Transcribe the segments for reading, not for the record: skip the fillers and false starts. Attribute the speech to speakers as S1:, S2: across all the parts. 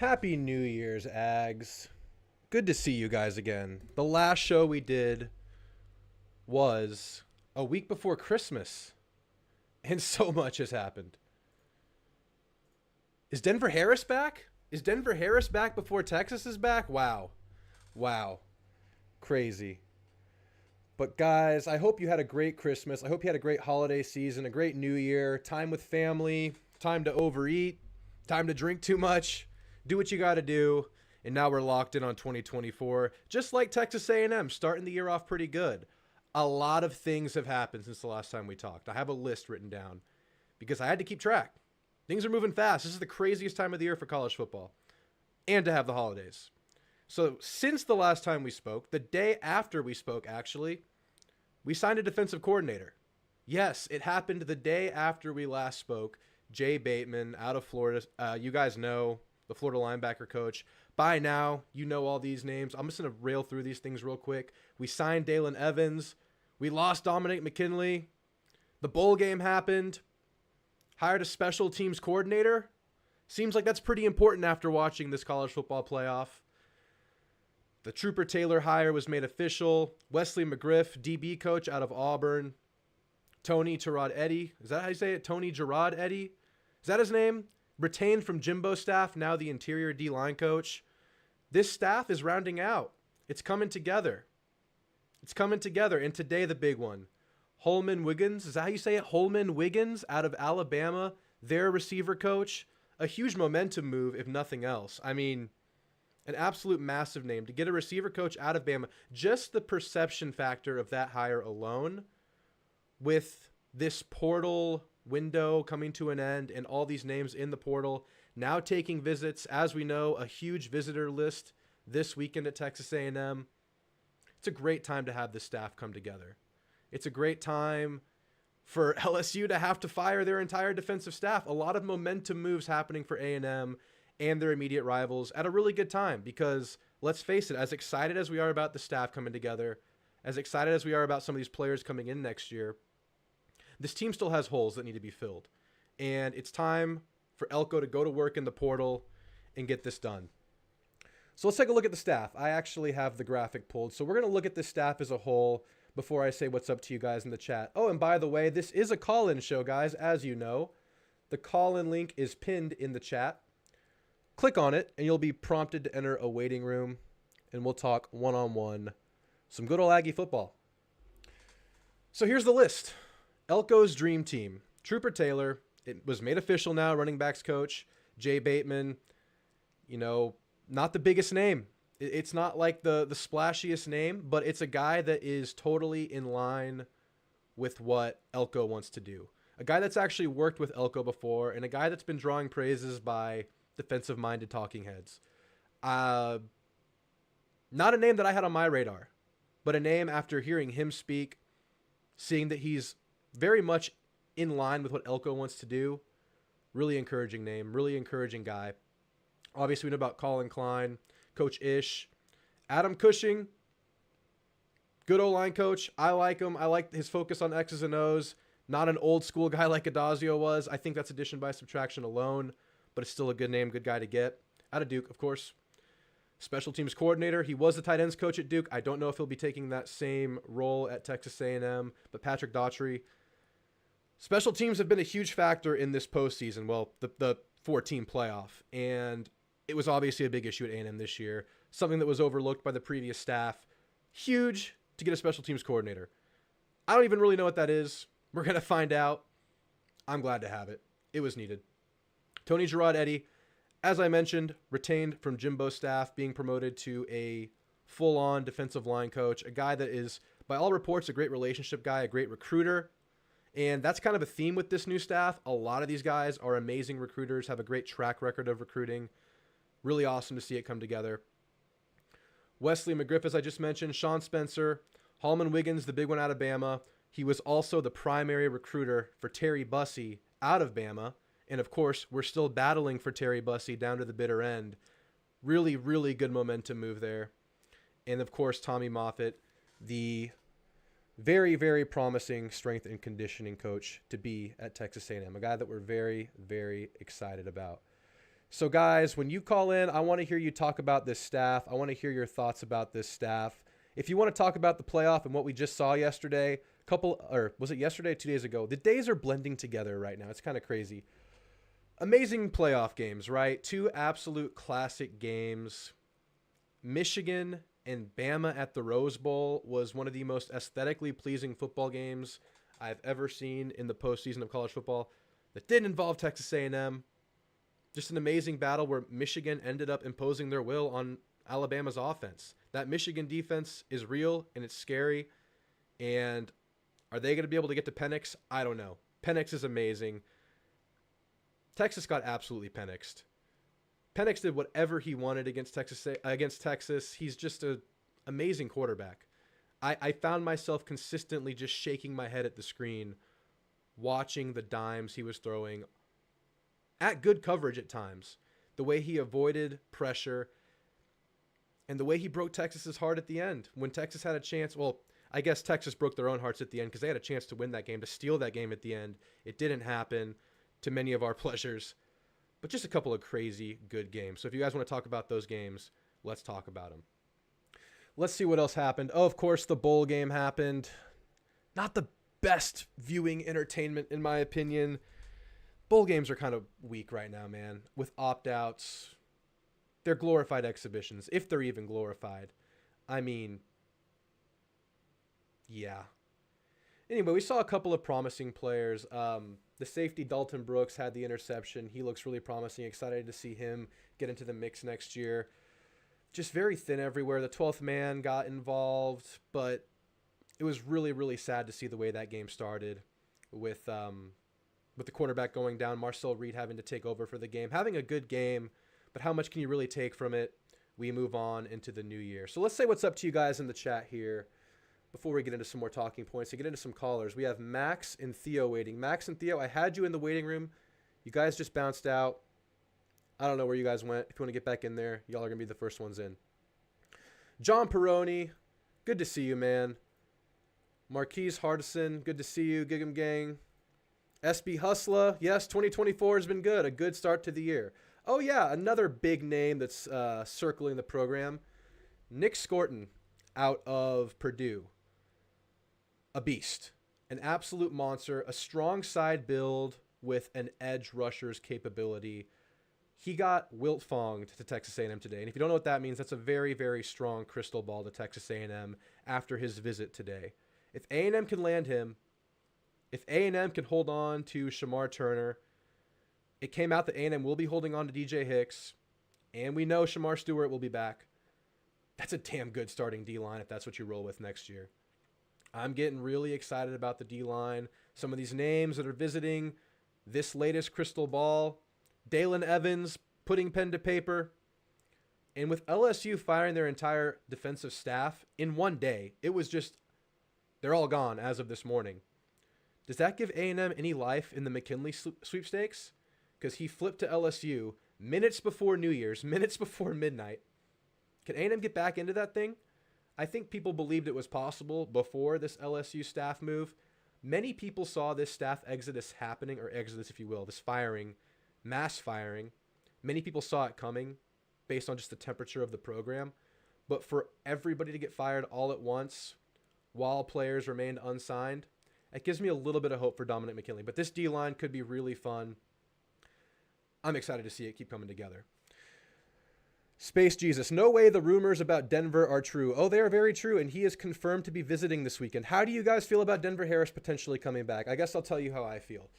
S1: Happy New Year's, Ags. Good to see you guys again. The last show we did was a week before Christmas, and so much has happened. Is Denver Harris back? Is Denver Harris back before Texas is back? Wow. Wow. Crazy. But guys, I hope you had a great Christmas. I hope you had a great holiday season, a great New Year, time with family, time to overeat, time to drink too much. Do what you got to do. And now we're locked in on 2024. Just like Texas A&M, starting the year off pretty good. A lot of things have happened since the last time we talked. I have a list written down because I had to keep track. Things are moving fast. This is the craziest time of the year for college football and to have the holidays. So since the last time we spoke, the day after we spoke, actually, we signed a defensive coordinator. Yes, it happened the day after we last spoke. Jay Bateman out of Florida. You guys know the Florida linebacker coach. By now, you know all these names. I'm just going to rail through these things real quick. We signed Dalen Evans. We lost Dominic McKinley. The bowl game happened. Hired a special teams coordinator. Seems like that's pretty important after watching this college football playoff. The Trooper Taylor hire was made official. Wesley McGriff, DB coach out of Auburn. Tony Gerard Eddy. Is that how you say it? Tony Gerard Eddy? Is that his name? Retained from Jimbo staff, now the interior D-line coach. This staff is rounding out. It's coming together. It's coming together. And today, the big one. Holman Wiggins. Is that how you say it? Holman Wiggins out of Alabama. Their receiver coach. A huge momentum move, if nothing else. I mean, an absolute massive name. To get a receiver coach out of Bama, just the perception factor of that hire alone, with this portal window coming to an end and all these names in the portal, now taking visits. As we know, a huge visitor list this weekend at Texas A&M. It's a great time to have this staff come together. It's a great time for LSU to have to fire their entire defensive staff. A lot of momentum moves happening for A&M and their immediate rivals at a really good time because, let's face it, as excited as we are about the staff coming together, as excited as we are about some of these players coming in next year, this team still has holes that need to be filled. And it's time for Elko to go to work in the portal and get this done. So let's take a look at the staff. I actually have the graphic pulled. So we're going to look at the staff as a whole before I say what's up to you guys in the chat. Oh, and by the way, this is a call-in show, guys, as you know. The call-in link is pinned in the chat. Click on it, and you'll be prompted to enter a waiting room, and we'll talk one-on-one some good old Aggie football. So here's the list. Elko's dream team. Trooper Taylor. It was made official now, running backs coach. Jay Bateman. You know, not the biggest name. It's not like the splashiest name, but it's a guy that is totally in line with what Elko wants to do. A guy that's actually worked with Elko before, and a guy that's been drawing praises by defensive-minded talking heads. Not a name that I had on my radar, but a name after hearing him speak, seeing that he's very much in line with what Elko wants to do. Really encouraging name, really encouraging guy. Obviously, we know about Colin Klein, Coach Ish. Adam Cushing, good O-line coach. I like him. I like his focus on X's and O's. Not an old school guy like Adazio was. I think that's addition by subtraction alone, but it's still a good name, good guy to get. Out of Duke, of course. Special teams coordinator. He was the tight ends coach at Duke. I don't know if he'll be taking that same role at Texas A&M, but Patrick Daughtry. Special teams have been a huge factor in this postseason. Well, the 4-team playoff, and it was obviously a big issue at A&M this year. Something that was overlooked by the previous staff. Huge to get a special teams coordinator. I don't even really know what that is. We're going to find out. I'm glad to have it. It was needed. Tony Gerard Eddy, as I mentioned, retained from Jimbo staff, being promoted to a full-on defensive line coach. A guy that is, by all reports, a great relationship guy, a great recruiter. And that's kind of a theme with this new staff. A lot of these guys are amazing recruiters, have a great track record of recruiting. Really awesome to see it come together. Wesley McGriff, as I just mentioned. Sean Spencer. Holman Wiggins, the big one out of Bama. He was also the primary recruiter for Terry Bussey out of Bama. And, of course, we're still battling for Terry Bussey down to the bitter end. Really, really good momentum move there. And, of course, Tommy Moffitt, the very, very promising strength and conditioning coach to be at Texas A&M. A guy that we're very, very excited about. So, guys, when you call in, I want to hear you talk about this staff. I want to hear your thoughts about this staff. If you want to talk about the playoff and what we just saw yesterday, was it yesterday or 2 days ago? The days are blending together right now. It's kind of crazy. Amazing playoff games, right? Two absolute classic games. Michigan and Bama at the Rose Bowl was one of the most aesthetically pleasing football games I've ever seen in the postseason of college football that didn't involve Texas A&M. Just an amazing battle where Michigan ended up imposing their will on Alabama's offense. That Michigan defense is real and it's scary. And are they going to be able to get to Penix? I don't know. Penix is amazing. Texas got absolutely Penixed. Penix did whatever he wanted against Texas. He's just an amazing quarterback. I found myself consistently just shaking my head at the screen, watching the dimes he was throwing at good coverage at times. The way he avoided pressure and the way he broke Texas's heart at the end. When Texas had a chance, well, I guess Texas broke their own hearts at the end because they had a chance to win that game, to steal that game at the end. It didn't happen, to many of our pleasures. But just a couple of crazy good games. So if you guys want to talk about those games, let's talk about them. Let's see what else happened. Oh, of course, the bowl game happened. Not the best viewing entertainment, in my opinion. Bowl games are kind of weak right now, man. With opt-outs. They're glorified exhibitions, if they're even glorified. I mean, yeah. Anyway, we saw a couple of promising players. The safety, Dalton Brooks, had the interception. He looks really promising. Excited to see him get into the mix next year. Just very thin everywhere. The 12th man got involved, but it was really, really sad to see the way that game started with the quarterback going down, Marcel Reed having to take over for the game. Having a good game, but how much can you really take from it? We move on into the new year. So let's say what's up to you guys in the chat here before we get into some more talking points, to get into some callers. We have Max and Theo waiting. Max and Theo, I had you in the waiting room. You guys just bounced out. I don't know where you guys went. If you want to get back in there, y'all are going to be the first ones in. John Peroni, good to see you, man. Marquise Hardison, good to see you. Gig'em Gang. SB Hustler, yes, 2024 has been good. A good start to the year. Oh, yeah, another big name that's circling the program. Nick Scorton out of Purdue. A beast. An absolute monster. A strong side build with an edge rusher's capability. He got wilt-fonged to Texas A&M today. And if you don't know what that means, that's a very, very strong crystal ball to Texas A&M after his visit today. If A&M can land him, if A&M can hold on to Shamar Turner, it came out that A&M will be holding on to DJ Hicks, and we know Shamar Stewart will be back. That's a damn good starting D-line if that's what you roll with next year. I'm getting really excited about the D-line. Some of these names that are visiting this latest crystal ball. Dalen Evans putting pen to paper. And with LSU firing their entire defensive staff in one day, it was just, they're all gone as of this morning. Does that give A&M any life in the McKinley sweepstakes? Because he flipped to LSU minutes before New Year's, minutes before midnight. Can A&M get back into that thing? I think people believed it was possible before this LSU staff move. Many people saw this staff exodus happening, or exodus, if you will, this firing, mass firing. Many people saw it coming based on just the temperature of the program. But for everybody to get fired all at once while players remained unsigned, it gives me a little bit of hope for Dominic McKinley. But this D-line could be really fun. I'm excited to see it keep coming together. Space Jesus, no way the rumors about Denver are true. Oh, they are very true, and he is confirmed to be visiting this weekend. How do you guys feel about Denver Harris potentially coming back? I guess I'll tell you how I feel.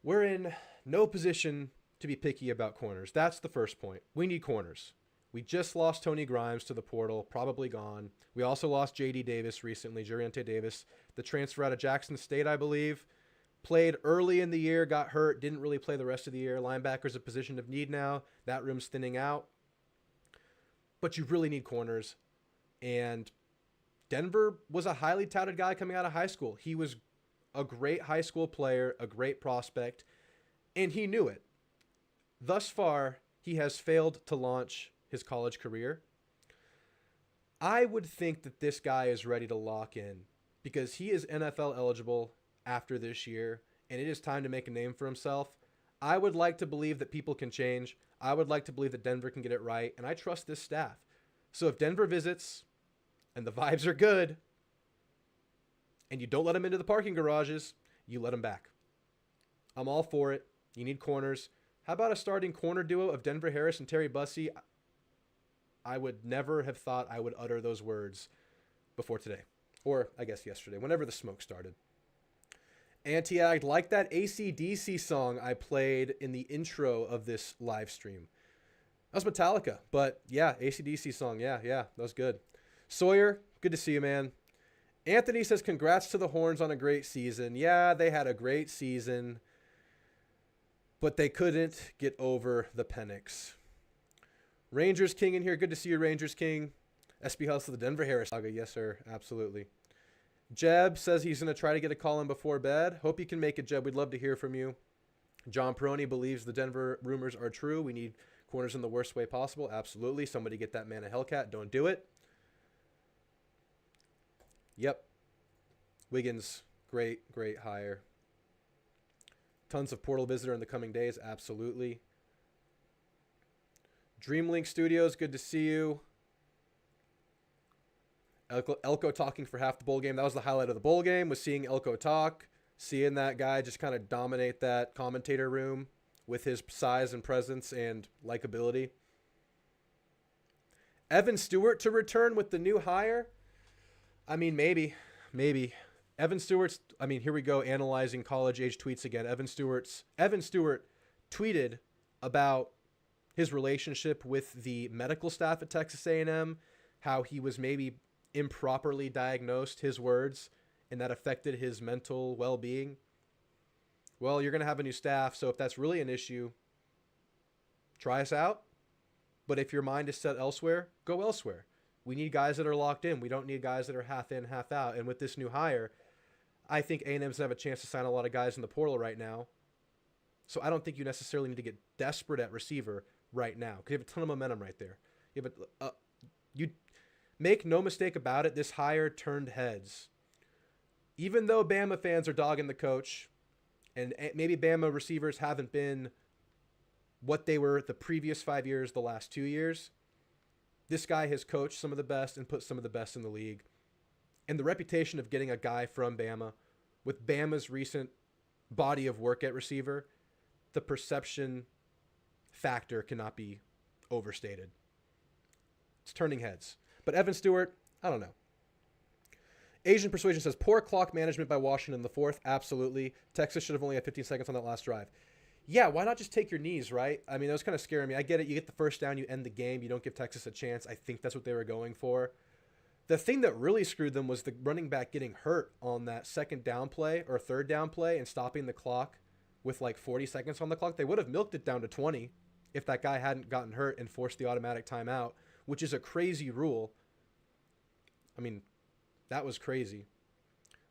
S1: We're in no position to be picky about corners. That's the first point. We need corners. We just lost Tony Grimes to the portal, probably gone. We also lost J.D. Davis recently, Juriente Davis, the transfer out of Jackson State, I believe. Played early in the year, got hurt, didn't really play the rest of the year. Linebacker's a position of need now. That room's thinning out. But you really need corners. And Denver was a highly touted guy coming out of high school. He was a great high school player, a great prospect, and he knew it. Thus far, he has failed to launch his college career. I would think that this guy is ready to lock in because he is NFL eligible after this year, and it is time to make a name for himself. I would like to believe that people can change. I would like to believe that Denver can get it right, and I trust this staff. So if Denver visits and the vibes are good and you don't let them into the parking garages, you let them back. I'm all for it. You need corners. How about a starting corner duo of Denver Harris and Terry Bussey? I would never have thought I would utter those words before today. Or I guess yesterday, whenever the smoke started. Anti-Ag, like that AC/DC song I played in the intro of this live stream. That was Metallica, but yeah, AC/DC song. Yeah, that was good. Sawyer, good to see you, man. Anthony says, congrats to the Horns on a great season. Yeah, they had a great season, but they couldn't get over the Penix. Rangers King in here. Good to see you, Rangers King. SB Hustle, the Denver Harris saga. Yes, sir. Absolutely. Jeb says he's going to try to get a call in before bed. Hope you can make it, Jeb. We'd love to hear from you. John Peroni believes the Denver rumors are true. We need corners in the worst way possible. Absolutely. Somebody get that man a Hellcat. Don't do it. Yep. Wiggins, great hire. Tons of portal visitor in the coming days. Absolutely. Dreamlink Studios, good to see you. Elko talking for half the bowl game. That was the highlight of the bowl game, was seeing Elko talk, seeing that guy just kind of dominate that commentator room with his size and presence and likability. Evan Stewart to return with the new hire? I mean, maybe. Evan Stewart's, here we go, analyzing college-age tweets again. Evan Stewart tweeted about his relationship with the medical staff at Texas A&M, how he was maybe improperly diagnosed, his words, and that affected his mental well-being. Well, you're going to have a new staff, so if that's really an issue, try us out. But if your mind is set elsewhere, go elsewhere. We need guys that are locked in. We don't need guys that are half in, half out. And with this new hire, I think A&M's going to have a chance to sign a lot of guys in the portal right now. So I don't think you necessarily need to get desperate at receiver right now, because you have a ton of momentum right there. You make no mistake about it, this hire turned heads. Even though Bama fans are dogging the coach, and maybe Bama receivers haven't been what they were the previous 5 years, the last 2 years, this guy has coached some of the best and put some of the best in the league. And the reputation of getting a guy from Bama, with Bama's recent body of work at receiver, the perception factor cannot be overstated. It's turning heads. But Evan Stewart, I don't know. Asian Persuasion says, poor clock management by Washington in the fourth. Absolutely. Texas should have only had 15 seconds on that last drive. Yeah, why not just take your knees, right? I mean, that was kind of scaring me. I get it. You get the first down, you end the game. You don't give Texas a chance. I think that's what they were going for. The thing that really screwed them was the running back getting hurt on that second down play or third down play and stopping the clock with like 40 seconds on the clock. They would have milked it down to 20 if that guy hadn't gotten hurt and forced the automatic timeout, which is a crazy rule. I mean, that was crazy.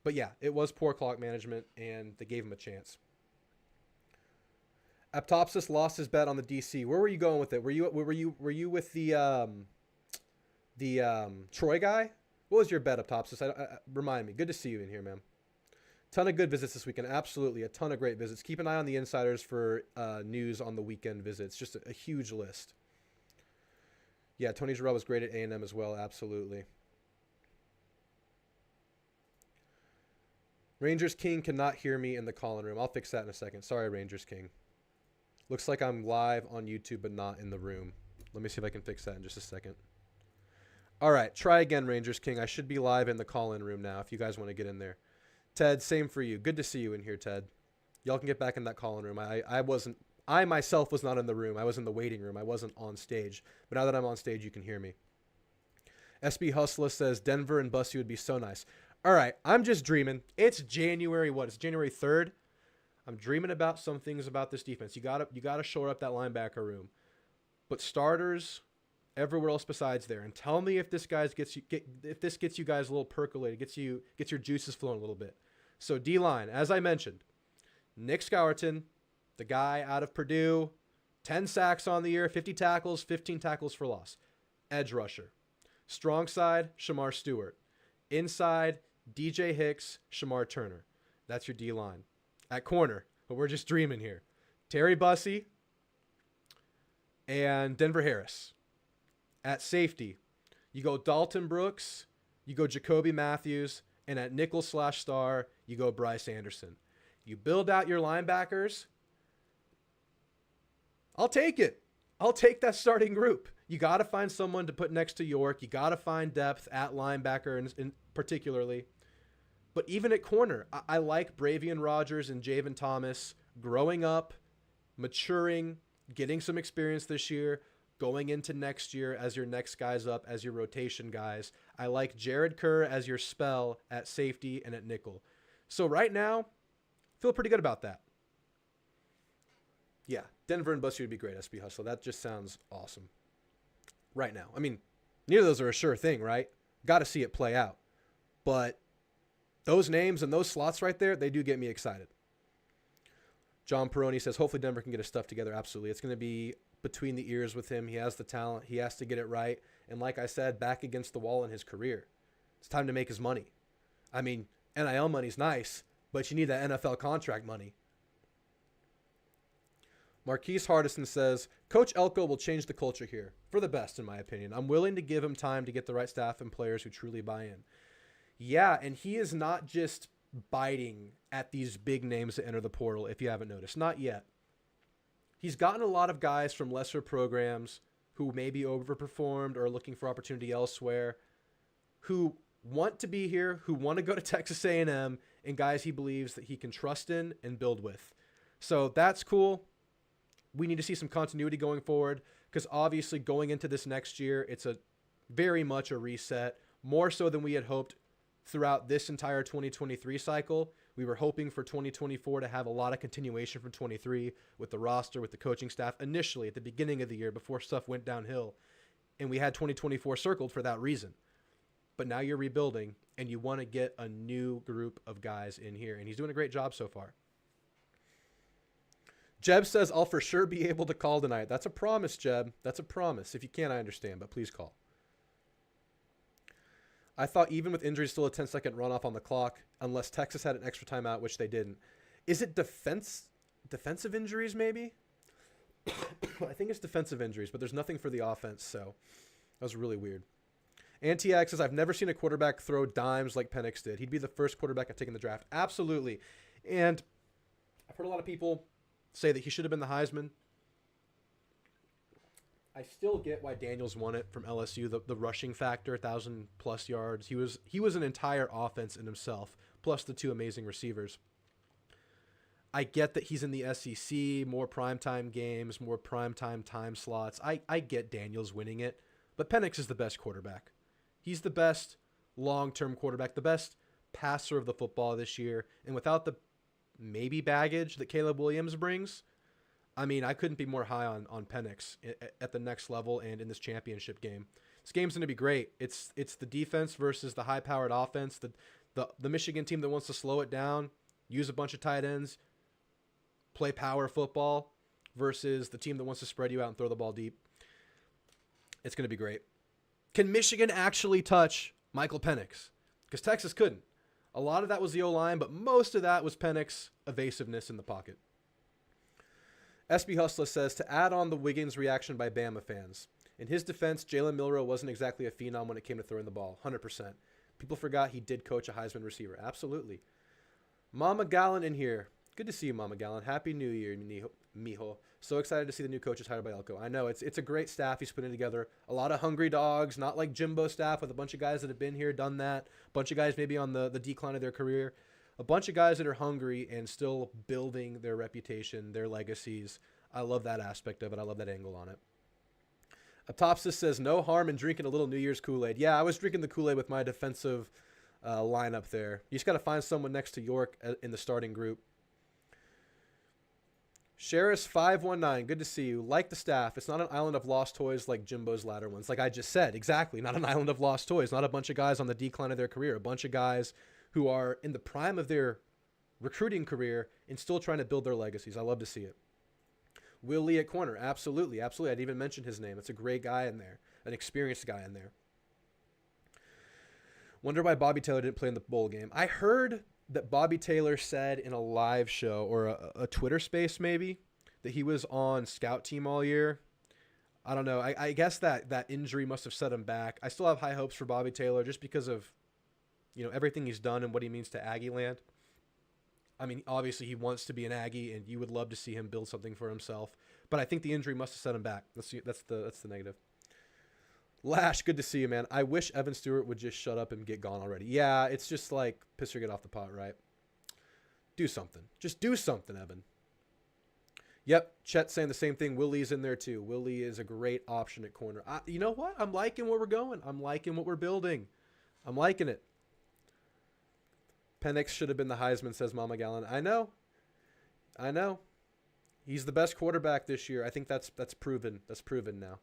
S1: But yeah, it was poor clock management, and they gave him a chance. Aptopsis lost his bet on the DC. Where were you going with it? Were you with the Troy guy? What was your bet, Aptopsis? Remind me. Good to see you in here, man. Ton of good visits this weekend. Absolutely, a ton of great visits. Keep an eye on the insiders for news on the weekend visits. Just a huge list. Yeah, Tony Jarrell was great at A&M as well. Absolutely. Rangers King cannot hear me in the call-in room. I'll fix that in a second. Sorry, Rangers King. Looks like I'm live on YouTube, but not in the room. Let me see if I can fix that in just a second. All right, try again, Rangers King. I should be live in the call-in room now if you guys want to get in there. Ted, same for you. Good to see you in here, Ted. Y'all can get back in that call-in room. I myself was not in the room. I was in the waiting room. I wasn't on stage. But now that I'm on stage, you can hear me. SB Hustler says Denver and Bussy would be so nice. All right, I'm just dreaming. It's January, what? It's January 3rd. I'm dreaming about some things about this defense. You gotta shore up that linebacker room. But starters everywhere else besides there. And tell me if this gets you guys a little percolated, gets your juices flowing a little bit. So D-line, as I mentioned, Nick Scourton, the guy out of Purdue, 10 sacks on the year, 50 tackles, 15 tackles for loss. Edge rusher. Strong side, Shamar Stewart. Inside, DJ Hicks, Shamar Turner. That's your D-line. At corner, but we're just dreaming here. Terry Bussey, and Denver Harris. At safety, you go Dalton Brooks, you go Jacoby Matthews, and at nickel/star, you go Bryce Anderson. You build out your linebackers. I'll take it. I'll take that starting group. You got to find someone to put next to York. You got to find depth at linebacker in particularly. But even at corner, I like Bravion Rogers and Javen Thomas growing up, maturing, getting some experience this year, going into next year as your next guys up, as your rotation guys. I like Jared Kerr as your spell at safety and at nickel. So right now, feel pretty good about that. Yeah, Denver and Bussey would be great, SB Hustler. That just sounds awesome. Right now. I mean, neither of those are a sure thing, right? Got to see it play out. But those names and those slots right there, they do get me excited. John Peroni says, hopefully Denver can get his stuff together. Absolutely. It's going to be between the ears with him. He has the talent. He has to get it right. And like I said, back against the wall in his career. It's time to make his money. I mean, NIL money's nice, but you need that NFL contract money. Marquise Hardison says, Coach Elko will change the culture here for the best, in my opinion. I'm willing to give him time to get the right staff and players who truly buy in. Yeah, and he is not just biting at these big names that enter the portal, if you haven't noticed. Not yet. He's gotten a lot of guys from lesser programs who maybe overperformed or are looking for opportunity elsewhere, who want to be here, who want to go to Texas A&M, and guys he believes that he can trust in and build with. So that's cool. We need to see some continuity going forward because obviously going into this next year, it's a very much a reset, more so than we had hoped throughout this entire 2023 cycle. We were hoping for 2024 to have a lot of continuation from 23 with the roster, with the coaching staff initially at the beginning of the year before stuff went downhill. And we had 2024 circled for that reason. But now you're rebuilding and you want to get a new group of guys in here. And he's doing a great job so far. Jeb says, I'll for sure be able to call tonight. That's a promise, Jeb. That's a promise. If you can't, I understand, but please call. I thought even with injuries, still a 10-second runoff on the clock, unless Texas had an extra timeout, which they didn't. Is it defensive injuries, maybe? I think it's defensive injuries, but there's nothing for the offense, so that was really weird. Antiac says, I've never seen a quarterback throw dimes like Penix did. He'd be the first quarterback I'd take in the draft. Absolutely. And I've heard a lot of people say that he should have been the Heisman. I still get why Daniels won it from LSU, the rushing factor, 1,000+ yards. He was an entire offense in himself, plus the two amazing receivers. I get that he's in the SEC, more primetime games, more primetime time slots. I get Daniels winning it, but Penix is the best quarterback. He's the best long-term quarterback, the best passer of the football this year, and without the maybe baggage that Caleb Williams brings, I mean, I couldn't be more high on Penix at the next level and in this championship game. This game's going to be great. It's the defense versus the high-powered offense, the Michigan team that wants to slow it down, use a bunch of tight ends, play power football, versus the team that wants to spread you out and throw the ball deep. It's going to be great. Can Michigan actually touch Michael Penix? Because Texas couldn't. A lot of that was the O-line, but most of that was Penix evasiveness in the pocket. SB Hustler says, to add on the Wiggins reaction by Bama fans. In his defense, Jalen Milroe wasn't exactly a phenom when it came to throwing the ball. 100%. People forgot he did coach a Heisman receiver. Absolutely. Mama Gallen in here. Good to see you, Mama Gallen. Happy New Year, mijo. So excited to see the new coaches hired by Elko. I know, it's a great staff he's putting together. A lot of hungry dogs, not like Jimbo staff with a bunch of guys that have been here, done that. A bunch of guys maybe on the decline of their career. A bunch of guys that are hungry and still building their reputation, their legacies. I love that aspect of it. I love that angle on it. Aptopsis says, no harm in drinking a little New Year's Kool-Aid. Yeah, I was drinking the Kool-Aid with my defensive lineup there. You just got to find someone next to York in the starting group. Sheriff519, good to see you. Like the staff, it's not an island of lost toys like Jimbo's latter ones. Like I just said, exactly, not an island of lost toys. Not a bunch of guys on the decline of their career. A bunch of guys who are in the prime of their recruiting career and still trying to build their legacies. I love to see it. Will Lee at corner, absolutely, absolutely. I'd even mention his name. It's a great guy in there, an experienced guy in there. Wonder why Bobby Taylor didn't play in the bowl game. I heard that Bobby Taylor said in a live show or a Twitter space maybe that he was on scout team all year. I don't know. I guess that injury must have set him back. I still have high hopes for Bobby Taylor just because of, everything he's done and what he means to Aggie land. I mean, obviously he wants to be an Aggie, and you would love to see him build something for himself. But I think the injury must have set him back. That's the negative. Lash, good to see you, man. I wish Evan Stewart would just shut up and get gone already. Yeah, it's just like piss or get off the pot, right? Do something. Just do something, Evan. Yep, Chet's saying the same thing. Willie's in there too. Willie is a great option at corner. You know what? I'm liking where we're going. I'm liking what we're building. I'm liking it. Penix should have been the Heisman, says Mama Gallon. I know. He's the best quarterback this year. I think that's proven. That's proven now.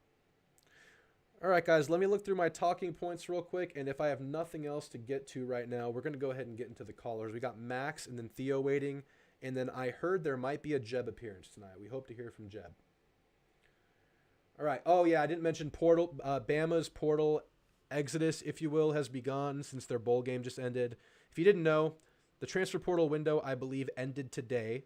S1: All right, guys, let me look through my talking points real quick, and if I have nothing else to get to right now, we're going to go ahead and get into the callers. We got Max and then Theo waiting, and then I heard there might be a Jeb appearance tonight. We hope to hear from Jeb. All right. Oh, yeah, I didn't mention portal. Bama's portal exodus, if you will, has begun since their bowl game just ended. If you didn't know, the transfer portal window, I believe, ended today,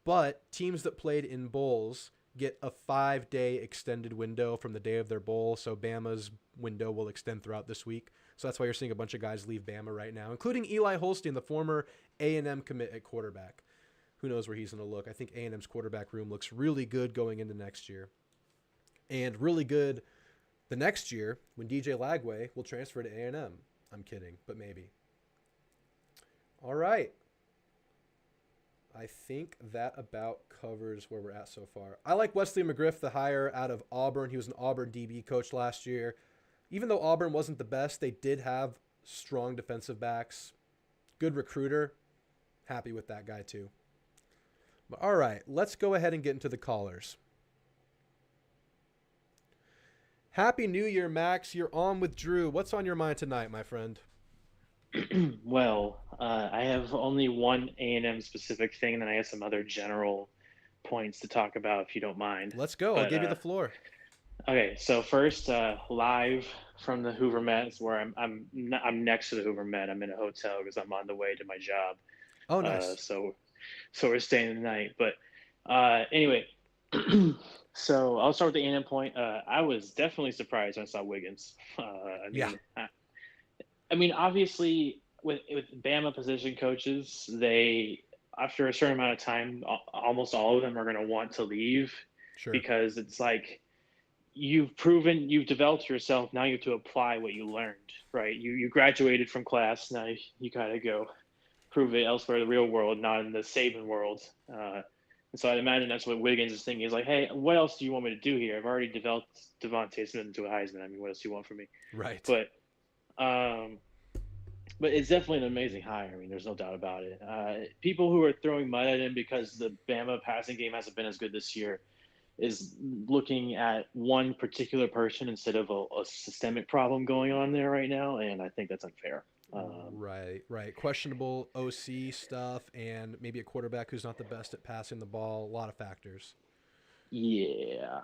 S1: but teams that played in bowls get a 5-day extended window from the day of their bowl. So Bama's window will extend throughout this week. So that's why you're seeing a bunch of guys leave Bama right now, including Eli Holstein, the former A&M commit at quarterback. Who knows where he's going to look? I think A&M's quarterback room looks really good going into next year. And really good the next year when DJ Lagway will transfer to A&M. I'm kidding, but maybe. All right. I think that about covers where we're at so far. I like Wesley McGriff, the hire out of Auburn. He was an Auburn DB coach last year. Even though Auburn wasn't the best, they did have strong defensive backs. Good recruiter. Happy with that guy too. But all right, let's go ahead and get into the callers. Happy New Year, Max. You're on with Drew. What's on your mind tonight, my friend?
S2: Well, I have only one A&M specific thing, and then I have some other general points to talk about, if you don't mind.
S1: Let's go. I'll give you the floor.
S2: Okay, so first, live from the Hoover Met, is where I'm next to the Hoover Met. I'm in a hotel because I'm on the way to my job.
S1: Oh, nice.
S2: So we're staying the night. But anyway, so I'll start with the A&M point. I was definitely surprised when I saw Wiggins. I mean, obviously, with Bama position coaches, they, after a certain amount of time, almost all of them are going to want to leave.
S1: Sure.
S2: Because it's like you've proven, you've developed yourself. Now you have to apply what you learned, right? You graduated from class. Now you got to go prove it elsewhere in the real world, not in the Saban world. And so I'd imagine that's what Wiggins is thinking. He's like, hey, what else do you want me to do here? I've already developed Devontae Smith into a Heisman. I mean, what else do you want from me?
S1: Right.
S2: But it's definitely an amazing hire. I mean, there's no doubt about it. People who are throwing mud at him because the Bama passing game hasn't been as good this year is looking at one particular person instead of a systemic problem going on there right now, and I think that's unfair.
S1: Right. Questionable OC stuff and maybe a quarterback who's not the best at passing the ball. A lot of factors.
S2: Yeah.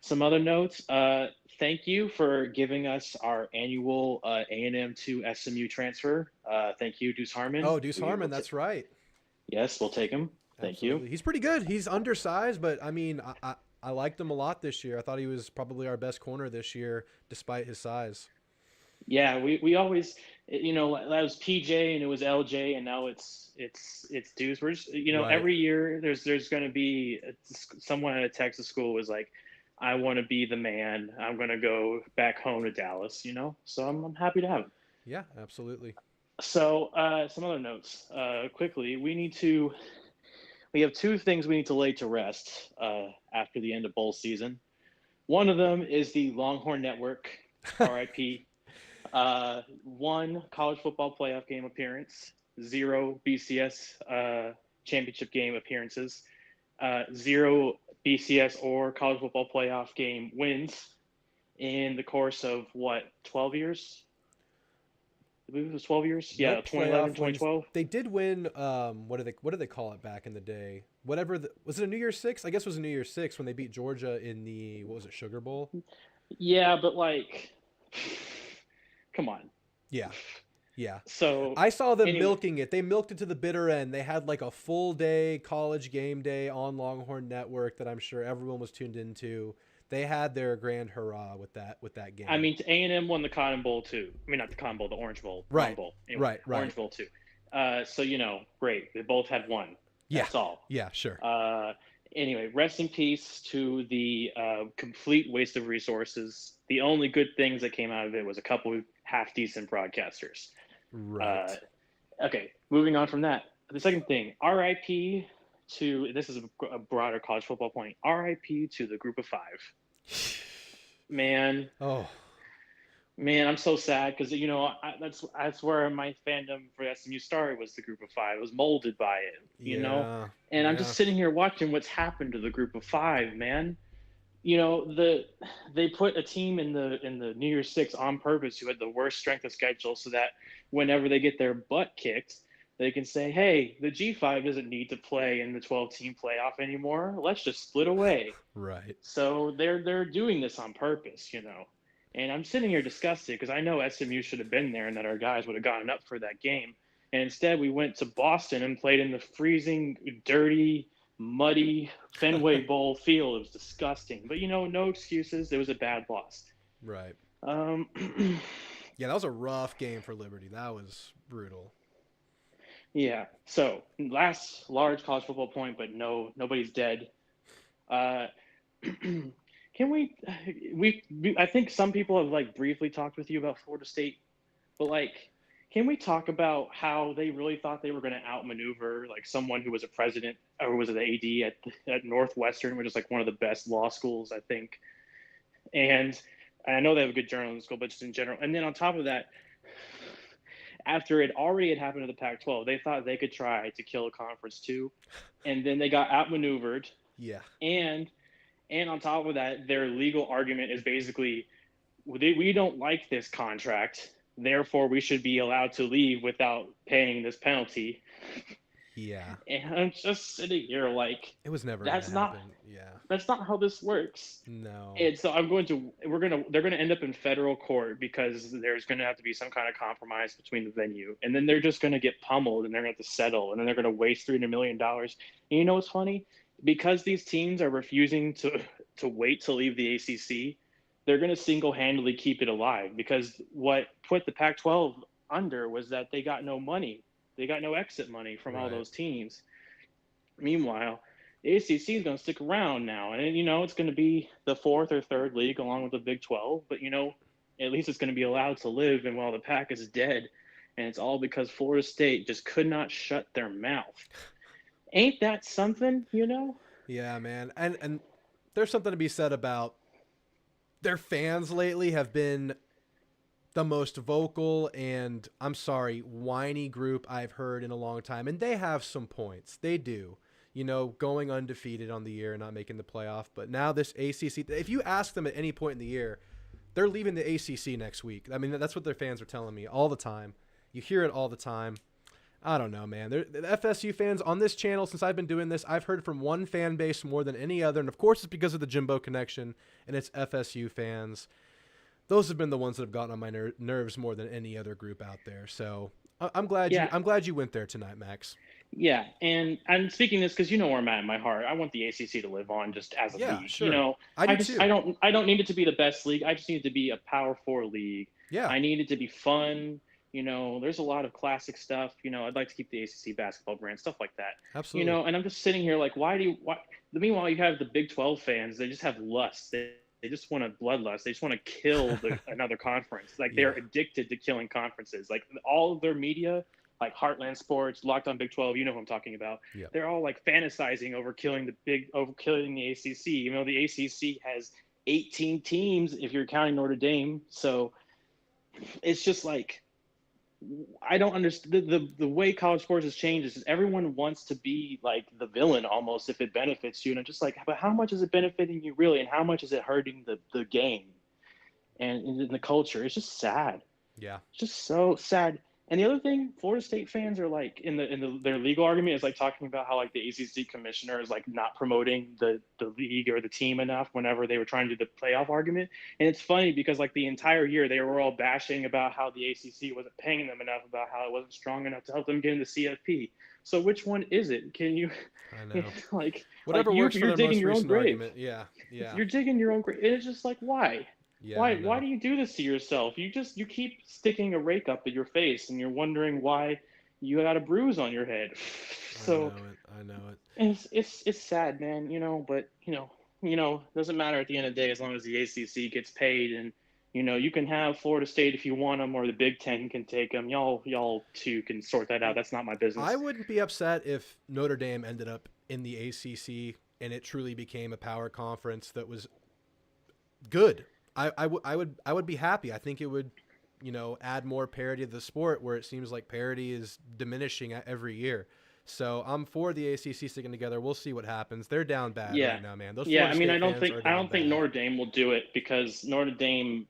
S2: Some other notes. Thank you for giving us our annual A&M to SMU transfer. Thank you, Deuce Harmon.
S1: Oh, Deuce Harmon, that's right.
S2: Yes, we'll take him. Thank
S1: Absolutely.
S2: you.
S1: He's pretty good. He's undersized, but I mean, I liked him a lot this year. I thought he was probably our best corner this year, despite his size.
S2: Yeah, we always, that was PJ and it was LJ, and now it's Deuce. We're just,
S1: Right.
S2: Every year there's going to be someone at a Texas school was like, I want to be the man. I'm going to go back home to Dallas, So I'm happy to have him.
S1: Yeah, absolutely.
S2: So some other notes. Quickly, we have two things we need to lay to rest after the end of bowl season. One of them is the Longhorn Network, RIP. 1 college football playoff game appearance, 0 BCS championship game appearances, 0 BCS or college football playoff game wins in the course of 12 years? I believe it was 12 years. Yeah,
S1: Nope,
S2: 2011, 2012.
S1: They did win. What did they call it back in the day? Was it a New Year's Six? I guess it was a New Year's Six when they beat Georgia in the Sugar Bowl?
S2: Yeah, but come on.
S1: Yeah. Yeah.
S2: So
S1: I saw them
S2: anyway,
S1: milking it. They milked it to the bitter end. They had like a full day college game day on Longhorn Network that I'm sure everyone was tuned into. They had their grand hurrah with that
S2: I
S1: game.
S2: mean, A&M won the Cotton Bowl too. I mean, not the Cotton Bowl, the Orange Bowl, wrong
S1: Right.
S2: bowl. Anyway,
S1: Right. Right.
S2: Orange Bowl too. So great. They both had one.
S1: Yeah.
S2: That's all.
S1: Yeah, sure.
S2: Uh, anyway, rest in peace to the complete waste of resources. The only good things that came out of it was a couple half decent broadcasters. Uh,
S1: Right.
S2: okay, moving on from that. The second thing, RIP to this is a broader college football point. RIP to the Group of Five. Man,
S1: Oh,
S2: man, I'm so sad because that's where my fandom for SMU started, was the Group of Five. It was molded by it.
S1: yeah.
S2: And I'm
S1: Yeah.
S2: just sitting here watching what's happened to the Group of Five, man. They put a team in the New Year's Six on purpose who had the worst strength of schedule, so that whenever they get their butt kicked, they can say, "Hey, the G5 doesn't need to play in the 12-team playoff anymore. Let's just split away."
S1: Right.
S2: So they're doing this on purpose. And I'm sitting here disgusted because I know SMU should have been there and that our guys would have gotten up for that game. And instead, we went to Boston and played in the freezing, dirty, muddy Fenway Bowl field. It was disgusting. But no excuses. It was a bad loss.
S1: Right.
S2: Um,
S1: Yeah, that was a rough game for Liberty. That was brutal.
S2: yeah. So last large college football point, but no, nobody's dead. Uh, can I think some people have like briefly talked with you about Florida State, but like, can we talk about how they really thought they were going to outmaneuver like someone who was a president or was it the AD at Northwestern, which is like one of the best law schools, I think. And I know they have a good journalism school, but just in general. And then on top of that, after it already had happened to the Pac-12, they thought they could try to kill a conference too, and then they got outmaneuvered.
S1: Yeah.
S2: And on top of that, their legal argument is basically, we don't like this contract, therefore we should be allowed to leave without paying this penalty.
S1: Yeah.
S2: And I'm just sitting here like,
S1: It was never
S2: that's
S1: gonna
S2: not
S1: happen. Yeah.
S2: that's not how this works.
S1: No.
S2: And so they're gonna end up in federal court because there's gonna have to be some kind of compromise between the venue, and then they're just gonna get pummeled, and they're gonna have to settle, and then they're gonna waste $300 million. And you know what's funny? Because these teams are refusing to wait to leave the ACC, they're gonna single-handedly keep it alive. Because what put the Pac-12 under was that they got no money, they got no exit money from all
S1: Right.
S2: those teams. Meanwhile, the ACC is going to stick around now, and it's going to be the fourth or third league along with the Big 12. But at least it's going to be allowed to live. And while the Pac is dead, and it's all because Florida State just could not shut their mouth. Ain't that something?
S1: Yeah, man. And there's something to be said about their fans lately have been the most vocal and, I'm sorry, whiny group I've heard in a long time. And they have some points. They do. Going undefeated on the year and not making the playoff. But now this ACC, if you ask them at any point in the year, they're leaving the ACC next week. I mean, that's what their fans are telling me all the time. You hear it all the time. I don't know, man. The FSU fans on this channel, since I've been doing this, I've heard from one fan base more than any other. And of course, it's because of the Jimbo connection, and it's FSU fans. Those have been the ones that have gotten on my nerves more than any other group out there. So I'm glad you went there tonight, Max.
S2: Yeah, and I'm speaking this because where I'm at in my heart. I want the ACC to live on just as a league.
S1: Sure. I do too.
S2: I don't need it to be the best league. I just need it to be a Power Four league.
S1: Yeah.
S2: I need it to be fun. There's a lot of classic stuff. I'd like to keep the ACC basketball brand, stuff like that.
S1: Absolutely.
S2: And I'm just sitting here like, why? Meanwhile, you have the Big 12 fans. They just have lust. They just want a bloodlust. They just want to kill another conference. Like they're addicted to killing conferences. Like all of their media, like Heartland Sports, Locked on Big 12, you know who I'm talking about.
S1: Yeah.
S2: They're all like fantasizing over killing the ACC. The ACC has 18 teams if you're counting Notre Dame. So it's just like, I don't understand the way college sports has changed is everyone wants to be like the villain almost if it benefits you. And I'm just like, but how much is it benefiting you really? And how much is it hurting the game and the culture? It's just sad.
S1: Yeah.
S2: It's just so sad. And the other thing, Florida State fans are like their legal argument is like talking about how like the ACC commissioner is like not promoting the league or the team enough whenever they were trying to do the playoff argument. And it's funny because like the entire year they were all bashing about how the ACC wasn't paying them enough, about how it wasn't strong enough to help them get into CFP. So which one is it? Can you
S1: I know.
S2: like
S1: Whatever works for
S2: you're
S1: their
S2: digging
S1: most
S2: your own
S1: recent
S2: grave.
S1: argument. Yeah. Yeah.
S2: You're digging your own grave. It's just like why?
S1: Yeah, I
S2: Why
S1: know.
S2: do you do this to yourself? You keep sticking a rake up at your face, and you're wondering why you got a bruise on your head.
S1: I
S2: So
S1: know it. I know it.
S2: it's sad, man. But doesn't matter at the end of the day as long as the ACC gets paid, and you can have Florida State if you want them, or the Big Ten can take them. Y'all two can sort that out. That's not my
S1: I
S2: business.
S1: wouldn't be upset if Notre Dame ended up in the ACC and it truly became a power conference that was good. I would be happy. I think it would, add more parity to the sport where it seems like parity is diminishing every year. So I'm for the ACC sticking together. We'll see what happens. They're down bad
S2: Yeah,
S1: right now, man. Those
S2: yeah.
S1: Florida
S2: I mean,
S1: State fans are
S2: I
S1: down
S2: don't think
S1: bad.
S2: Notre Dame will do it because Notre Dame.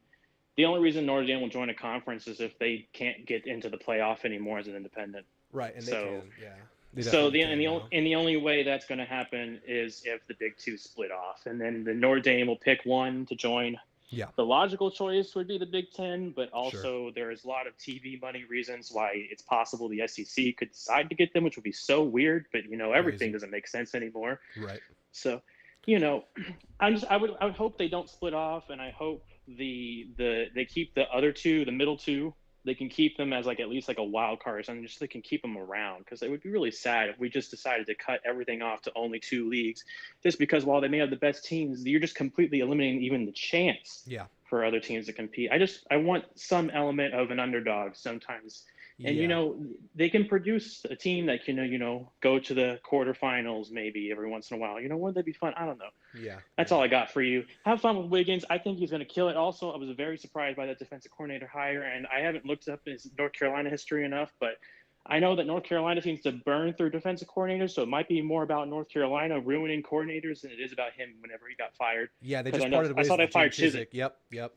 S2: The only reason Notre Dame will join a conference is if they can't get into the playoff anymore as an independent.
S1: Right, and they
S2: So,
S1: can. Yeah, they definitely can now.
S2: the only way that's going to happen is if the Big Two split off, and then the Notre Dame will pick one to join.
S1: Yeah,
S2: The logical choice would be the Big Ten, but
S1: sure.
S2: also there's a lot of TV money reasons why it's possible the SEC could decide to get them, which would be so weird. But everything
S1: Crazy.
S2: doesn't make sense anymore.
S1: Right.
S2: So, I would hope they don't split off, and I hope they keep the other two, the middle two. They can keep them as like at least like a wild card or something, just so they can keep them around. Because it would be really sad if we just decided to cut everything off to only two leagues, just because while they may have the best teams, you're just completely eliminating even the chance
S1: Yeah.
S2: for other teams to compete. I want some element of an underdog sometimes. And
S1: Yeah.
S2: they can produce a team that can go to the quarterfinals maybe every once in a while. Wouldn't that be fun? I don't know.
S1: Yeah.
S2: That's
S1: Yeah.
S2: all I got for you. Have fun with Wiggins. I think he's going to kill it. Also, I was very surprised by that defensive coordinator hire, and I haven't looked up his North Carolina history enough, but I know that North Carolina seems to burn through defensive coordinators, so it might be more about North Carolina ruining coordinators than it is about him whenever he got fired.
S1: Yeah, they
S2: 'Cause
S1: just parted
S2: I
S1: ways
S2: saw they
S1: with Jim
S2: fired Chiswick.
S1: Yep. Yep.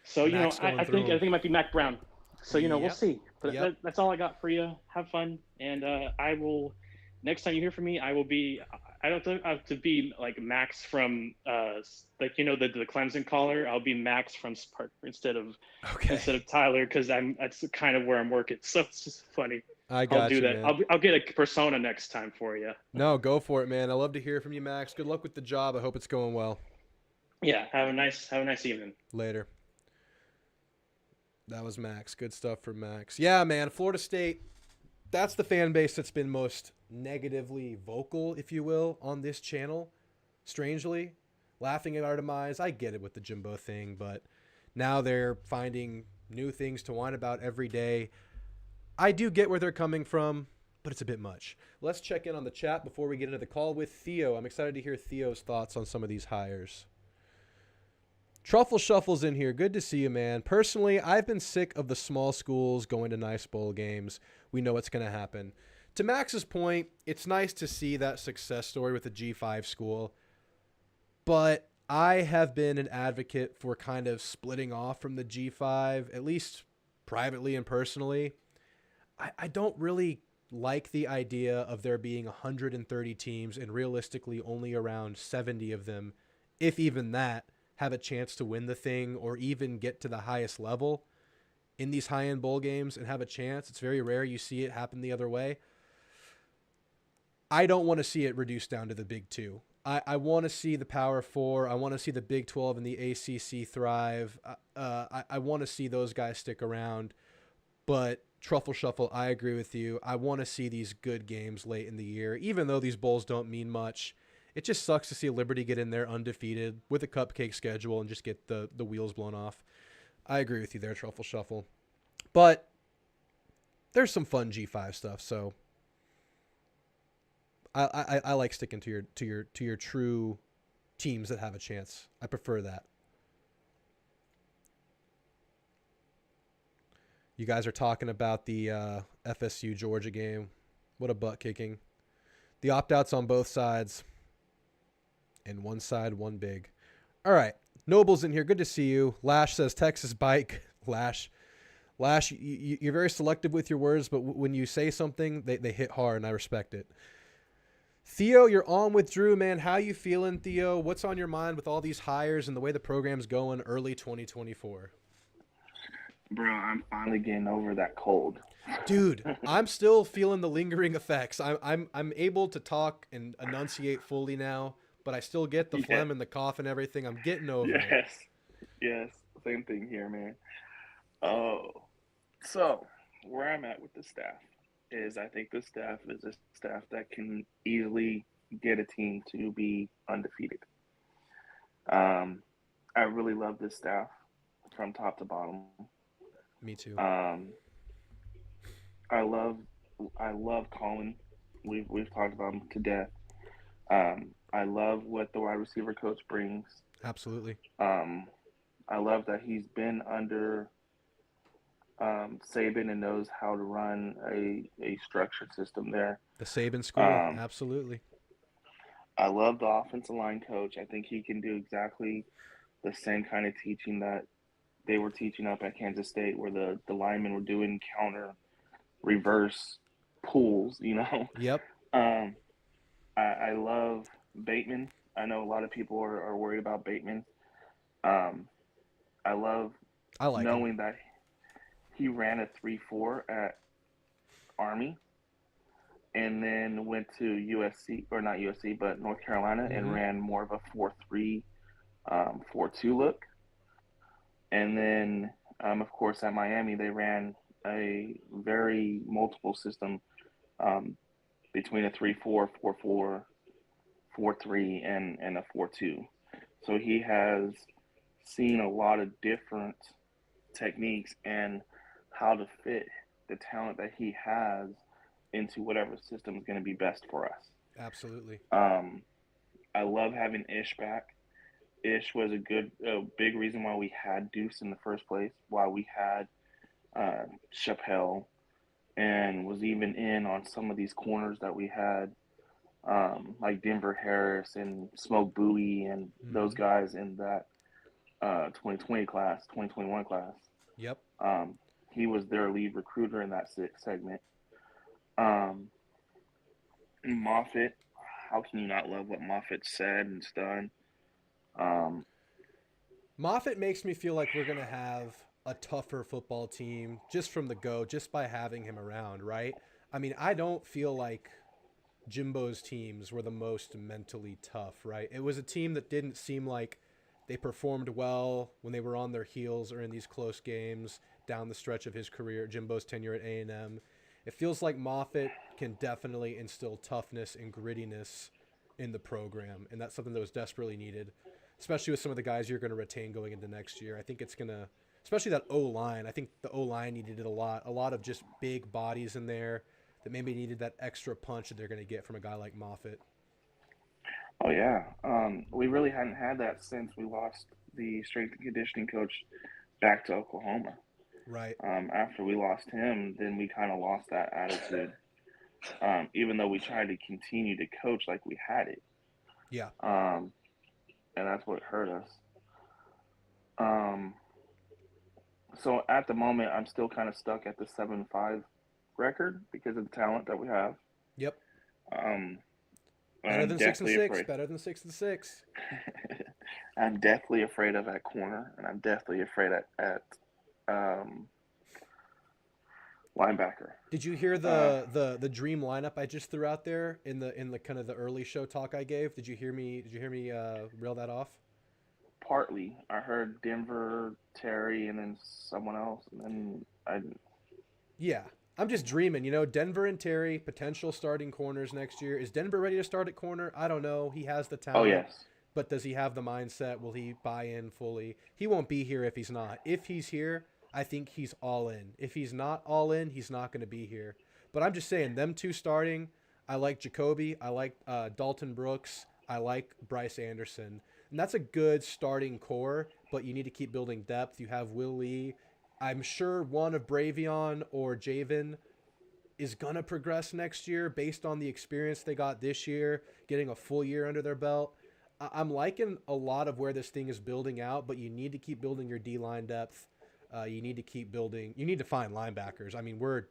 S2: So
S1: Max going
S2: I
S1: through
S2: think
S1: 'em.
S2: it might be Mac Brown. So we'll
S1: Yep.
S2: see. But
S1: Yep.
S2: that's all I got for you. Have fun, and I will. Next time you hear from me, I will be. I don't have to be like Max from the Clemson caller. I'll be Max from Spark instead of
S1: Okay.
S2: Tyler because that's kind of where I'm working. So it's just funny.
S1: I
S2: I'll
S1: got
S2: do
S1: you,
S2: that.
S1: man.
S2: I'll get a persona next time for you.
S1: No, go for it, man. I love to hear from you, Max. Good luck with the job. I hope it's going well.
S2: Yeah. Have a nice evening.
S1: Later. That was Max. Good stuff for Max. Yeah, man. Florida State, that's the fan base that's been most negatively vocal, if you will, on this channel. Strangely, laughing at our demise. I get it with the Jimbo thing, but now they're finding new things to whine about every day. I do get where they're coming from, but it's a bit much. Let's check in on the chat before we get into the call with Theo. I'm excited to hear Theo's thoughts on some of these hires. Truffle Shuffle's in here. Good to see you, man. Personally, I've been sick of the small schools going to nice bowl games. We know what's going to happen. To Max's point, it's nice to see that success story with the G5 school, but I have been an advocate for kind of splitting off from the G5, at least privately and personally. I don't really like the idea of there being 130 teams and realistically only around 70 of them, if even that, have a chance to win the thing or even get to the highest level in these high-end bowl games and have a chance. It's very rare you see it happen the other way. I don't want to see it reduced down to the Big Two. I want to see the Power Four. I want to see the Big 12 and the ACC thrive. I want to see those guys stick around. But Truffle Shuffle, I agree with you. I want to see these good games late in the year, even though these bowls don't mean much. It just sucks to see Liberty get in there undefeated with a cupcake schedule and just get the wheels blown off. I agree with you there, Truffle Shuffle. But there's some fun G5 stuff, so I like sticking to your true teams that have a chance. I prefer that. You guys are talking about the FSU Georgia game. What a butt kicking. The opt-outs on both sides. And one side, one big. All right. Noble's in here. Good to see you. Lash says Texas bike. Lash Lash, you're very selective with your words, but when you say something, they hit hard, and I respect it. Theo, you're on with Drew, man. How you feeling, Theo? What's on your mind with all these hires and the way the program's going early 2024?
S3: Bro, I'm finally getting over that cold.
S1: Dude, I'm still feeling the lingering effects. I'm able to talk and enunciate fully now, but I still get the
S3: Yeah,
S1: phlegm and the cough and everything. I'm getting over it.
S3: yes, yes. Same thing here, man. Oh, so where I'm at with the staff is I think the staff is a staff that can easily get a team to be undefeated. Um, I really love this staff from top to bottom.
S1: Me too.
S3: Um, I love I love Colin. We've talked about him to death. I love what the wide receiver coach brings.
S1: Absolutely.
S3: Um, I love that he's been under Saban and knows how to run a structured system there.
S1: The Saban school.
S3: Um,
S1: Absolutely.
S3: I love the offensive line coach. I think he can do exactly the same kind of teaching that they were teaching up at Kansas State, where the linemen were doing counter reverse pulls, you know.
S1: Yep.
S3: Um, I love Bateman. I know a lot of people are worried about Bateman. Um, I love
S1: I like him.
S3: knowing that he ran a 3-4 at Army and then went to USC, or not USC, but North Carolina, and
S1: Mm-hmm.
S3: ran more of a 4-3, 4-2 look. And then, of course, at Miami, they ran a very multiple system um, between a 3-4, 4-4, 4-3, and a 4-2. So he has seen a lot of different techniques and how to fit the talent that he has into whatever system is going to be best for us.
S1: Absolutely.
S3: Um, I love having Ish back. Ish was a big reason why we had Deuce in the first place, why we had Chappelle, and was even in on some of these corners that we had, like Denver Harris and Smoke Bowie and those
S1: Mm-hmm.
S3: guys in that 2020 class, 2021 class.
S1: Yep.
S3: Um, he was their lead recruiter in that segment. Um, Moffitt, how can you not love what Moffitt said and done? Um,
S1: Moffitt makes me feel like we're going to have a tougher football team just from the go, just by having him around, right? I mean, I don't feel like Jimbo's teams were the most mentally tough, right? It was a team that didn't seem like they performed well when they were on their heels or in these close games down the stretch of his career, Jimbo's tenure at A&M. It feels like Moffitt can definitely instill toughness and grittiness in the program, and that's something that was desperately needed, especially with some of the guys you're going to retain going into next year. I think it's going to, especially that O-line, I think the O-line needed it a lot of just big bodies in there that maybe needed that extra punch that they're going to get from a guy like Moffitt.
S3: oh yeah, we really hadn't had that since we lost the strength and conditioning coach back to Oklahoma.
S1: Right.
S3: After we lost him, then we kind of lost that attitude. Even though we tried to continue to coach like we had it,
S1: Yeah.
S3: um, and that's what hurt us. Um, so at the moment, I'm still kind of stuck at the 7-5 record because of the talent that we have.
S1: Yep.
S3: Um,
S1: Better
S3: I'm
S1: than 6 and
S3: definitely
S1: 6.
S3: afraid.
S1: Better than 6 and 6.
S3: I'm definitely afraid of that corner, and I'm definitely afraid at um, linebacker.
S1: Did you hear
S3: Uh,
S1: the dream lineup I just threw out there in the kind of the early show talk I gave? Did you hear me? Did you hear me reel that off?
S3: Partly, I heard Denver, Terry, and then someone else, and then I.
S1: Yeah. I'm just dreaming, Denver and Terry, potential starting corners next year. Is Denver ready to start at corner? I don't know. He has the
S3: Oh
S1: talent,
S3: yes,
S1: but does he have the mindset? Will he buy in fully? He won't be here if he's not. If he's here, I think he's all in. If he's not all in, he's not going to be here. But I'm just saying, them two starting, I like Jacoby. I like Dalton Brooks. I like Bryce Anderson. And that's a good starting core, but you need to keep building depth. You have Will Lee. I'm sure one of Bravion or Javen is going to progress next year based on the experience they got this year, getting a full year under their belt. I'm liking a lot of where this thing is building out, but you need to keep building your D-line depth. You need to keep building. You need to find linebackers. I mean, we're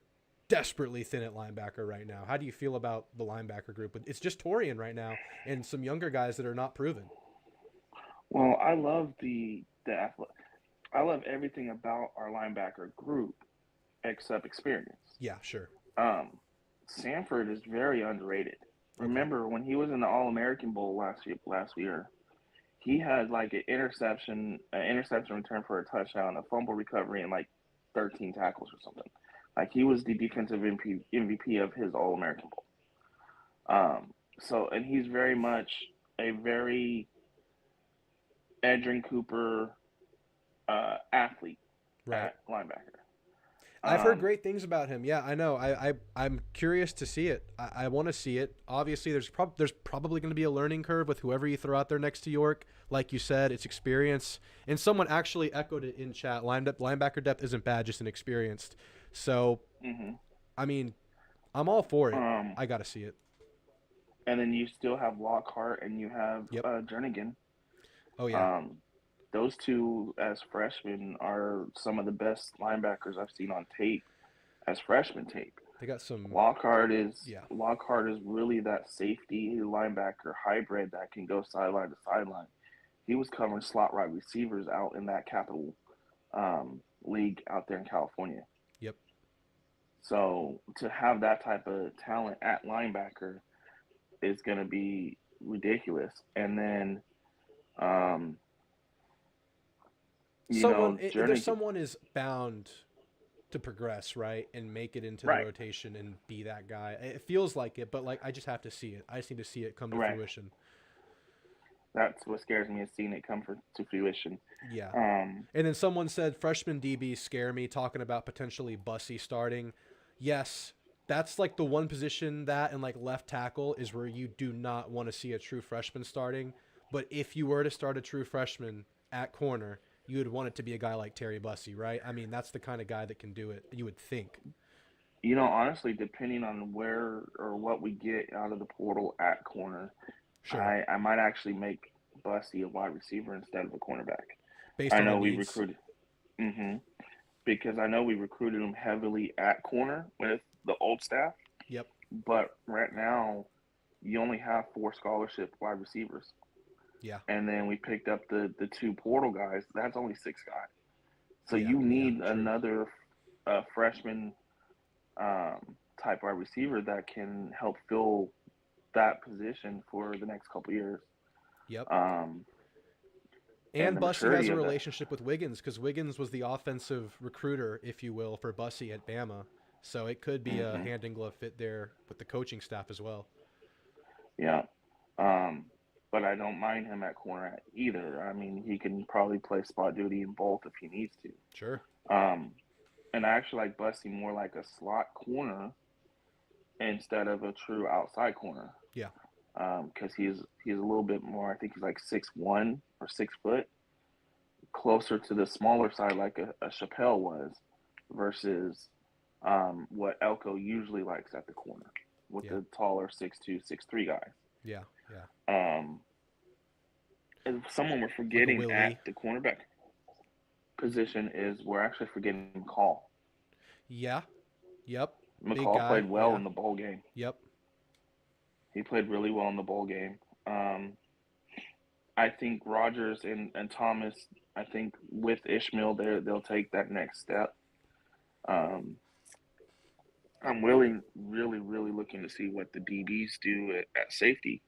S1: desperately thin at linebacker right now. How do you feel about the linebacker group? It's just Torian right now and some younger guys that are not proven.
S3: Well, I love I love everything about our linebacker group except experience.
S1: Yeah, sure.
S3: Um, Sanford is very underrated.
S1: Okay.
S3: Remember when he was in the All American Bowl last year, he had like an interception return for a touchdown, a fumble recovery, and like 13 tackles or something. Like he was the defensive MVP of his All American Bowl. And he's very much a very Edrin Cooper athlete
S1: Right.
S3: at linebacker.
S1: I've heard great things about him. Yeah, I know. I'm curious to see it. I want to see it. Obviously, there's probably going to be a learning curve with whoever you throw out there next to York. Like you said, it's experience. And someone actually echoed it in chat. Linebacker depth isn't bad, just inexperienced. So, I mean, I'm all for it. I got to see it.
S3: And then you still have Lockhart and you have Jernigan.
S1: Oh yeah.
S3: Those two as freshmen are some of the best linebackers I've seen on tape as freshman tape.
S1: They got some.
S3: Lockhart is really that safety linebacker hybrid that can go sideline to sideline. He was covering slot wide receivers out in that Capital League out there in California.
S1: Yep.
S3: So to have that type of talent at linebacker is going to be ridiculous. And then,
S1: someone is bound to progress, right, and make it into the rotation and be that guy. It feels like it, but like I just have to see it. I just need to see it come to fruition.
S3: That's what scares me, is seeing it come to fruition.
S1: Yeah. And then someone said freshman DBs scare me, talking about potentially Bussy starting. Yes, that's like the one position that, and like left tackle, is where you do not want to see a true freshman starting. But if you were to start a true freshman at corner, you would want it to be a guy like Terry Bussey, right? I mean, that's the kind of guy that can do it, you would think.
S3: Honestly, depending on where or what we get out of the portal at corner, sure. I might actually make Bussey a wide receiver instead of a cornerback.
S1: Based on the needs.
S3: Recruited. Because I know we recruited him heavily at corner with the old staff.
S1: Yep.
S3: But right now, you only have 4 scholarship wide receivers.
S1: Yeah.
S3: And then we picked up the 2 portal guys. That's only 6 guys. So you need another freshman type wide receiver that can help fill that position for the next couple of years.
S1: Yep. And Bussey has a relationship with Wiggins, because Wiggins was the offensive recruiter, if you will, for Bussey at Bama. So it could be a hand in glove fit there with the coaching staff as well.
S3: Yeah. But I don't mind him at corner either. I mean, he can probably play spot duty in both if he needs to.
S1: Sure.
S3: And I actually like Bussey more like a slot corner instead of a true outside corner.
S1: Yeah.
S3: Because he's a little bit more, I think he's like 6'1" or 6 foot, closer to the smaller side like a Chappelle was, versus what Elko usually likes at the corner with the taller 6'2", 6'3" guys.
S1: Yeah.
S3: And someone we're forgetting at the cornerback position is we're actually forgetting McCall.
S1: Yeah. Yep.
S3: McCall played well in the bowl game.
S1: Yep.
S3: He played really well in the bowl game. I think Rogers and Thomas, I think with Ishmael, they'll take that next step. I'm really looking to see what the DBs do at safety,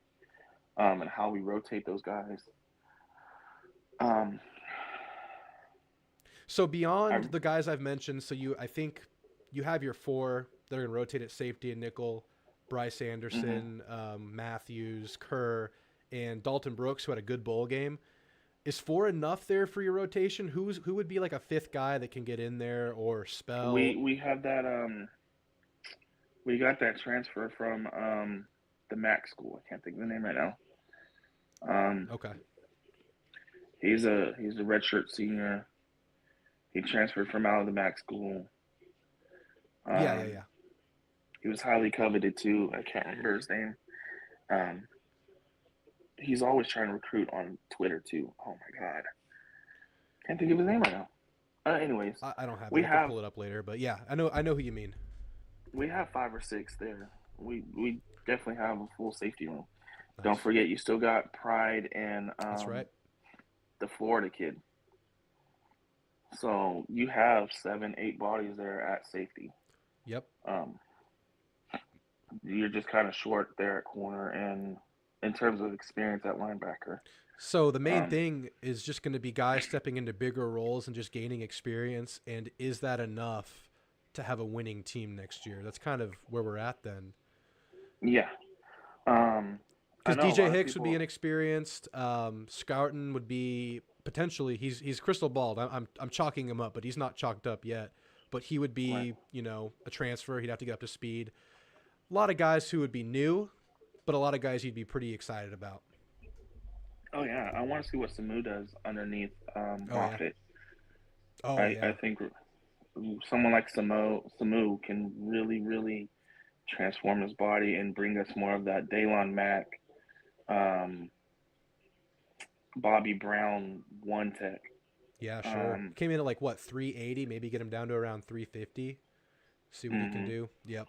S3: and how we rotate those guys.
S1: So beyond the guys I've mentioned, I think you have your 4 that are going to rotate at safety and nickel: Bryce Anderson, Matthews, Kerr, and Dalton Brooks, who had a good bowl game. Is 4 enough there for your rotation? Who would be like a 5th guy that can get in there or spell?
S3: We have that. We got that transfer from the MAC school. I can't think of the name right now.
S1: Okay.
S3: He's a redshirt senior. He transferred from out of the MAC school.
S1: Yeah.
S3: He was highly coveted too. I can't remember his name. He's always trying to recruit on Twitter too. Oh my God, can't think of his name right now. Anyways,
S1: I don't have
S3: we
S1: it. I could
S3: have
S1: pull it up later, but yeah, I know who you mean.
S3: we have 5 or 6 there. We definitely have a full safety room. Don't
S1: Nice.
S3: forget, you still got Pride and
S1: That's right.
S3: the Florida kid. So you have 7, 8 bodies there at safety.
S1: Yep.
S3: Um, you're just kind of short there at corner, and in terms of experience at linebacker.
S1: So the main
S3: Um,
S1: thing is just going to be guys stepping into bigger roles and just gaining experience. And is that enough to have a winning team next year? That's kind of where we're at then.
S3: yeah. I
S1: Because
S3: know a
S1: DJ
S3: lot of
S1: Hicks would be
S3: people.
S1: inexperienced. Scouten would be potentially he's crystal balled. I'm chalking him up, but he's not chalked up yet. But he would
S3: Right.
S1: be a transfer. He'd have to get up to speed. A lot of guys who would be new, but a lot of guys you'd be pretty excited about.
S3: Oh yeah, I want to see what Samu does underneath
S1: Oh yeah.
S3: Moffitt.
S1: Oh
S3: I
S1: yeah.
S3: think someone like Samu can really transform his body and bring us more of that Daylon Mack, um, Bobby Brown one tech.
S1: Yeah, sure.
S3: Um,
S1: Came in at like what 380, maybe get him down to around 350. See what he can
S3: mhm.
S1: do. Yep.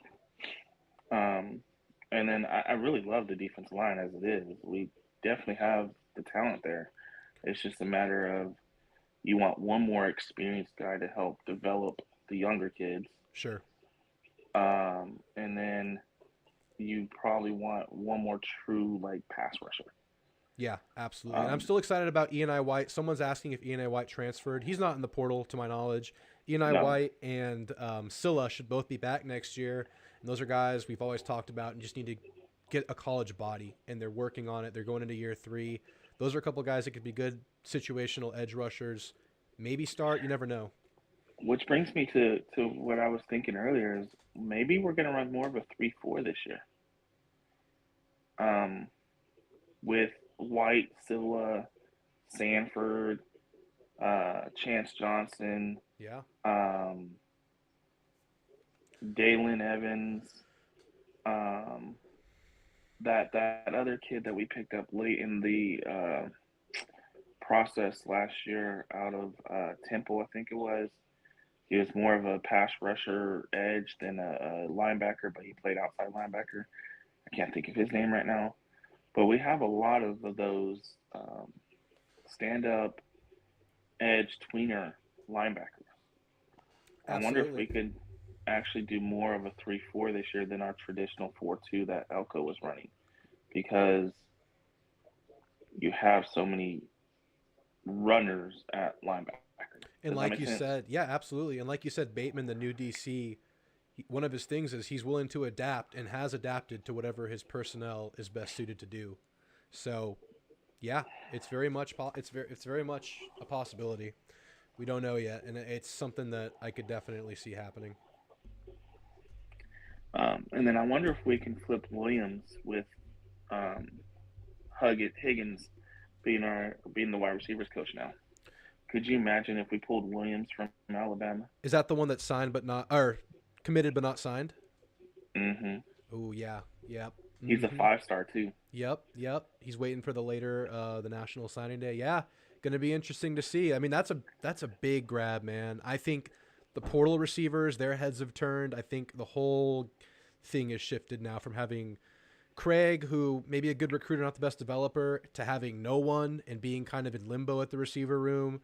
S3: um, and then I really love the defensive line as it is. We definitely have the talent there. It's just a matter of you want one more experienced guy to help develop the younger kids,
S1: Sure.
S3: and then you probably want one more true like pass rusher.
S1: Yeah, absolutely. And I'm
S3: Um,
S1: still excited about Eni White. Someone's asking if Eni White transferred. He's not in the portal, to my knowledge. Eni
S3: no,
S1: White and Scylla should both be back next year. And those are guys we've always talked about and just need to get a college body. And they're working on it. They're going into year 3. Those are a couple guys that could be good situational edge rushers. Maybe start. You never know.
S3: which brings me to what I was thinking earlier is maybe we're going to run more of a 3-4 this year. Um, with White, Scylla, Sanford, Chance Johnson,
S1: Yeah.
S3: um, Dalen Evans, um, that other kid that we picked up late in the process last year out of Temple, I think it was. He was more of a pass rusher edge than a linebacker, but he played outside linebacker. I can't think of his name right now. But we have a lot of those stand up edge tweener linebackers. I wonder if
S1: Absolutely.
S3: we could actually do more of a 3-4 this year than our traditional 4-2 that Elko was running because you have so many runners at linebacker.
S1: And
S3: Does that
S1: like
S3: make
S1: you
S3: sense?
S1: said, yeah, absolutely. And like you said, Bateman, the new DC, one of his things is he's willing to adapt and has adapted to whatever his personnel is best suited to do. So, yeah, it's very much a possibility. We don't know yet, and it's something that I could definitely see happening.
S3: And then I wonder if we can flip Williams with um, Higgins being the wide receivers coach now. Could you imagine if we pulled Williams from Alabama?
S1: Is that the one that's signed but not or committed but not signed?
S3: Mm-hmm.
S1: Oh yeah, yep,
S3: He's a
S1: mm-hmm,
S3: 5-star too.
S1: yep. He's waiting for the later the national signing day. Yeah, gonna be interesting to see. I mean, that's a big grab, man. I think the portal receivers, their heads have turned. I think the whole thing is shifted now from having Craig, who maybe a good recruiter, not the best developer, to having no one and being kind of in limbo at the receiver room,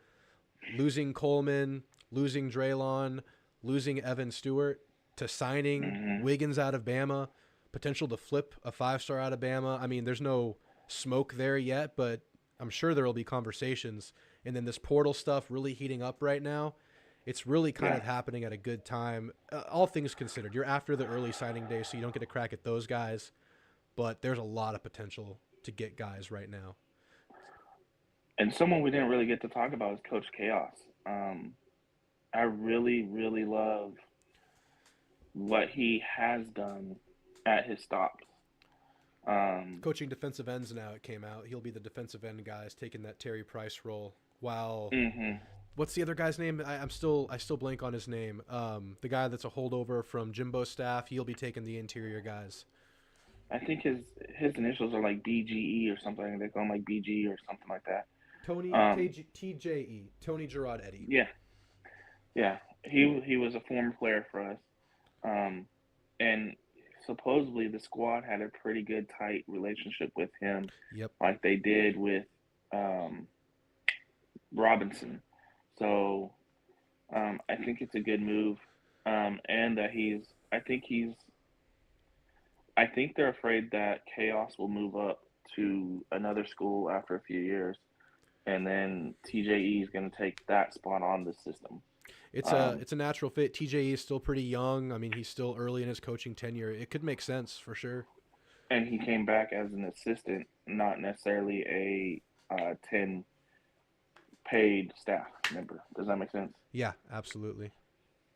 S1: losing Coleman, losing Draylon, losing Evan Stewart, to signing
S3: Mm-hmm.
S1: Wiggins out of Bama, potential to flip a 5-star out of Bama. I mean, there's no smoke there yet, but I'm sure there will be conversations. And then this portal stuff really heating up right now. It's really kind
S3: Yeah.
S1: of happening at a good time. All things considered, you're after the early signing day, so you don't get a crack at those guys. But there's a lot of potential to get guys right now.
S3: And someone we didn't really get to talk about is Coach Chaos. Um, I really love what he has done at his stops. Um,
S1: Coaching defensive ends now, it came out. He'll be the defensive end guys taking that Terry Price role. While
S3: mm-hmm.
S1: what's the other guy's name? I still blank on his name. The guy that's a holdover from Jimbo's staff. He'll be taking the interior guys.
S3: I think his initials are like BGE or something. They call him like BG or something like that.
S1: Tony
S3: Um,
S1: TJE Tony Gerard Eddy.
S3: yeah. Yeah, he was a former player for us, um, and supposedly the squad had a pretty good tight relationship with him,
S1: Yep.
S3: like they did with um, Robinson. So I think it's a good move, and that I think they're afraid that Chaos will move up to another school after a few years, and then TJE is going to take that spot on the system. Um,
S1: It's a natural fit. TJE is still pretty young. I mean, he's still early in his coaching tenure. It could make sense for sure.
S3: and he came back as an assistant, not necessarily a 10 paid staff member. Does that make sense?
S1: Yeah, absolutely.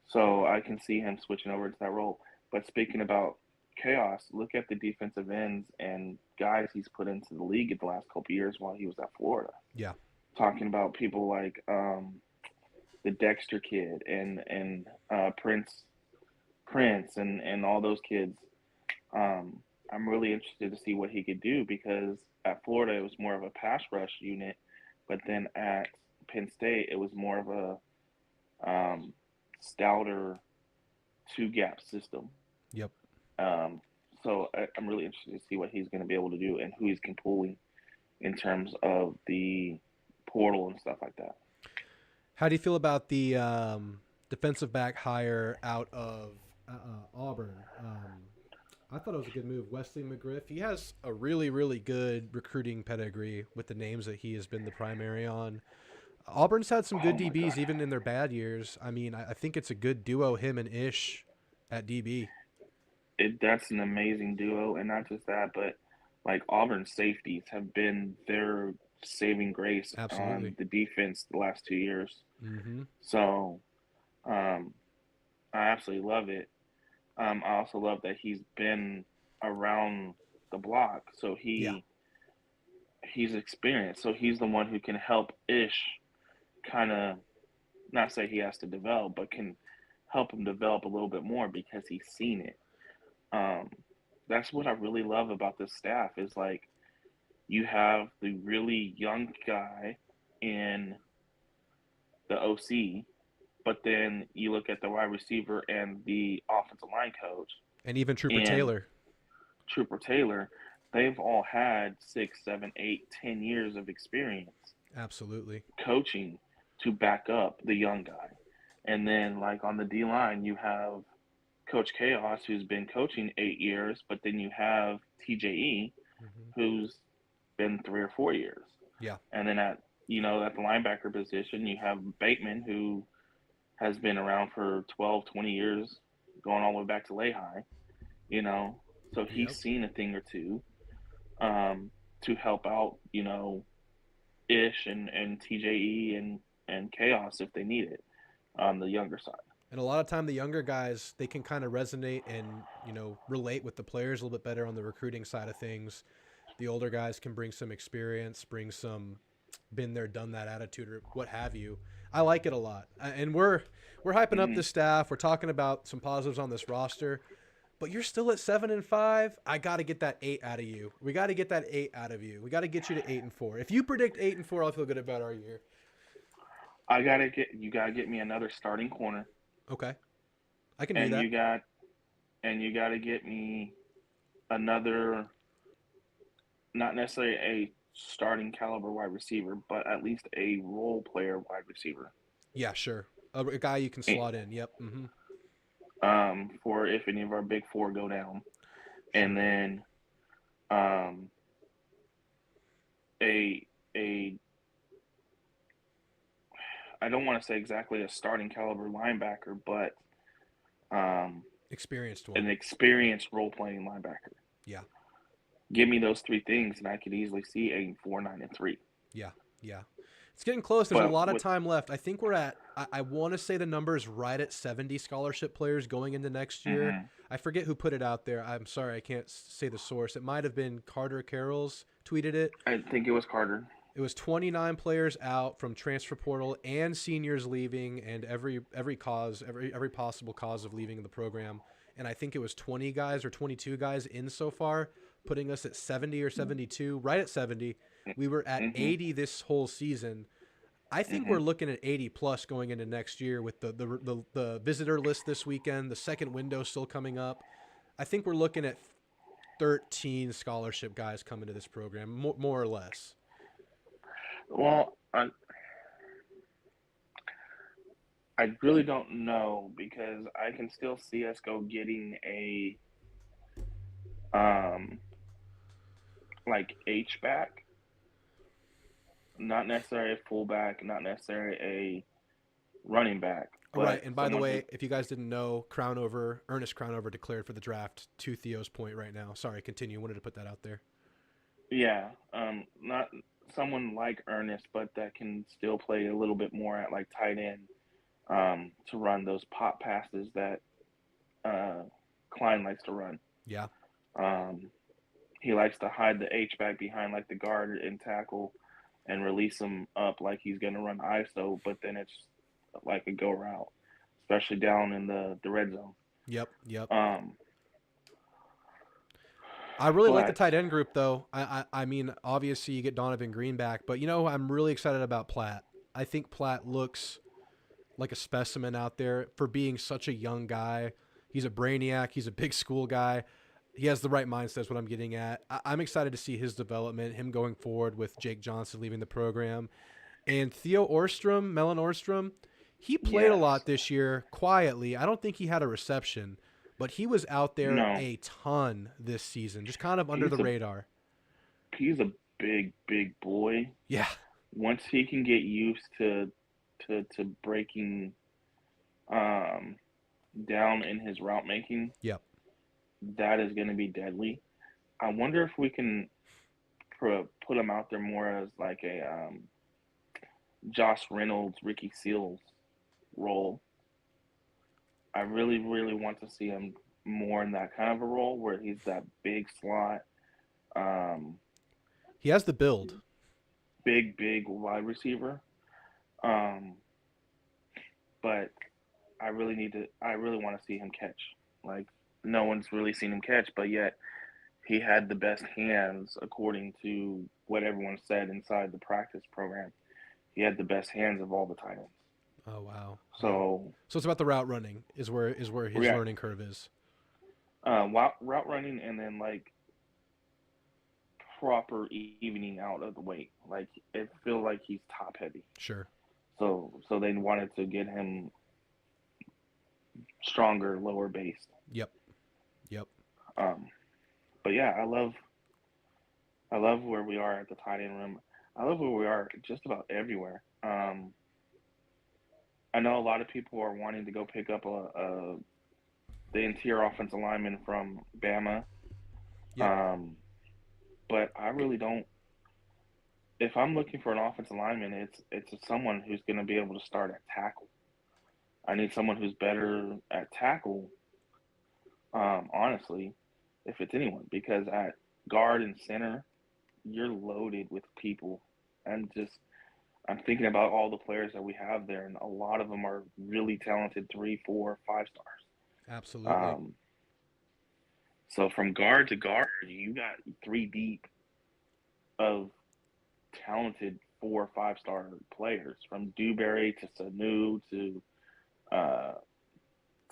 S3: So I can see him switching over to that role. But speaking about Chaos, look at the defensive ends and guys he's put into the league in the last couple of years while he was at Florida.
S1: Yeah.
S3: Talking about people like the Dexter kid and Prince and all those kids. I'm really interested to see what he could do because at Florida it was more of a pass rush unit, but then at Penn State it was more of a stouter two gap system.
S1: Yep.
S3: Um, I'm really interested to see what he's going to be able to do and who he's can pull in terms of the portal and stuff like that.
S1: How do you feel about the defensive back hire out of Auburn? I thought it was a good move. Wesley McGriff, he has a really, really good recruiting pedigree with the names that he has been the primary on. Auburn's had some good
S3: Oh my
S1: DBs
S3: god,
S1: even in their bad years. I mean, I think it's a good duo, him and Ish at DB.
S3: that's an amazing duo, and not just that, but like Auburn safeties have been their saving grace on
S1: Absolutely.
S3: the defense the last 2 years.
S1: Mm-hmm.
S3: So um, I absolutely love it. I also love that he's been around the block, so
S1: Yeah.
S3: he's experienced. So he's the one who can help Ish kind of not say he has to develop, but can help him develop a little bit more because he's seen it. Um, that's what I really love about this staff is like you have the really young guy in the OC, but then you look at the wide receiver and the offensive line coach
S1: And even Trooper
S3: and
S1: Taylor.
S3: Trooper Taylor. They've all had 6, 7, 8, 10 years of experience
S1: Absolutely.
S3: coaching to back up the young guy. And then, like on the D line, you have Coach Chaos, who's been coaching 8 years, but then you have TJE,
S1: Mm-hmm.
S3: who's been 3 or 4 years.
S1: Yeah.
S3: And then at the linebacker position, you have Bateman, who has been around for 12, 20 years, going all the way back to Lehigh, you know. So he's
S1: Yep.
S3: seen a thing or two to help out, Ish and TJE and Chaos if they need it on the younger side.
S1: And a lot of time, the younger guys, they can kind of resonate and, relate with the players a little bit better on the recruiting side of things. The older guys can bring some experience, bring some been there, done that attitude, or what have you. I like it a lot, and we're hyping up
S3: Mm-hmm.
S1: the staff. We're talking about some positives on this roster, but you're still at 7-5. I got to get that 8 out of you. We got to get that 8 out of you. We got to get you to 8-4. If you predict 8-4, I'll feel good about our year.
S3: You gotta get me another starting corner,
S1: Okay, I can do
S3: and
S1: that.
S3: you gotta get me another, not necessarily a starting caliber wide receiver, but at least a role player wide receiver.
S1: Yeah, sure. A guy you can slot in. Yep. Mm-hmm.
S3: For if any of our big four go down, and
S1: Sure.
S3: then um, a a I don't want to say exactly a starting caliber linebacker, but
S1: Experienced one.
S3: an experienced role playing linebacker.
S1: Yeah.
S3: Give me those three things, and I could easily see 8-4, 9-3.
S1: Yeah. Yeah. It's getting close. There's a
S3: But
S1: lot of
S3: with
S1: time left. I think we're at, I want to say the number is right at 70 scholarship players going into next year.
S3: mhm,
S1: I forget who put it out there. I'm sorry, I can't say the source. It might have been Carter Carroll's tweeted it.
S3: I think it was Carter.
S1: It was 29 players out from transfer portal and seniors leaving and every possible cause of leaving the program. And I think it was 20 guys or 22 guys in so far, putting us at 70 or 72, right at 70. We were at
S3: Mhm.
S1: 80 this whole season. I think we're looking at 80 plus going into next year with the visitor list this weekend, the second window still coming up. I think we're looking at 13 scholarship guys coming to this program, more or less.
S3: Well, I really don't know because I can still see us go getting a like H back, not necessarily a fullback, not necessarily a running back.
S1: Right, and by the way, if you guys didn't know, Ernest Crownover declared for the draft to Theo's point right now. Sorry, continue. Wanted to put that out there.
S3: Yeah, not someone like Ernest, but that can still play a little bit more at like tight end to run those pop passes that Klein likes to run.
S1: Yeah.
S3: He likes to hide the H-back behind like the guard and tackle and release him up like he's going to run ISO, but then it's like a go route, especially down in the red zone.
S1: Yep. I really like the
S3: But
S1: tight end group, though. I mean, obviously you get Donovan Green back, but I'm really excited about Platt. I think Platt looks like a specimen out there for being such a young guy. He's a brainiac. He's a big school guy. He has the right mindset is what I'm getting at. I'm excited to see his development, him going forward with Jake Johnson leaving the program. And Theo Mellon Orstrom, he played a lot this year quietly. I don't think he had a reception, but he was out there a ton this season, just kind of under the radar.
S3: He's a big boy.
S1: Yeah.
S3: Once he can get used to breaking down in his route making,
S1: yep,
S3: that is going to be deadly. I wonder if we can put him out there more as like a Josh Reynolds, Ricky Seals role. I really want to see him more in that kind of a role where he's that big slot.
S1: He has the build.
S3: Big wide receiver. But I really want to see him catch. Like, no one's really seen him catch, but yet he had the best hands according to what everyone said inside the practice program. He had the best hands of all the tight ends.
S1: Oh wow!
S3: So
S1: it's about the route running is where his learning curve is.
S3: Route running, and then like proper evening out of the weight. Like it feels like he's top heavy.
S1: Sure.
S3: So they wanted to get him stronger, lower based.
S1: Yep.
S3: But yeah, I love where we are at the tight end room. I love where we are just about everywhere. I know a lot of people are wanting to go pick up the interior offensive lineman from Bama.
S1: Yep.
S3: But I really don't. If I'm looking for an offensive lineman, it's someone who's going to be able to start at tackle. I need someone who's better at tackle, honestly, if it's anyone, because at guard and center, you're loaded with people. And I'm thinking about all the players that we have there, and a lot of them are really talented 3, 4, 5 stars.
S1: Absolutely.
S3: So from guard to guard, you got 3 deep of talented 4 or 5 star players, from Dewberry to Sanu to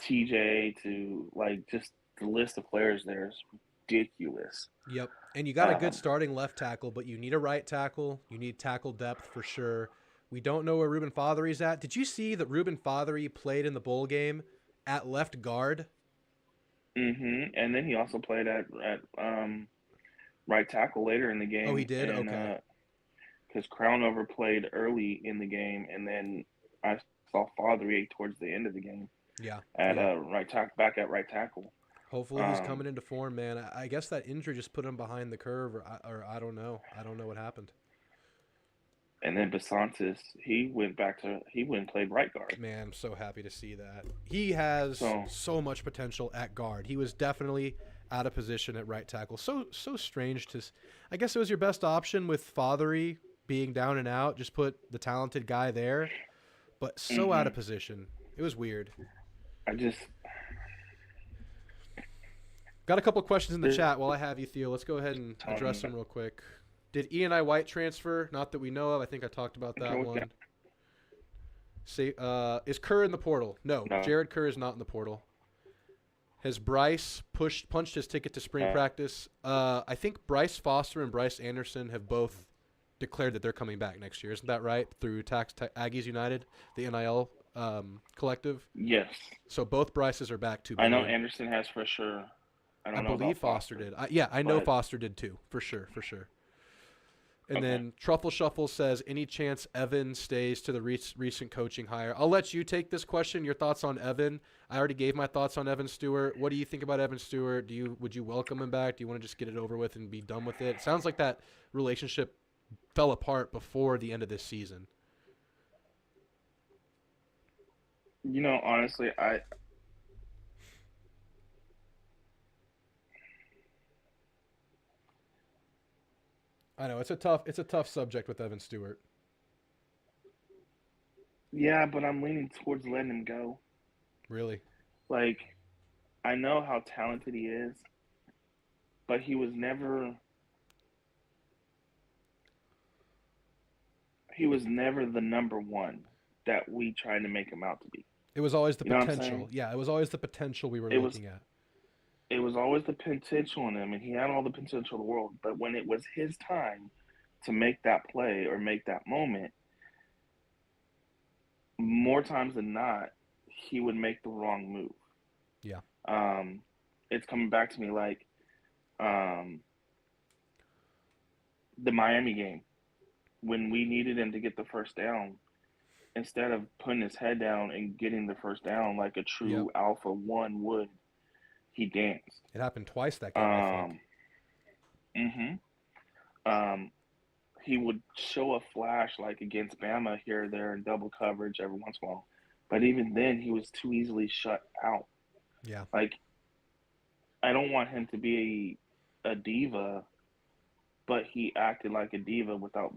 S3: TJ to like just the list of players there is ridiculous.
S1: Yep. And you got a good starting left tackle, but you need a right tackle. You need tackle depth for sure. We don't know where Ruben Fothery's at. Did you see that Ruben Fothery played in the bowl game at left guard?
S3: Mm-hmm. And then he also played at right tackle later in the game.
S1: Oh, he did? Okay.
S3: Because Crownover played early in the game, and then I saw Fothery towards the end of the game.
S1: Yeah.
S3: At back at right tackle.
S1: Hopefully he's coming into form, man. I guess that injury just put him behind the curve, or I don't know. I don't know what happened.
S3: And then Besantis, he went and played right guard.
S1: Man, I'm so happy to see that. He has so much potential at guard. He was definitely out of position at right tackle. So strange to. I guess it was your best option with Fothery being down and out. Just put the talented guy there, but so out of position. It was weird. Got a couple questions in the chat while I have you, Theo. Let's go ahead and address them real quick. Did E&I White transfer? Not that we know of. I think I talked about that one. Say, is Kerr in the portal? No,
S3: No.
S1: Jared Kerr is not in the portal. Has Bryce punched his ticket to spring practice? I think Bryce Foster and Bryce Anderson have both declared that they're coming back next year. Isn't that right? Through Aggies United, the NIL collective.
S3: Yes.
S1: So both Bryces are back too.
S3: I know Anderson has for sure. I don't know
S1: believe
S3: about Foster
S1: did. I know Foster did too, for sure. And then Truffle Shuffle says, any chance Evan stays to the recent coaching hire? I'll let you take this question. Your thoughts on Evan? I already gave my thoughts on Evan Stewart. What do you think about Evan Stewart? Would you welcome him back? Do you want to just get it over with and be done with it? It sounds like that relationship fell apart before the end of this season.
S3: Honestly,
S1: I know it's a tough subject with Evan Stewart.
S3: Yeah, but I'm leaning towards letting him go.
S1: Really?
S3: Like, I know how talented he is, but he was never the number one that we tried to make him out to be.
S1: It was always the potential. Yeah, it was always the potential we were looking at.
S3: It was always the potential in him, and he had all the potential in the world. But when it was his time to make that play or make that moment, more times than not, he would make the wrong move.
S1: Yeah.
S3: It's coming back to me like the Miami game when we needed him to get the first down. Instead of putting his head down and getting the first down like a true alpha one would, he danced.
S1: It happened twice that game, I think.
S3: He would show a flash like against Bama here or there in double coverage every once in a while. But even then, he was too easily shut out.
S1: Yeah.
S3: Like, I don't want him to be a diva, but he acted like a diva without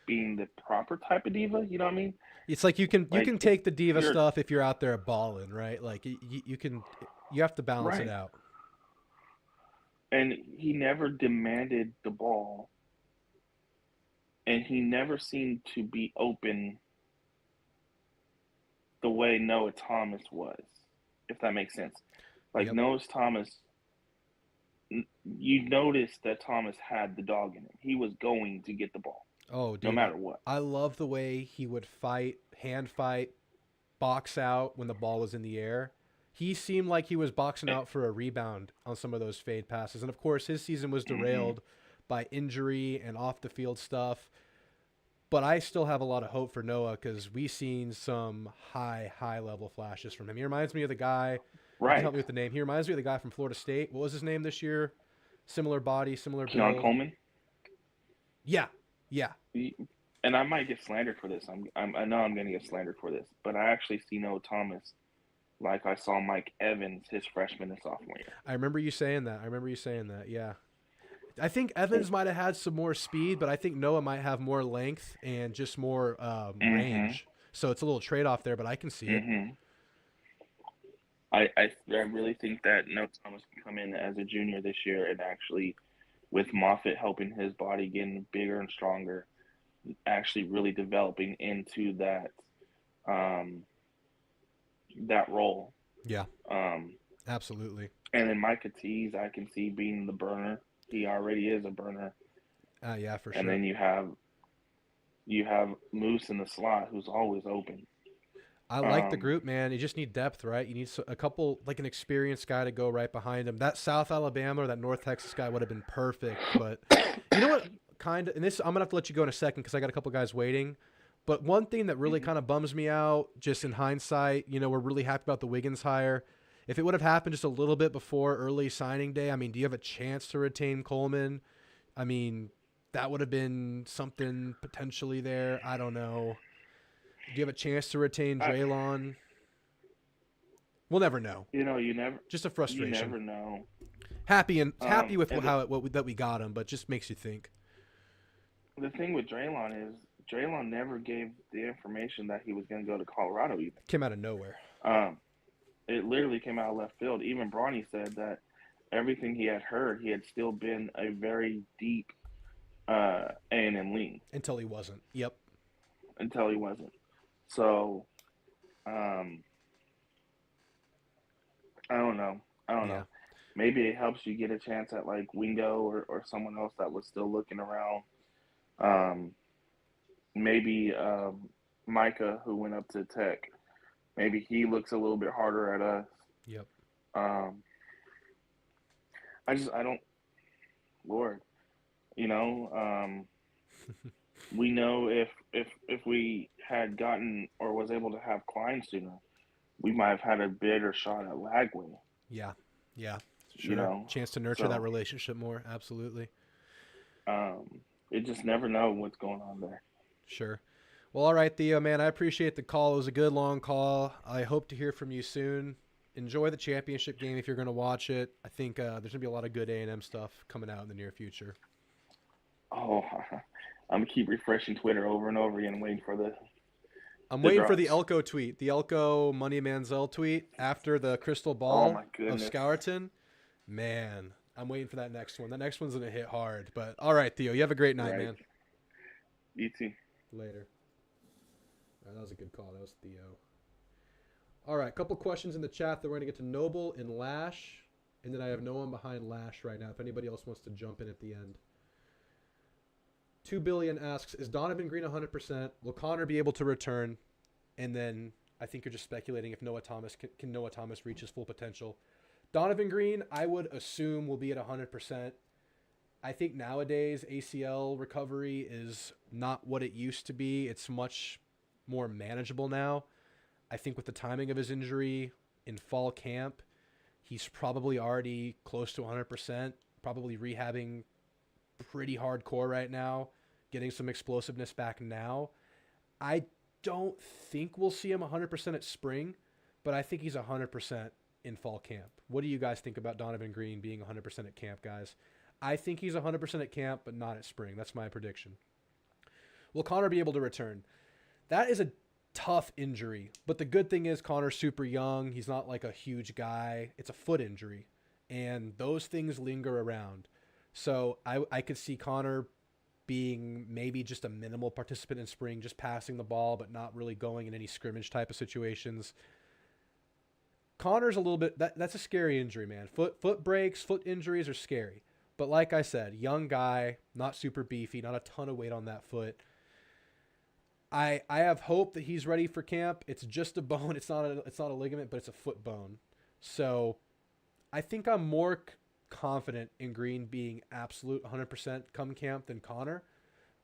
S3: being the proper type of diva. You know what I mean?
S1: It's like you can take the diva stuff if you're out there balling, right? Like you have to balance it out.
S3: And he never demanded the ball, and he never seemed to be open the way Noah Thomas was, if that makes sense. Like Noah Thomas, you noticed that Thomas had the dog in him. He was going to get the ball.
S1: Oh, dude,
S3: no matter what.
S1: I love the way he would hand fight, box out when the ball was in the air. He seemed like he was boxing out for a rebound on some of those fade passes. And, of course, his season was derailed by injury and off-the-field stuff. But I still have a lot of hope for Noah because we've seen some high-level flashes from him. He reminds me of the guy – help me with the name. He reminds me of the guy from Florida State. What was his name this year? Similar body, similar build.
S3: Keon Coleman?
S1: Yeah.
S3: And I might get slandered for this. I know I'm going to get slandered for this. But I actually see Noah Thomas – like I saw Mike Evans his freshman and sophomore year.
S1: I remember you saying that. Yeah. I think Evans might have had some more speed, but I think Noah might have more length and just more range. So it's a little trade-off there, but I can see it.
S3: I really think that Noah Thomas can come in as a junior this year and actually, with Moffitt helping his body getting bigger and stronger, actually really developing into that that role.
S1: Yeah. Absolutely.
S3: And then Micah Tease, I can see being the burner. He already is a burner.
S1: Yeah, for sure.
S3: And then you have Moose in the slot, who's always open.
S1: I like the group, man. You just need depth, right? You need a couple, like an experienced guy to go right behind him. That South Alabama or that North Texas guy would have been perfect. But you know what? I'm gonna have to let you go in a second because I got a couple guys waiting. But one thing that really kind of bums me out, just in hindsight, we're really happy about the Wiggins hire. If it would have happened just a little bit before early signing day, I mean, do you have a chance to retain Coleman? I mean, that would have been something potentially there. I don't know. Do you have a chance to retain Draylon? We'll never know.
S3: You never.
S1: Just a frustration.
S3: You never know.
S1: Happy with that we got him, but just makes you think.
S3: The thing with Draylon is Draylon never gave the information that he was going to go to Colorado even.
S1: Came out of nowhere.
S3: It literally came out of left field. Even Bronny said that everything he had heard, he had still been a very deep A&M lean.
S1: Until he wasn't. Yep.
S3: Until he wasn't. So, um, I don't know. I don't
S1: Yeah.
S3: know. Maybe it helps you get a chance at like Wingo or someone else that was still looking around. Um, maybe Micah, who went up to Tech, maybe he looks a little bit harder at us.
S1: Yep.
S3: Um, I don't, Lord, you know, we know if we had gotten or was able to have Klein sooner, we might have had a better shot at Lagway,
S1: Yeah. Yeah.
S3: you
S1: Sure.
S3: know.
S1: Chance to nurture that
S3: So
S1: relationship more. Absolutely.
S3: it just never know what's going on there.
S1: Sure. Well, all right, Theo, man, I appreciate the call. It was a good long call. I hope to hear from you soon. Enjoy the championship game if you're going to watch it. I think there's going to be a lot of good A&M stuff coming out in the near future.
S3: Oh, I'm gonna keep refreshing Twitter over and over again, waiting for
S1: I'm
S3: the
S1: waiting for the
S3: drops.
S1: Elko tweet, the Elko Money Manziel tweet after the crystal
S3: Oh
S1: ball
S3: my
S1: of
S3: goodness!
S1: Scourton. Man, I'm waiting for that next one. That next one's going to hit hard. But all right, Theo, you have a great night,
S3: Right,
S1: man.
S3: you too.
S1: Later. All right, that was a good call. That was Theo. All right, a couple questions in the chat that we're going to get to Noble and Lash. And then I have no one behind Lash right now if anybody else wants to jump in at the end. 2 Billion asks, is Donovan Green 100%? Will Connor be able to return? And then I think you're just speculating if Noah Thomas can Noah Thomas reach his full potential. Donovan Green, I would assume, will be at 100%. I think nowadays ACL recovery is not what it used to be. It's much more manageable now. I think with the timing of his injury in fall camp, he's probably already close to 100%, probably rehabbing pretty hardcore right now, getting some explosiveness back now. I don't think we'll see him 100% at spring, but I think he's 100% in fall camp. What do you guys think about Donovan Green being 100% at camp, guys? I think he's 100% at camp, but not at spring. That's my prediction. Will Connor be able to return? That is a tough injury, but the good thing is Connor's super young. He's not like a huge guy. It's a foot injury, and those things linger around. So I could see Connor being maybe just a minimal participant in spring, just passing the ball, but not really going in any scrimmage type of situations. Connor's a little bit, that's a scary injury, man. Foot breaks, foot injuries are scary. But like I said, young guy, not super beefy, not a ton of weight on that foot. I have hope that he's ready for camp. It's just a bone. It's not a ligament, but it's a foot bone. So I think I'm more confident in Green being absolute 100% come camp than Connor.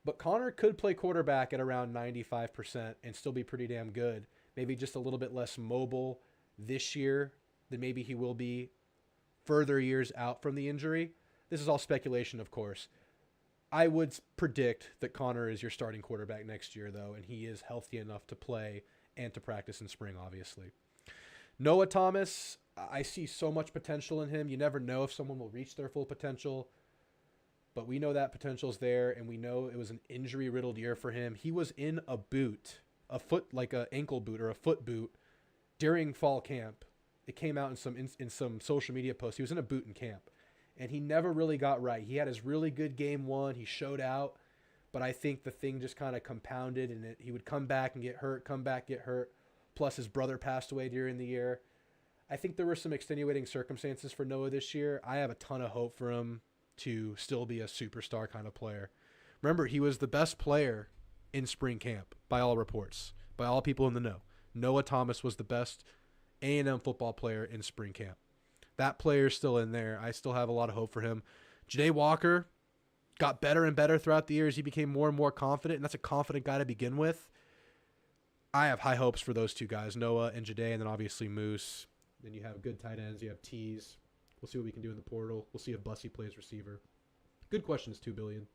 S1: But Connor could play quarterback at around 95% and still be pretty damn good. Maybe just a little bit less mobile this year than maybe he will be further years out from the injury. This is all speculation, of course. I would predict that Connor is your starting quarterback next year, though, and he is healthy enough to play and to practice in spring, obviously. Noah Thomas, I see so much potential in him. You never know if someone will reach their full potential, but we know that potential's there, and we know it was an injury-riddled year for him. He was in a boot, a foot, like an ankle boot or a foot boot, during fall camp. It came out in some social media posts. He was in a boot in camp. And he never really got right. He had his really good game one. He showed out. But I think the thing just kind of compounded, and he would come back and get hurt, come back, get hurt. Plus his brother passed away during the year. I think there were some extenuating circumstances for Noah this year. I have a ton of hope for him to still be a superstar kind of player. Remember, he was the best player in spring camp by all reports, by all people in the know. Noah Thomas was the best A&M football player in spring camp. That player's still in there. I still have a lot of hope for him. Janae Walker got better and better throughout the years. He became more and more confident, and that's a confident guy to begin with. I have high hopes for those two guys, Noah and Janae, and then obviously Moose. Then you have good tight ends. You have Tees. We'll see what we can do in the portal. We'll see if Bussy plays receiver. Good questions, 2 billion.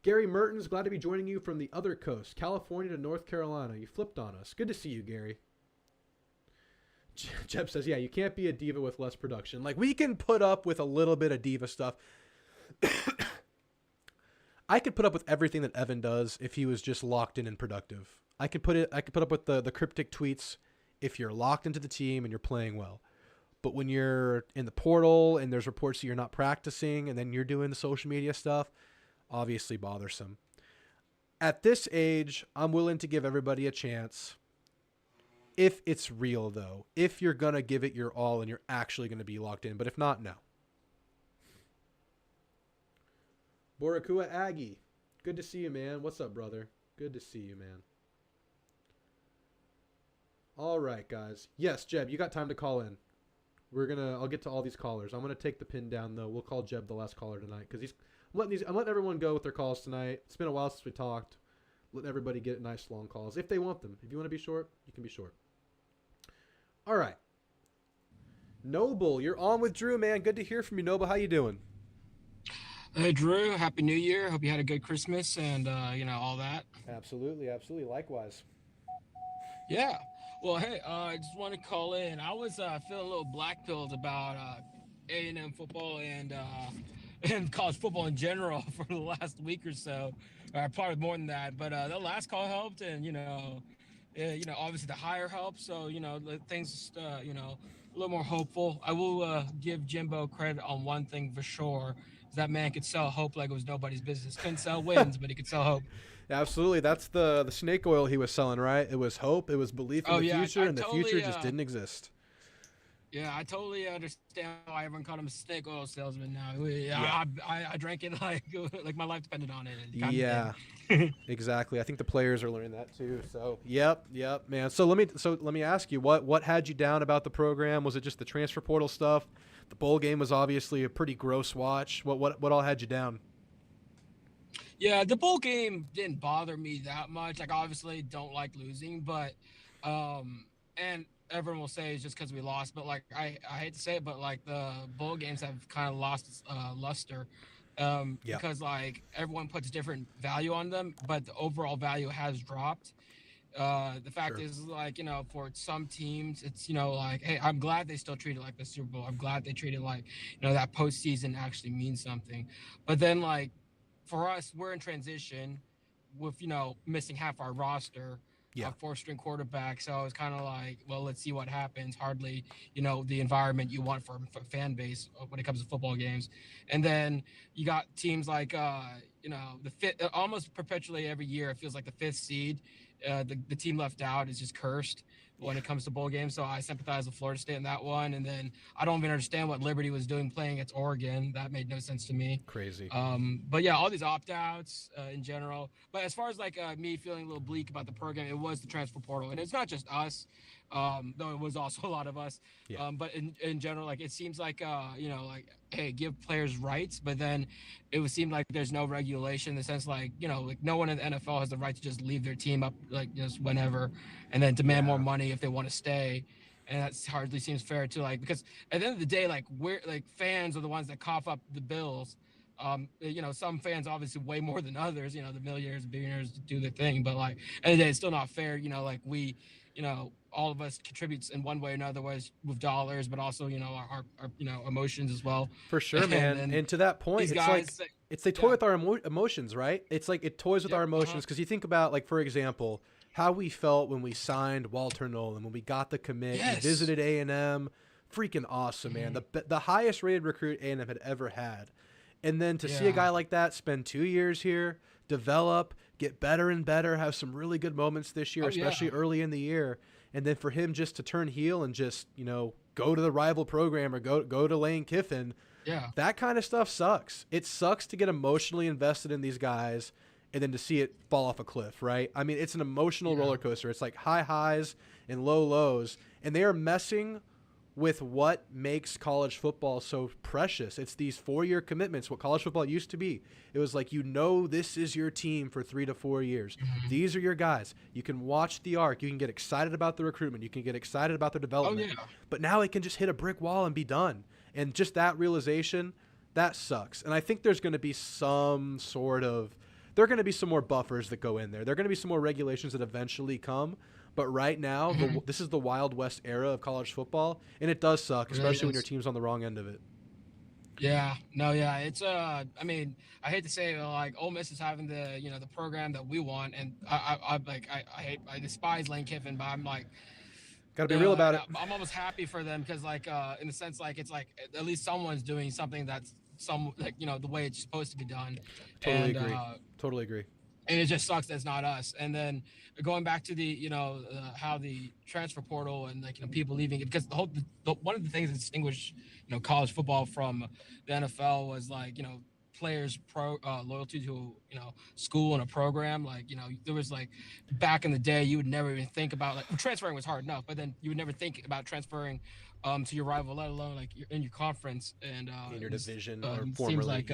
S1: Gary Mertens, glad to be joining you from the other coast, California to North Carolina. You flipped on us. Good to see you, Gary. Jeb says, yeah, you can't be a diva with less production. Like, we can put up with a little bit of diva stuff. I could put up with everything that Evan does if he was just locked in and productive. I could put up with the cryptic tweets if you're locked into the team and you're playing well. But when you're in the portal and there's reports that you're not practicing and then you're doing the social media stuff, obviously bothersome. At this age, I'm willing to give everybody a chance. If it's real, though, if you're going to give it your all and you're actually going to be locked in. But if not, no. Borakua Aggie, good to see you, man. What's up, brother? Good to see you, man. All right, guys. Yes, Jeb, you got time to call in. I'll get to all these callers. I'm gonna take the pin down though. We'll call Jeb the last caller tonight because I'm letting everyone go with their calls tonight. It's been a while since we talked. Let everybody get nice long calls if they want them. If you want to be short, you can be short. All right. Noble, you're on with Drew, man. Good to hear from you, Noble. How you doing?
S4: Hey, Drew. Happy New Year. Hope you had a good Christmas and, all that.
S1: Absolutely, absolutely. Likewise.
S4: Yeah. Well, hey, I just want to call in. I was feeling a little black-pilled about A&M football and college football in general for the last week or so. Probably more than that. But the last call helped, and, obviously the hire helped. So, things, a little more hopeful. I will give Jimbo credit on one thing for sure. That man could sell hope like it was nobody's business. Couldn't sell wins, but he could sell hope.
S1: Absolutely. That's the snake oil he was selling, right? It was hope. It was belief in the future, and the future just didn't exist.
S4: Yeah, I totally understand why everyone called him a snake oil salesman now.
S1: Yeah.
S4: I drank it like my life depended on it.
S1: Yeah, exactly. I think the players are learning that too. So, yep, man. So let me ask you, what had you down about the program? Was it just the transfer portal stuff? The bowl game was obviously a pretty gross watch. What all had you down?
S4: Yeah, the bowl game didn't bother me that much. Like, obviously, don't like losing, but and everyone will say it's just because we lost. But like, I hate to say it, but like the bowl games have kind of lost its luster. Because like everyone puts different value on them, but the overall value has dropped. The fact is, like, for some teams, it's, like, hey, I'm glad they still treat it like the Super Bowl. I'm glad they treat it like, that postseason actually means something. But then, like, for us, we're in transition with, missing half our roster, four-string quarterback. So it's kind of like, well, let's see what happens. Hardly, the environment you want for fan base when it comes to football games. And then you got teams like, the fifth, almost perpetually every year, it feels like the fifth seed. The team left out is just cursed when it comes to bowl games. So I sympathize with Florida State in that one. And then I don't even understand what Liberty was doing playing against Oregon. That made no sense to me.
S1: Crazy.
S4: But yeah, all these opt-outs in general. But as far as like me feeling a little bleak about the program, it was the transfer portal. And it's not just us, though it was also a lot of us.
S1: Yeah.
S4: But in general, like, it seems like, like, hey, give players rights, but then it would seem like there's no regulation in the sense, like, like no one in the NFL has the right to just leave their team up, like, just whenever, and then demand more money if they want to stay. And that hardly seems fair to, like, because at the end of the day, like, we're like fans are the ones that cough up the bills. Some fans obviously way more than others, the millionaires, billionaires do their thing, but like, and it's still not fair, like we, all of us contributes in one way or another ways with dollars, but also, our emotions as well.
S1: For sure, man. And to that point, it's guys, like, they toy with our emotions, right? It's like it toys with our emotions. Because you think about, like, for example, how we felt when we signed Walter Nolan, when we got the commit, we visited A&M, freaking awesome, man. The highest rated recruit A&M had ever had. And then to see a guy like that spend 2 years here, develop, get better and better, have some really good moments this year, especially early in the year. And then for him just to turn heel and just, go to the rival program or go to Lane Kiffin, that kind of stuff sucks. It sucks to get emotionally invested in these guys and then to see it fall off a cliff, right? I mean, it's an emotional roller coaster. It's like high highs and low lows. And they are messing with what makes college football so precious. It's these 4-year commitments, what college football used to be. It was like, this is your team for 3 to 4 years. These are your guys. You can watch the arc. You can get excited about the recruitment. You can get excited about their development. But now it can just hit a brick wall and be done. And just that realization, that sucks. And I think there's going to be some more buffers that go in there. There are going to be some more regulations that eventually come. But right now, this is the Wild West era of college football, and it does suck, especially when your team's on the wrong end of it.
S4: Yeah, no, yeah, it's I mean, I hate to say it, like, Ole Miss is having the the program that we want, and I despise Lane Kiffin, but I'm like,
S1: gotta be real about it.
S4: I'm almost happy for them because, like, in the sense, like, it's like at least someone's doing something that's the way it's supposed to be done.
S1: Totally agree.
S4: and it just sucks that's not us. And then going back to the how the transfer portal and like people leaving it, because one of the things that distinguished college football from the NFL was like players loyalty to school and a program. Like there was like back in the day you would never even think about like transferring was hard enough, but then you would never think about transferring to your rival, let alone like in your conference and
S1: in your division or
S4: seems
S1: formerly.
S4: like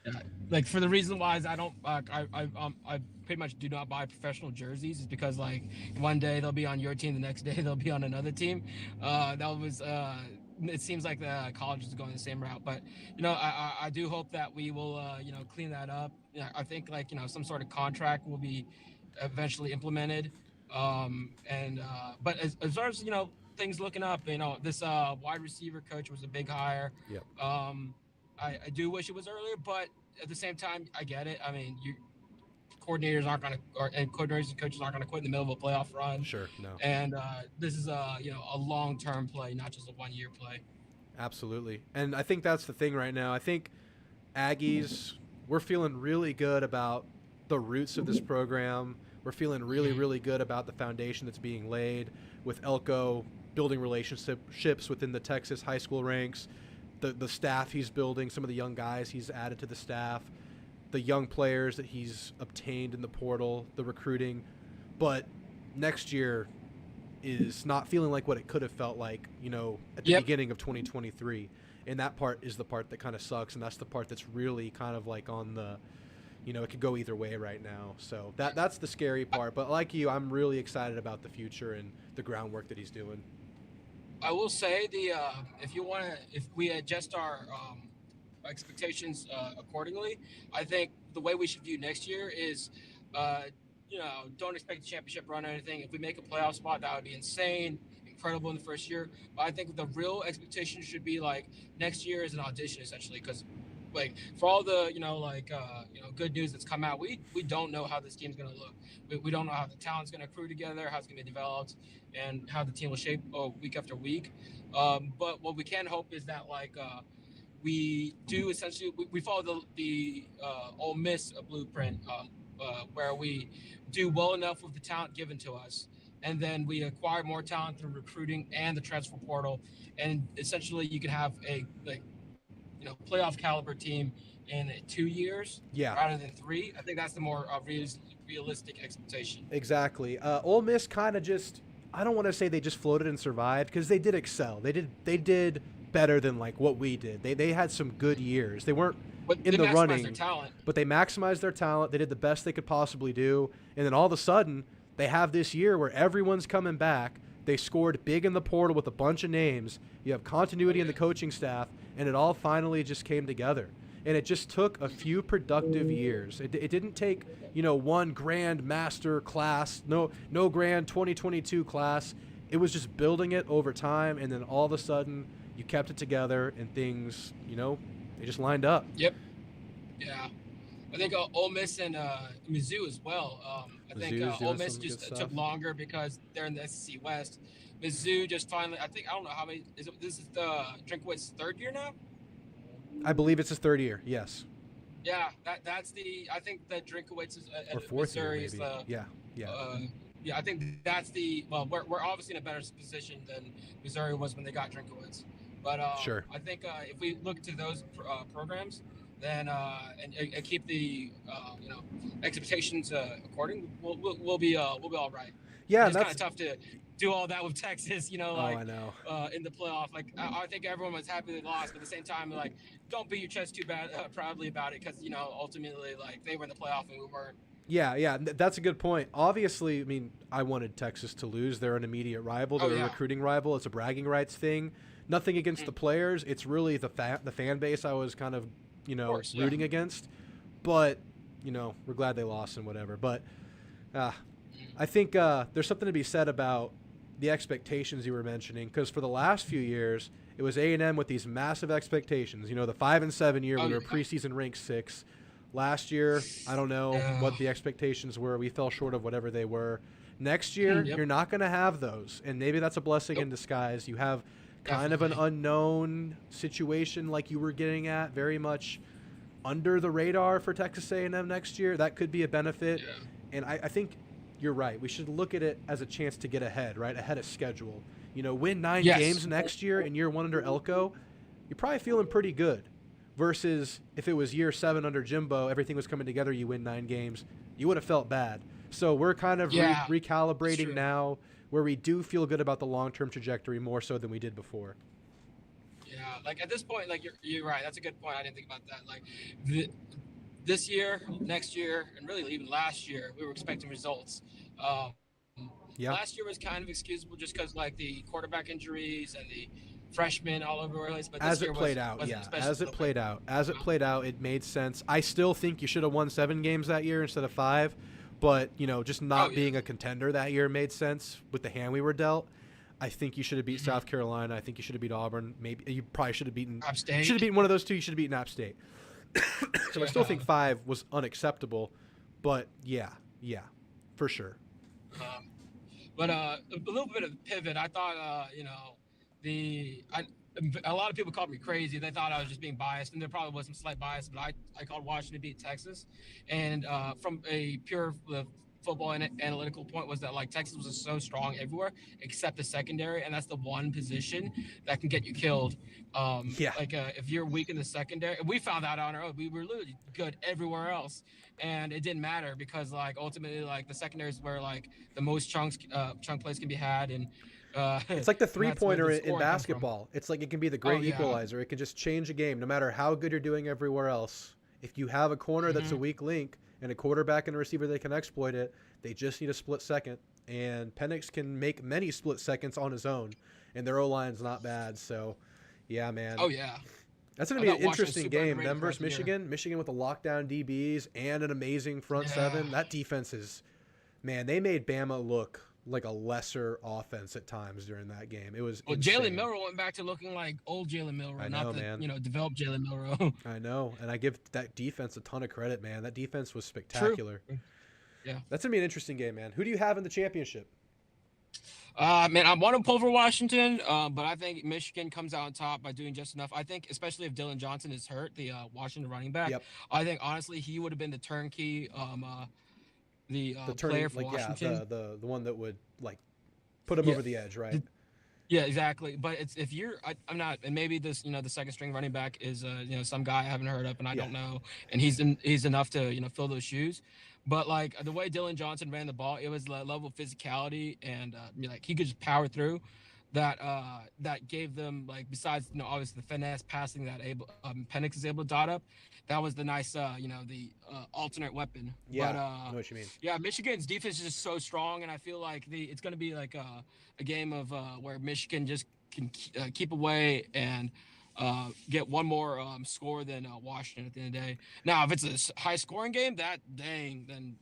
S1: Yeah.
S4: like for the reason why I don't I pretty much do not buy professional jerseys is because like one day they'll be on your team, the next day they'll be on another team. That was it seems like the college is going the same route, but I do hope that we will clean that up. I think like some sort of contract will be eventually implemented. And but as far as things looking up, this wide receiver coach was a big hire.
S1: Yep.
S4: I do wish it was earlier, but at the same time, I get it. I mean, coordinators aren't going to, and coordinators and coaches aren't going to quit in the middle of a playoff run.
S1: Sure, no.
S4: And this is a long-term play, not just a one-year play.
S1: Absolutely. And I think that's the thing right now. I think Aggies, we're feeling really good about the roots of this program. We're feeling really, really good about the foundation that's being laid with Elko building relationships within the Texas high school ranks, the staff he's building, some of the young guys he's added to the staff, the young players that he's obtained in the portal, the recruiting. But next year is not feeling like what it could have felt like, at the beginning of 2023. And that part is the part that kind of sucks, and that's the part that's really kind of like on the, it could go either way right now. So that's the scary part. But like you, I'm really excited about the future and the groundwork that he's doing.
S4: I will say if we adjust our expectations accordingly, I think the way we should view next year is, don't expect a championship run or anything. If we make a playoff spot, that would be insane, incredible in the first year. But I think the real expectation should be like next year is an audition essentially, because like for all the good news that's come out, we don't know how this team's going to look. We don't know how the talent's going to accrue together, how it's going to be developed, and how the team will shape week after week. But what we can hope is that we do essentially we follow the Ole Miss blueprint where we do well enough with the talent given to us, and then we acquire more talent through recruiting and the transfer portal, and essentially you can have a playoff caliber team in 2 years rather than 3. I think that's the more realistic expectation.
S1: Exactly. Ole Miss kind of just, I don't want to say they just floated and survived, because they did excel. They did better than like what we did. They had some good years. They weren't in the running,
S4: their talent.
S1: But they maximized their talent. They did the best they could possibly do. And then all of a sudden they have this year where everyone's coming back. They scored big in the portal with a bunch of names. You have continuity in the coaching staff, and it all finally just came together. And it just took a few productive years. It didn't take, one grand master class, no grand 2022 class. It was just building it over time, and then all of a sudden you kept it together, and things, they just lined up.
S4: Yep. Yeah. I think Ole Miss and Mizzou as well. I think Ole Miss just took longer because they're in the SEC West. Mizzou just finally, I don't know how many, this is Drinkwitz's third year now?
S1: I believe it's his third year, yes.
S4: Yeah, that's I think that Drinkowitz is
S1: or fourth
S4: Missouri
S1: year, maybe.
S4: Yeah, I think that's we're obviously in a better position than Missouri was when they got Drinkowitz. But
S1: sure.
S4: I think if we look to those programs, then and keep the expectations according, we'll be all right.
S1: Yeah,
S4: it's kind of tough to do all that with Texas, I
S1: know.
S4: In the playoff. Like I think everyone was happy they lost, but at the same time, like don't beat your chest too proudly about it, because ultimately like they were in the playoff and we weren't.
S1: Yeah, that's a good point. Obviously, I mean, I wanted Texas to lose. They're an immediate rival. They're a recruiting rival. It's a bragging rights thing. Nothing against the players. It's really the fan base I was kind of, rooting against. But, we're glad they lost and whatever. But I think there's something to be said about the expectations you were mentioning, because for the last few years, it was A&M with these massive expectations. The 5-7 year when we were preseason ranked 6. Last year, I don't know what the expectations were. We fell short of whatever they were. Next year, you're not going to have those, and maybe that's a blessing in disguise. You have kind of an unknown situation like you were getting at, very much, under the radar for Texas A&M next year. That could be a benefit.
S4: Yeah.
S1: And I think you're right. We should look at it as a chance to get ahead, right? Ahead of schedule. You know, win 9
S4: Yes.
S1: games next year in year 1 under Elko, you're probably feeling pretty good. Versus if it was year 7 under Jimbo, everything was coming together, you win 9 games, you would have felt bad. So we're kind of recalibrating now where we do feel good about the long-term trajectory more so than we did before.
S4: Yeah, like at this point, like you're right. That's a good point. I didn't think about that. Like this year, next year, and really even last year, we were expecting results. Last year was kind of excusable just because like the quarterback injuries and the freshmen all over the place. But this
S1: as
S4: year
S1: it played out, as it played out, it made sense. I still think you should have won 7 games that year instead of 5, but you know, just not being a contender that year made sense with the hand we were dealt. I think you should have beat South Carolina. I think you should have beat Auburn. Maybe you probably should have beaten
S4: App State.
S1: Should have beaten one of those 2. You should have beaten App State. So I still think 5 was unacceptable, but yeah, for sure.
S4: But a little bit of a pivot. I thought, a lot of people called me crazy. They thought I was just being biased, and there probably was some slight bias, but I called Washington beat Texas. And from a pure football and analytical point was that like Texas was so strong everywhere except the secondary, and that's the one position that can get you killed. If you're weak in the secondary, we found that on our own. We were literally good everywhere else, and it didn't matter because like ultimately like the secondary is where like the most chunk plays can be had, and
S1: it's like the 3-pointer in basketball. It's like it can be the great equalizer. It can just change a game no matter how good you're doing everywhere else. If you have a corner that's a weak link and a quarterback and a receiver that can exploit it, they just need a split second. And Penix can make many split seconds on his own, and their O-line's not bad. So, yeah, man.
S4: Oh, yeah.
S1: That's going to be an interesting game. Them versus Michigan. Michigan with the lockdown DBs and an amazing front seven. That defense is, man, they made Bama look like a lesser offense at times during that game. It was
S4: Jalen Milroe went back to looking like old Jalen Milroe, developed Jalen Milroe.
S1: I know, and I give that defense a ton of credit, man. That defense was spectacular.
S4: True. Yeah.
S1: That's going to be an interesting game, man. Who do you have in the championship?
S4: Man, I want to pull for Washington, but I think Michigan comes out on top by doing just enough. I think, especially if Dylan Johnson is hurt, the Washington running back, I think, honestly, he would have been the turnkey the player for Washington.
S1: The one that would like put him over the edge, right?
S4: Yeah, exactly. But it's if you're, I'm not, and maybe this, the second string running back is, some guy I haven't heard of and I don't know, and he's enough to, fill those shoes. But like the way Dylan Johnson ran the ball, it was the level of physicality and like he could just power through. That gave them like besides obviously the finesse passing that Penix is able to dot up, that was the nice the alternate weapon.
S1: Yeah,
S4: but,
S1: I know what you mean.
S4: Yeah, Michigan's defense is just so strong, and I feel like it's going to be like a game of where Michigan just can keep away and get one more score than Washington at the end of the day. Now, if it's a high scoring game, then.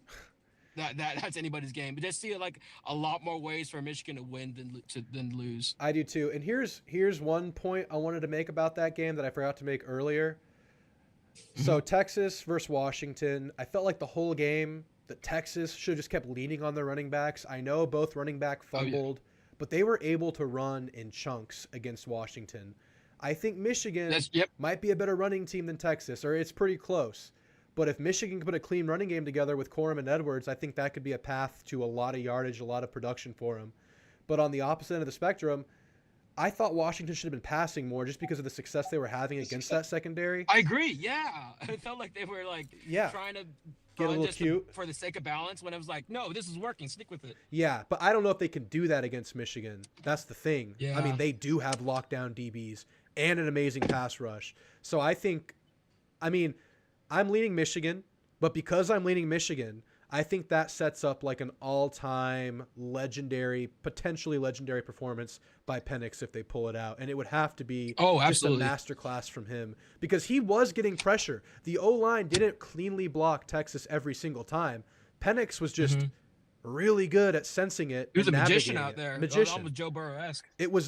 S4: That's anybody's game, but just see like a lot more ways for Michigan to win than lose.
S1: I do too. And here's one point I wanted to make about that game that I forgot to make earlier. So Texas versus Washington, I felt like the whole game that Texas should have just kept leaning on their running backs. I know both running back fumbled, but they were able to run in chunks against Washington. I think Michigan might be a better running team than Texas, or it's pretty close. But if Michigan can put a clean running game together with Corum and Edwards, I think that could be a path to a lot of yardage, a lot of production for them. But on the opposite end of the spectrum, I thought Washington should have been passing more just because of the success they were having against that secondary.
S4: I agree, yeah. It felt like they were like trying to
S1: get a little cute
S4: for the sake of balance when it was like, no, this is working, stick with it.
S1: Yeah, but I don't know if they can do that against Michigan. That's the thing.
S4: Yeah.
S1: I mean, they do have lockdown DBs and an amazing pass rush. So I think, I'm leaning Michigan, but because I'm leaning Michigan, I think that sets up like an all-time potentially legendary performance by Penix if they pull it out. And it would have to be just a masterclass from him because he was getting pressure. The O-line didn't cleanly block Texas every single time. Penix was just really good at sensing it.
S4: He was a magician out there.
S1: Magician.
S4: Almost Joe Burrow-esque.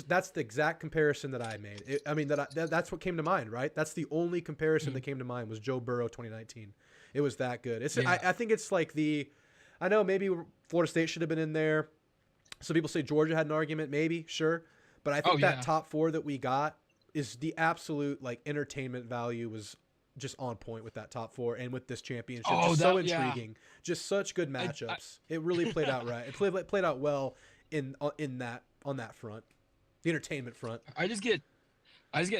S1: That's the exact comparison that I made. That's what came to mind, right? That's the only comparison that came to mind was Joe Burrow 2019. It was that good. I think it's like I know maybe Florida State should have been in there. Some people say Georgia had an argument, maybe, sure. But I think that top 4 that we got is the absolute like entertainment value was just on point with that top 4 and with this championship.
S4: Oh,
S1: Just so
S4: yeah.
S1: intriguing. Just such good matchups. It really played out right. It played out well in that on that front, the entertainment front.
S4: I just get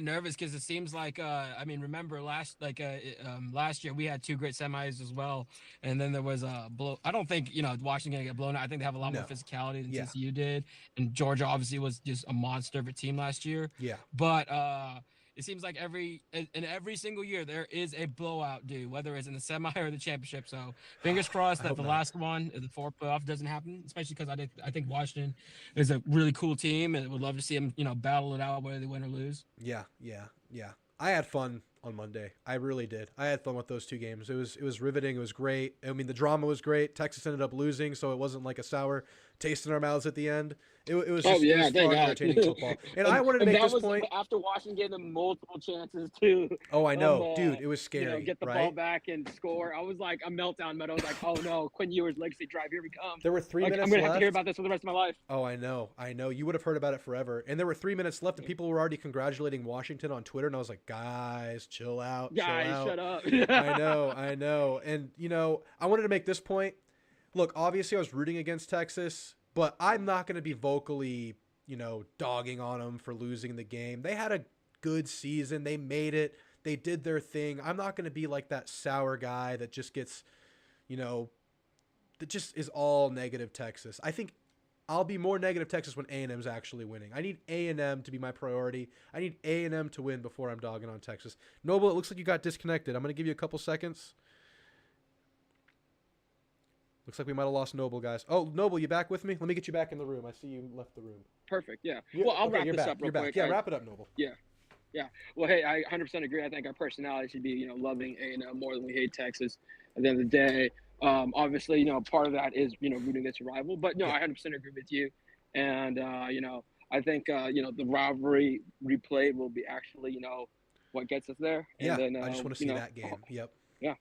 S4: nervous because it seems like remember last year we had 2 great semis as well, and then there was a blow. I don't think Washington gonna get blown out. I think they have a lot more physicality than TCU did, and Georgia obviously was just a monster of a team last year.
S1: Yeah,
S4: but it seems like every single year there is a blowout due, whether it's in the semi or the championship. So fingers crossed that the last one, the 4 playoff, doesn't happen. Especially because I think Washington is a really cool team, and would love to see them battle it out whether they win or lose.
S1: Yeah. I had fun on Monday. I really did. I had fun with those 2 games. It was riveting. It was great. I mean, the drama was great. Texas ended up losing, so it wasn't like a sour taste in our mouths at the end. It was just it was fun, entertaining football. And I wanted to make this point.
S5: After Washington gave them multiple chances too.
S1: Oh, I know. Dude, it was scary.
S5: Get the ball back and score. I was like a meltdown mode. I was like, oh no, Quinn Ewers legacy drive, here we come.
S1: There were 3 minutes left.
S5: I'm going to have to hear about this for the rest of my life.
S1: Oh, I know. You would have heard about it forever. And there were 3 minutes left, and people were already congratulating Washington on Twitter, and I was like, guys, chill out.
S5: Guys, shut up.
S1: I know. And, I wanted to make this point. Look, obviously I was rooting against Texas, but I'm not going to be vocally, dogging on them for losing the game. They had a good season. They made it. They did their thing. I'm not going to be like that sour guy that just gets, that just is all negative Texas. I think I'll be more negative Texas when A&M's actually winning. I need A&M to be my priority. I need A&M to win before I'm dogging on Texas. Noble, it looks like you got disconnected. I'm going to give you a couple seconds. Looks like we might have lost Noble, guys. Oh, Noble, you back with me? Let me get you back in the room. I see you left the room.
S5: Perfect, yeah. Well, I'll wrap this up real quick.
S1: Yeah, wrap it up, Noble.
S5: Yeah. Well, hey, I 100% agree. I think our personality should be, loving A&M more than we hate Texas. At the end of the day, obviously, part of that is, rooting against a rival. But, no, I 100% agree with you. And, I think, the rivalry replayed will be actually, what gets us there.
S1: And
S5: then,
S1: I just want to see that game. Yep.
S5: Yeah.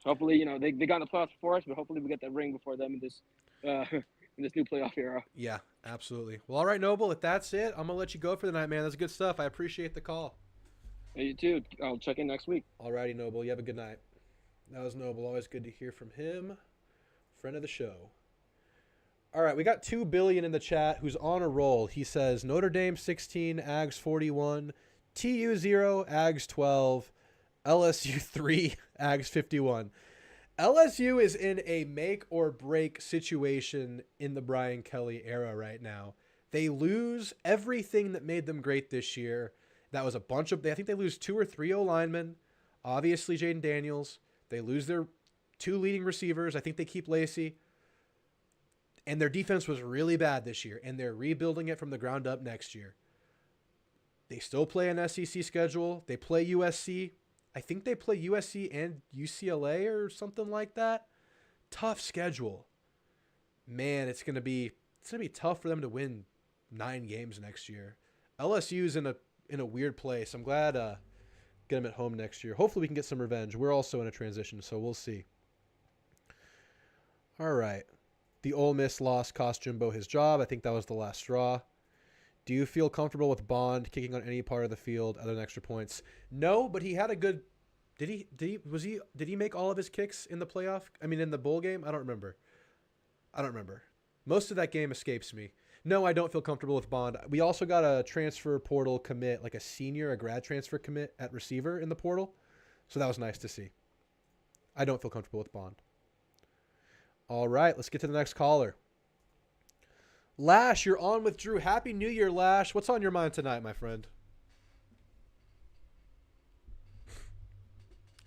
S5: Hopefully, they got in the playoffs before us, but hopefully we get that ring before them in this in this new playoff era.
S1: Yeah, absolutely. Well, all right, Noble, if that's it, I'm going to let you go for the night, man. That's good stuff. I appreciate the call.
S5: Hey, you too. I'll check in next week.
S1: All righty, Noble. You have a good night. That was Noble. Always good to hear from him. Friend of the show. All right, we got 2 billion in the chat who's on a roll. He says Notre Dame 16, Ags 41, TU 0, Ags 12, LSU 3, Ags 51. LSU is in a make or break situation in the Brian Kelly era right now. They lose everything that made them great this year. That was a bunch of, I think they lose 2 or 3 O-linemen. Obviously, Jaden Daniels. They lose their 2 leading receivers. I think they keep Lacey. And their defense was really bad this year, and they're rebuilding it from the ground up next year. They still play an SEC schedule. They play USC. I think they play USC and UCLA or something like that. Tough schedule. Man, it's gonna be tough for them to win 9 games next year. LSU's in a weird place. I'm glad get them at home next year. Hopefully we can get some revenge. We're also in a transition, so we'll see. All right. The Ole Miss loss cost Jimbo his job. I think that was the last straw. Do you feel comfortable with Bond kicking on any part of the field other than extra points? No, but he had a good. Did he make all of his kicks in the playoff? I mean, in the bowl game? I don't remember. Most of that game escapes me. No, I don't feel comfortable with Bond. We also got a transfer portal commit, like a grad transfer commit at receiver in the portal. So that was nice to see. I don't feel comfortable with Bond. All right, let's get to the next caller. Lash, you're on with Drew. Happy New Year, Lash. What's on your mind tonight, my friend?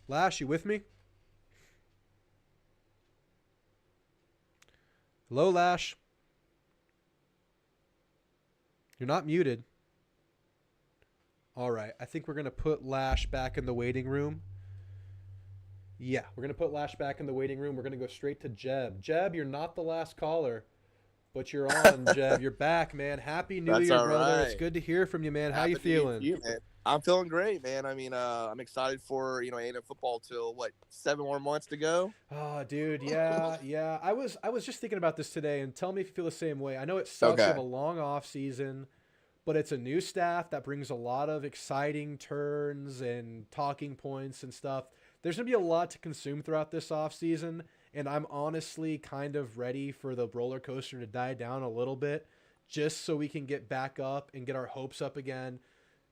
S1: Lash, you with me? Hello, Lash. You're not muted. All right, I think we're going to put Lash back in the waiting room. Yeah, we're going to put Lash back in the waiting room. We're going to go straight to Jeb. Jeb, you're not the last caller, but you're on, Jeb. You're back, man. Happy New Year, brother. Right. It's good to hear from you, man. How you feeling?
S6: You, man. I'm feeling great, man. I mean, I'm excited for, A&M football till, 7 more months to go?
S1: Oh, dude, yeah. I was just thinking about this today, and tell me if you feel the same way. I know it sucks to have a long off season, but it's a new staff that brings a lot of exciting turns and talking points and stuff. There's going to be a lot to consume throughout this offseason, and I'm honestly kind of ready for the roller coaster to die down a little bit just so we can get back up and get our hopes up again,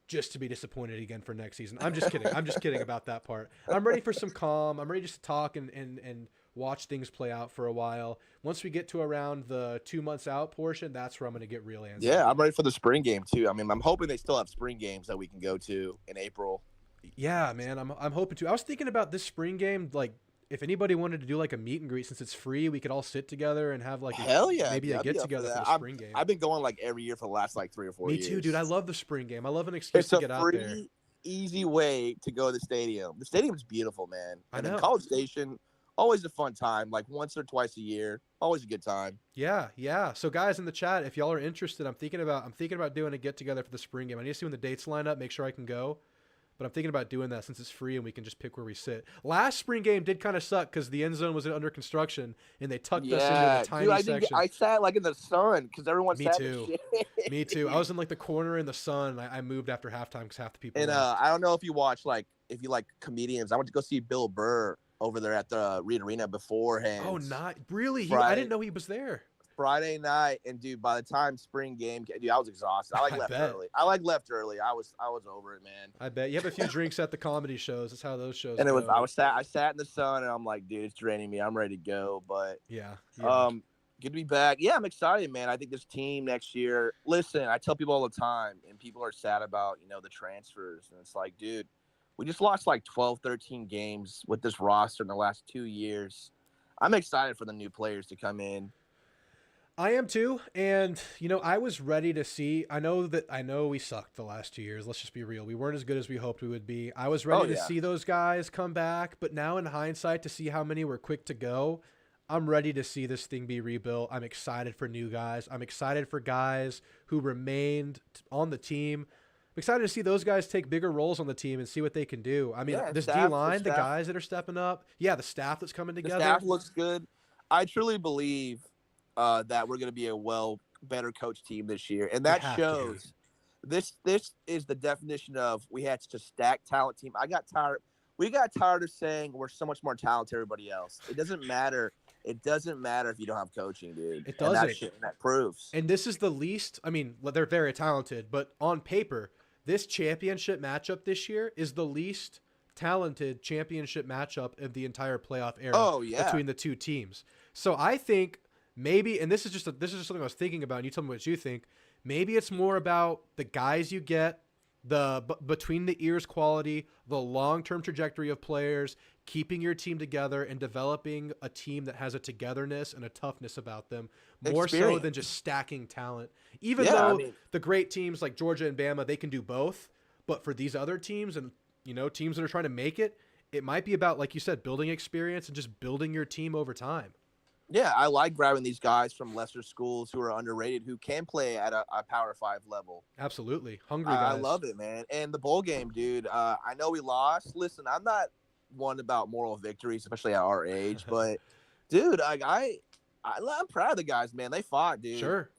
S1: just to be disappointed again for next season. I'm just kidding. I'm just kidding about that part. I'm ready for some calm. I'm ready just to talk and watch things play out for a while. Once we get to around the 2 months out portion, that's where I'm going to get real antsy.
S6: Yeah, I'm ready for the spring game too. I mean, I'm hoping they still have spring games that we can go to in April.
S1: Yeah, man, I'm hoping to. I was thinking about this spring game, like if anybody wanted to do like a meet and greet, since it's free, we could all sit together and have like maybe a get together for the spring game.
S6: I've been going like every year for the last like 3 or 4 years.
S1: Me too, dude. I love the spring game. I love an excuse to get out there.
S6: It's a free, easy way to go to the stadium. The stadium's beautiful, man. And then College Station, always a fun time, like once or twice a year. Always a good time.
S1: Yeah. So guys in the chat, if y'all are interested, I'm thinking about doing a get together for the spring game. I need to see when the dates line up, make sure I can go. But I'm thinking about doing that since it's free and we can just pick where we sit. Last spring game did kind of suck because the end zone was under construction and they tucked us into the tiny section.
S6: I sat like in the sun because everyone sat in the shade.
S1: Me too. I was in like the corner in the sun. I moved after halftime because half the people.
S6: And I don't know if you watch if you like comedians. I went to go see Bill Burr over there at the Reed Arena beforehand.
S1: Oh, not really? I didn't know he was there.
S6: Friday night, and dude, by the time spring game, dude, I was exhausted. I left early. I left early. I was over it, man.
S1: I bet you have a few drinks at the comedy shows. That's how those shows.
S6: And
S1: go.
S6: I sat in the sun, and I'm like, dude, it's draining me. I'm ready to go. But
S1: yeah.
S6: Good to be back. Yeah, I'm excited, man. I think this team next year. Listen, I tell people all the time, and people are sad about the transfers, and it's like, dude, we just lost like 12, 13 games with this roster in the last 2 years. I'm excited for the new players to come in.
S1: I am too, and I was ready to see. I know we sucked the last 2 years. Let's just be real. We weren't as good as we hoped we would be. I was ready to see those guys come back, but now in hindsight, to see how many were quick to go, I'm ready to see this thing be rebuilt. I'm excited for new guys. I'm excited for guys who remained on the team. I'm excited to see those guys take bigger roles on the team and see what they can do. I mean, this D-line, the guys that are stepping up, the staff that's coming together.
S6: The staff looks good. I truly believe that we're going to be a better coach team this year. And that shows this is the definition of we had such a stacked talent team. We got tired of saying we're so much more talented than everybody else. It doesn't matter. It doesn't matter if you don't have coaching, dude.
S1: It doesn't.
S6: And that proves.
S1: And this is the least, they're very talented, but on paper, this championship matchup this year is the least talented championship matchup of the entire playoff era between the two teams. So I think maybe, and this is just something I was thinking about, and you tell me what you think. Maybe it's more about the guys you get, the between the ears quality, the long-term trajectory of players, keeping your team together and developing a team that has a togetherness and a toughness about them, more so than just stacking talent. Even though the great teams like Georgia and Bama, they can do both. But for these other teams and teams that are trying to make it, it might be about, like you said, building experience and just building your team over time.
S6: Yeah, I like grabbing these guys from lesser schools who are underrated, who can play at a Power 5 level.
S1: Absolutely. Hungry guys.
S6: I love it, man. And the bowl game, dude, I know we lost. Listen, I'm not one about moral victories, especially at our age. But, dude, I'm proud of the guys, man. They fought, dude.
S1: Sure.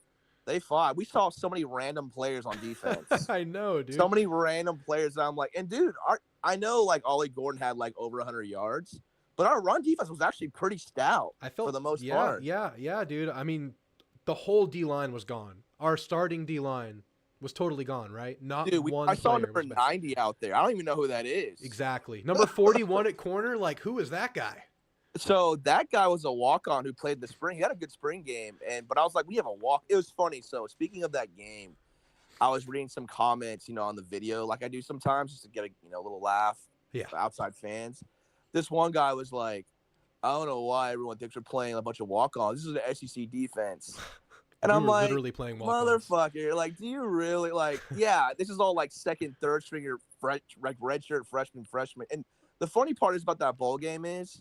S6: They fought. We saw so many random players on defense.
S1: I know, dude.
S6: So many random players. I'm like, and, dude, I know, like, Ollie Gordon had, like, over 100 yards. But our run defense was actually pretty stout for the most part.
S1: Yeah, dude. I mean, the whole D-line was gone. Our starting D-line was totally gone, right? I saw number 90 out there. I don't even know who that is. Exactly. Number 41 at corner, like, who is that guy?
S6: So that guy was a walk-on who played the spring. He had a good spring game. But I was like, we have a walk. It was funny. So speaking of that game, I was reading some comments, on the video like I do sometimes just to get a little laugh for outside fans. This one guy was like, I don't know why everyone thinks we're playing a bunch of walk-ons. This is an SEC defense. And I'm like,
S1: literally playing walk-ons.
S6: Motherfucker, like, do you really, like, this is all like second, third stringer, like redshirt freshman. And the funny part is about that bowl game is,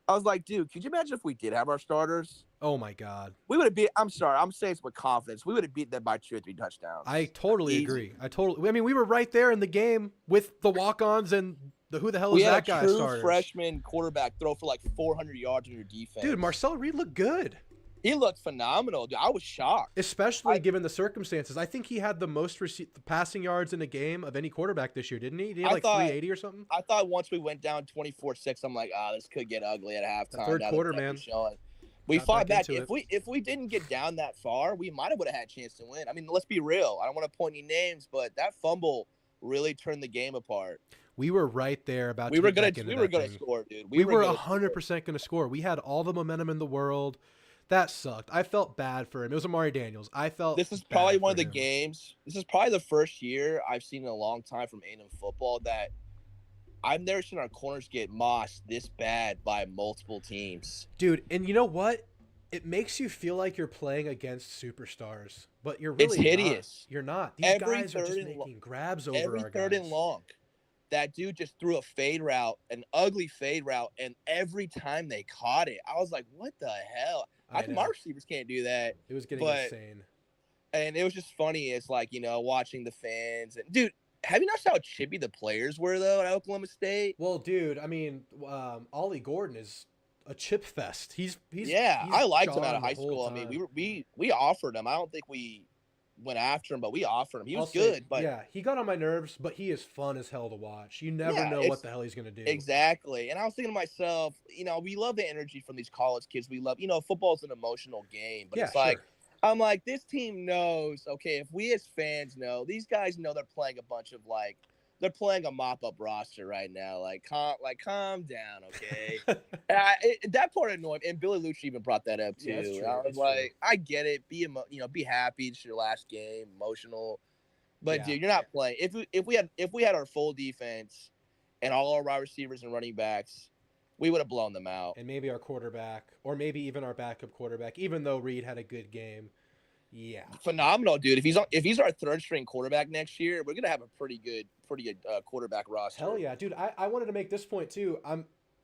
S6: I was like, dude, could you imagine if we did have our starters?
S1: Oh my God.
S6: We would have I'm saying this with confidence. We would have beat them by 2 or 3 touchdowns.
S1: I totally agree. We were right there in the game with the walk-ons and who the hell is that guy?
S6: We had a true freshman quarterback throw for like 400 yards on your defense.
S1: Dude, Marcel Reed looked good.
S6: He looked phenomenal, dude. I was shocked.
S1: Especially given the circumstances. I think he had the most passing yards in a game of any quarterback this year, didn't he? Did he have like 380 or something?
S6: I thought once we went down 24-6, I'm like, this could get ugly at halftime.
S1: The third quarter, man.
S6: We fought back.
S1: If
S6: we didn't get down that far, we might have would have had a chance to win. I mean, let's be real. I don't want to point any names, but that fumble really turned the game apart.
S1: We were right there about.
S6: We were gonna score, dude.
S1: We were 100% gonna score. We had all the momentum in the world. That sucked. I felt bad for him. It was Amari Daniels.
S6: This is probably one of the games. This is probably the first year I've seen in a long time from A&M football that I've never seen our corners get mossed this bad by multiple teams.
S1: Dude, and you know what? It makes you feel like you're playing against superstars, but you're really
S6: It's hideous.
S1: Not. You're not. These guys are just making grabs over our guys.
S6: Every third and long, that dude just threw a fade route, an ugly fade route, and every time they caught it, I was like, what the hell? I think my receivers can't do that.
S1: It was getting insane.
S6: And it was just funny. It's like, watching the fans. And, dude, have you noticed how chippy the players were, though, at Oklahoma State?
S1: Well, dude, I mean, Ollie Gordon is a chip fest. He's
S6: I liked him out of high school. I mean, we offered him. I don't think we went after him, but we offered him. He was good. But
S1: yeah, he got on my nerves, but he is fun as hell to watch. You never know what the hell he's going to do.
S6: Exactly. And I was thinking to myself, we love the energy from these college kids. We love, football's an emotional game, but it's like, I'm like, this team knows, okay, if we as fans know, these guys know they're playing a bunch of they're playing a mop-up roster right now. Calm down, okay? That part annoyed me. And Billy Lucci even brought that up too.
S1: Yeah,
S6: I was like, I get it. Be happy. It's your last game, emotional. But dude, you're not playing. If we had our full defense and all our wide receivers and running backs, we would have blown them out.
S1: And maybe our quarterback, or maybe even our backup quarterback, even though Reed had a good game. Yeah,
S6: phenomenal, dude. If he's our third string quarterback next year, we're gonna have a pretty good quarterback roster.
S1: Hell yeah, dude. I wanted to make this point too.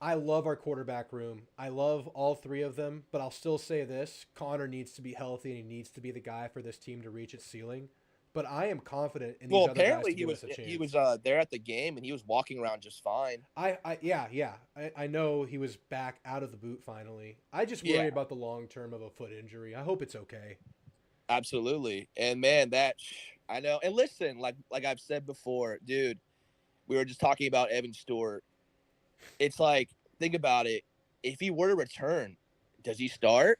S1: I love our quarterback room. I love all three of them, but I'll still say this: Connor needs to be healthy, and he needs to be the guy for this team to reach its ceiling. But I am confident in these other guys to give us a chance.
S6: He was there at the game, and he was walking around just fine.
S1: I know he was back out of the boot finally. I just worry about the long term of a foot injury. I hope it's okay.
S6: Absolutely. And man, I know. And listen, like I've said before, dude, we were just talking about Evan Stewart. It's like, think about it. If he were to return, does he start?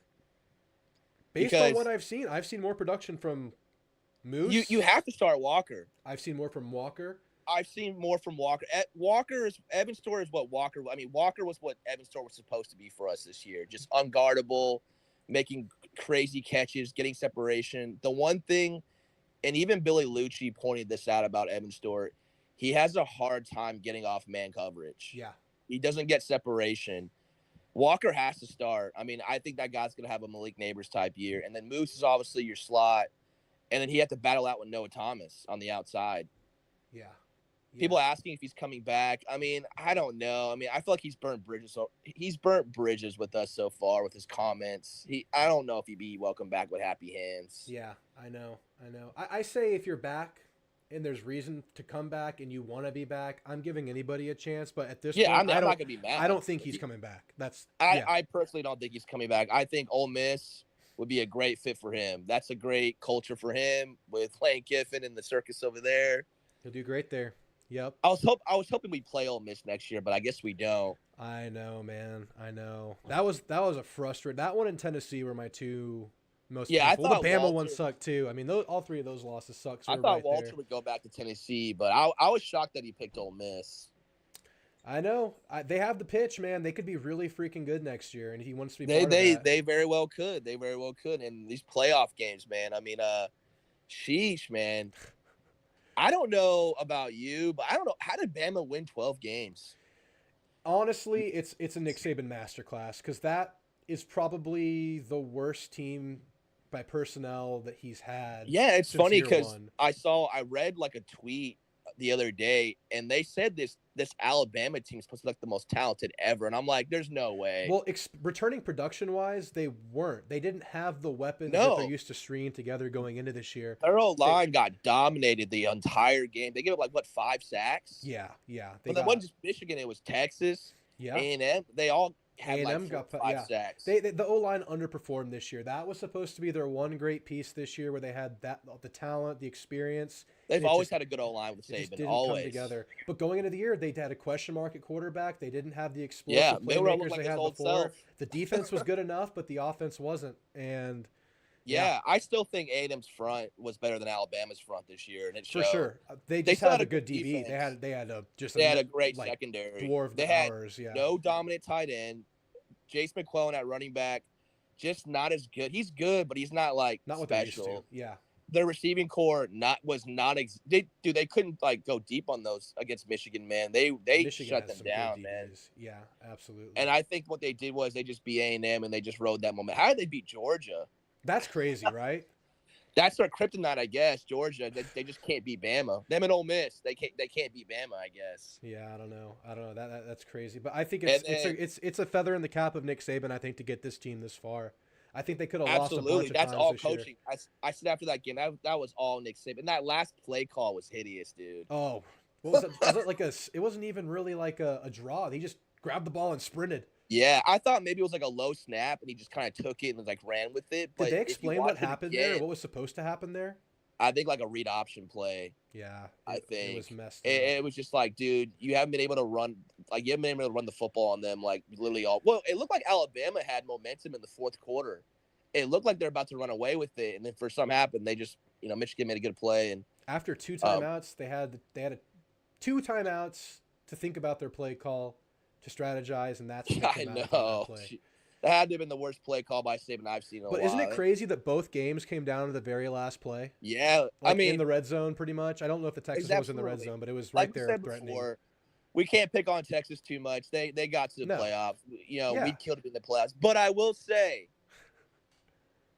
S1: Based on what I've seen more production from Moose.
S6: You have to start Walker.
S1: I've seen more from Walker.
S6: I've seen more from Walker. Evan Stewart is what Walker. I mean, Walker was what Evan Stewart was supposed to be for us this year. Just unguardable, making crazy catches, getting separation. The one thing, and even Billy Lucci pointed this out about Evan Stewart, he has a hard time getting off man coverage.
S1: Yeah.
S6: He doesn't get separation. Walker has to start. I mean, I think that guy's going to have a Malik Neighbors type year. And then Moose is obviously your slot. And then he had to battle out with Noah Thomas on the outside.
S1: Yeah.
S6: People asking if he's coming back. I mean, I don't know. I mean, I feel like he's burnt bridges. So he's burnt bridges with us so far with his comments. I don't know if he'd be welcome back with happy hands.
S1: Yeah, I know. I say if you're back and there's reason to come back and you want to be back, I'm giving anybody a chance. But at this point,
S6: I'm not going to be mad.
S1: I don't think he's coming back.
S6: I personally don't think he's coming back. I think Ole Miss would be a great fit for him. That's a great culture for him with Lane Kiffin and the circus over there.
S1: He'll do great there. Yep.
S6: I was hoping we'd play Ole Miss next year, but I guess we don't.
S1: I know, man. I know. That was a frustrating. That one in Tennessee were my two most.
S6: Yeah,
S1: painful. The Bama one sucked too. I mean, all three of those losses sucked. So
S6: I thought Walter would go back to Tennessee, but I was shocked that he picked Ole Miss.
S1: I know. They have the pitch, man. They could be really freaking good next year, and if he wants to be
S6: they very well could. They very well could. And these playoff games, man. I mean, sheesh, man. I don't know about you, but I don't know. How did Bama win 12 games?
S1: Honestly, it's a Nick Saban masterclass because that is probably the worst team by personnel that he's had.
S6: Yeah, it's funny because I read like a tweet the other day, and they said this Alabama team is supposed to be like the most talented ever, and I'm like, there's no way.
S1: Well, returning production-wise, they weren't. They didn't have the weapons that they're used to stringing together going into this year.
S6: Their O-line got dominated the entire game. They gave up 5 sacks?
S1: Yeah.
S6: But it wasn't just Michigan; it was Texas,
S1: yeah,
S6: A&M. They all had
S1: A&M
S6: like
S1: got
S6: 5 sacks.
S1: The O-line underperformed this year. That was supposed to be their one great piece this year, where they had the talent, the experience.
S6: They've
S1: It
S6: always
S1: just-
S6: had a good O-line with
S1: It just
S6: Saban.
S1: didn't
S6: Always.
S1: come together. But going into the year, they had a question mark at quarterback. They didn't have the
S6: Yeah,
S1: explosive
S6: Milroe looked
S1: playmakers
S6: like
S1: they
S6: his
S1: had
S6: old
S1: before.
S6: self.
S1: The defense was good enough, but the offense wasn't. And
S6: Yeah, I still think A&M's front was better than Alabama's front this year, and it
S1: for
S6: showed.
S1: sure, they
S6: They
S1: just
S6: still
S1: had
S6: had
S1: a
S6: a
S1: good
S6: good
S1: DB.
S6: defense.
S1: They had
S6: They had a great
S1: like,
S6: secondary.
S1: dwarf
S6: They
S1: the
S6: had
S1: hours. Yeah,
S6: no dominant tight end. Jace McClellan at running back, just not as good. He's good, but he's not like
S1: not what they're used to.
S6: special.
S1: Yeah,
S6: Their receiving core they couldn't like go deep on those against Michigan, man. They
S1: Michigan
S6: shut
S1: has
S6: them
S1: some
S6: down,
S1: good
S6: man.
S1: DBs. Yeah, absolutely.
S6: And I think what they did was they just beat A&M and they just rode that moment. How did they beat Georgia?
S1: That's crazy, right?
S6: That's their kryptonite, I guess. Georgia, they just can't beat Bama. Them and Ole Miss, they can't beat Bama, I guess.
S1: Yeah, I don't know. That's crazy. But I think
S6: And
S1: it's a feather in the cap of Nick Saban. I think to get this team this far. I think they could have lost a bunch
S6: Absolutely,
S1: of
S6: that's
S1: times
S6: all
S1: this year.
S6: coaching. I said after that game, that was all Nick Saban. That last play call was hideous, dude.
S1: Oh, what was it? Was it like it wasn't even really like a draw. He just grabbed the ball and sprinted.
S6: Yeah, I thought maybe it was like a low snap and he just kind of took it and like ran with it. But
S1: Did they
S6: if you
S1: explain
S6: watch
S1: what
S6: it
S1: happened
S6: again,
S1: there? What was supposed to happen there?
S6: I think like a read option play.
S1: Yeah,
S6: I think
S1: it was messed up.
S6: it was just like, dude, you haven't been able to run the football on them like literally all. Well, it looked like Alabama had momentum in the fourth quarter. It looked like they're about to run away with it, and then for some happen, they just Michigan made a good play and
S1: after 2 timeouts, they had 2 timeouts to think about their play call, to strategize, and that's what
S6: I
S1: came out of
S6: know.
S1: that play.
S6: That had to have been the worst play call by Saban I've seen in a while.
S1: But isn't it crazy that both games came down to the very last play?
S6: Yeah,
S1: Like
S6: I mean,
S1: in the red zone, pretty much. I don't know if the Texas one was in the red
S6: absolutely.
S1: zone, but it was
S6: like
S1: right
S6: we
S1: there
S6: said
S1: threatening.
S6: before, we can't pick on Texas too much. They got to the
S1: No.
S6: playoffs.
S1: Yeah.
S6: We killed it in the playoffs. But I will say,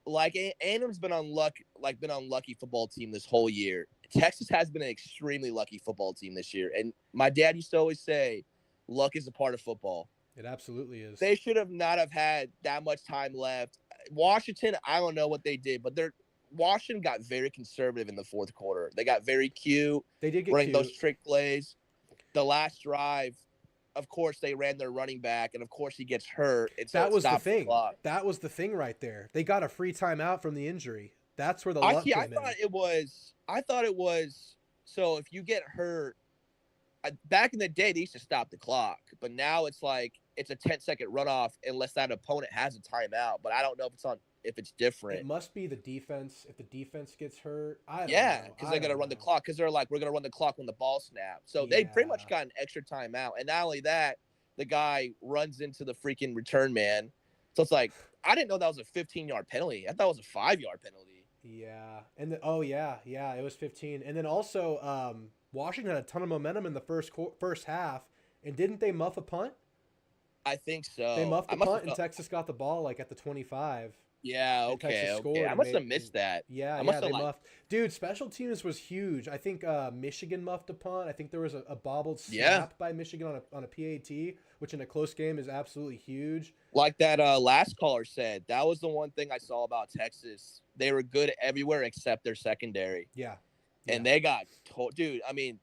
S6: like A&M's been unlucky football team this whole year. Texas has been an extremely lucky football team this year. And my dad used to always say, luck is a part of football.
S1: It absolutely is.
S6: They should have not have had that much time left. Washington, I don't know what they did, but Washington got very conservative in the fourth quarter. They got very cute,
S1: They did get
S6: running
S1: cute.
S6: those trick plays. The last drive, of course, they ran their running back, and of course he gets hurt. And so
S1: That
S6: it
S1: was the
S6: stopped
S1: thing.
S6: clock.
S1: That was the thing right there. They got a free timeout from the injury. That's where the
S6: I
S1: luck
S6: see.
S1: came
S6: I
S1: in.
S6: thought it was. So if you get hurt, back in the day they used to stop the clock, but now it's like it's a 10-second runoff unless that opponent has a timeout. But I don't know if it's different.
S1: It must be the defense. If the defense gets hurt, I don't
S6: Yeah,
S1: know.
S6: because they're gonna run the clock. Because they're like, we're gonna run the clock when the ball snaps. So they pretty much
S1: Yeah.
S6: got an extra timeout. And not only that, the guy runs into the freaking return man. So it's like, I didn't know that was a 15-yard penalty. I thought it was a 5-yard penalty.
S1: Yeah, and it was 15. And then also, Washington had a ton of momentum in the first half, and didn't they muff a punt?
S6: I think so.
S1: They muffed
S6: I
S1: the
S6: must
S1: punt,
S6: have
S1: and Texas got the ball like at the 25.
S6: Yeah,
S1: And Texas
S6: okay.
S1: scored
S6: I
S1: and
S6: must have
S1: made-
S6: missed that.
S1: Yeah,
S6: I must
S1: they
S6: have, like-
S1: muffed. Dude, special teams was huge. I think Michigan muffed a punt. I think there was a bobbled snap by Michigan on a PAT, which in a close game is absolutely huge.
S6: Like that last caller said, that was the one thing I saw about Texas. They were good everywhere except their secondary.
S1: Yeah.
S6: And they got dude, I mean,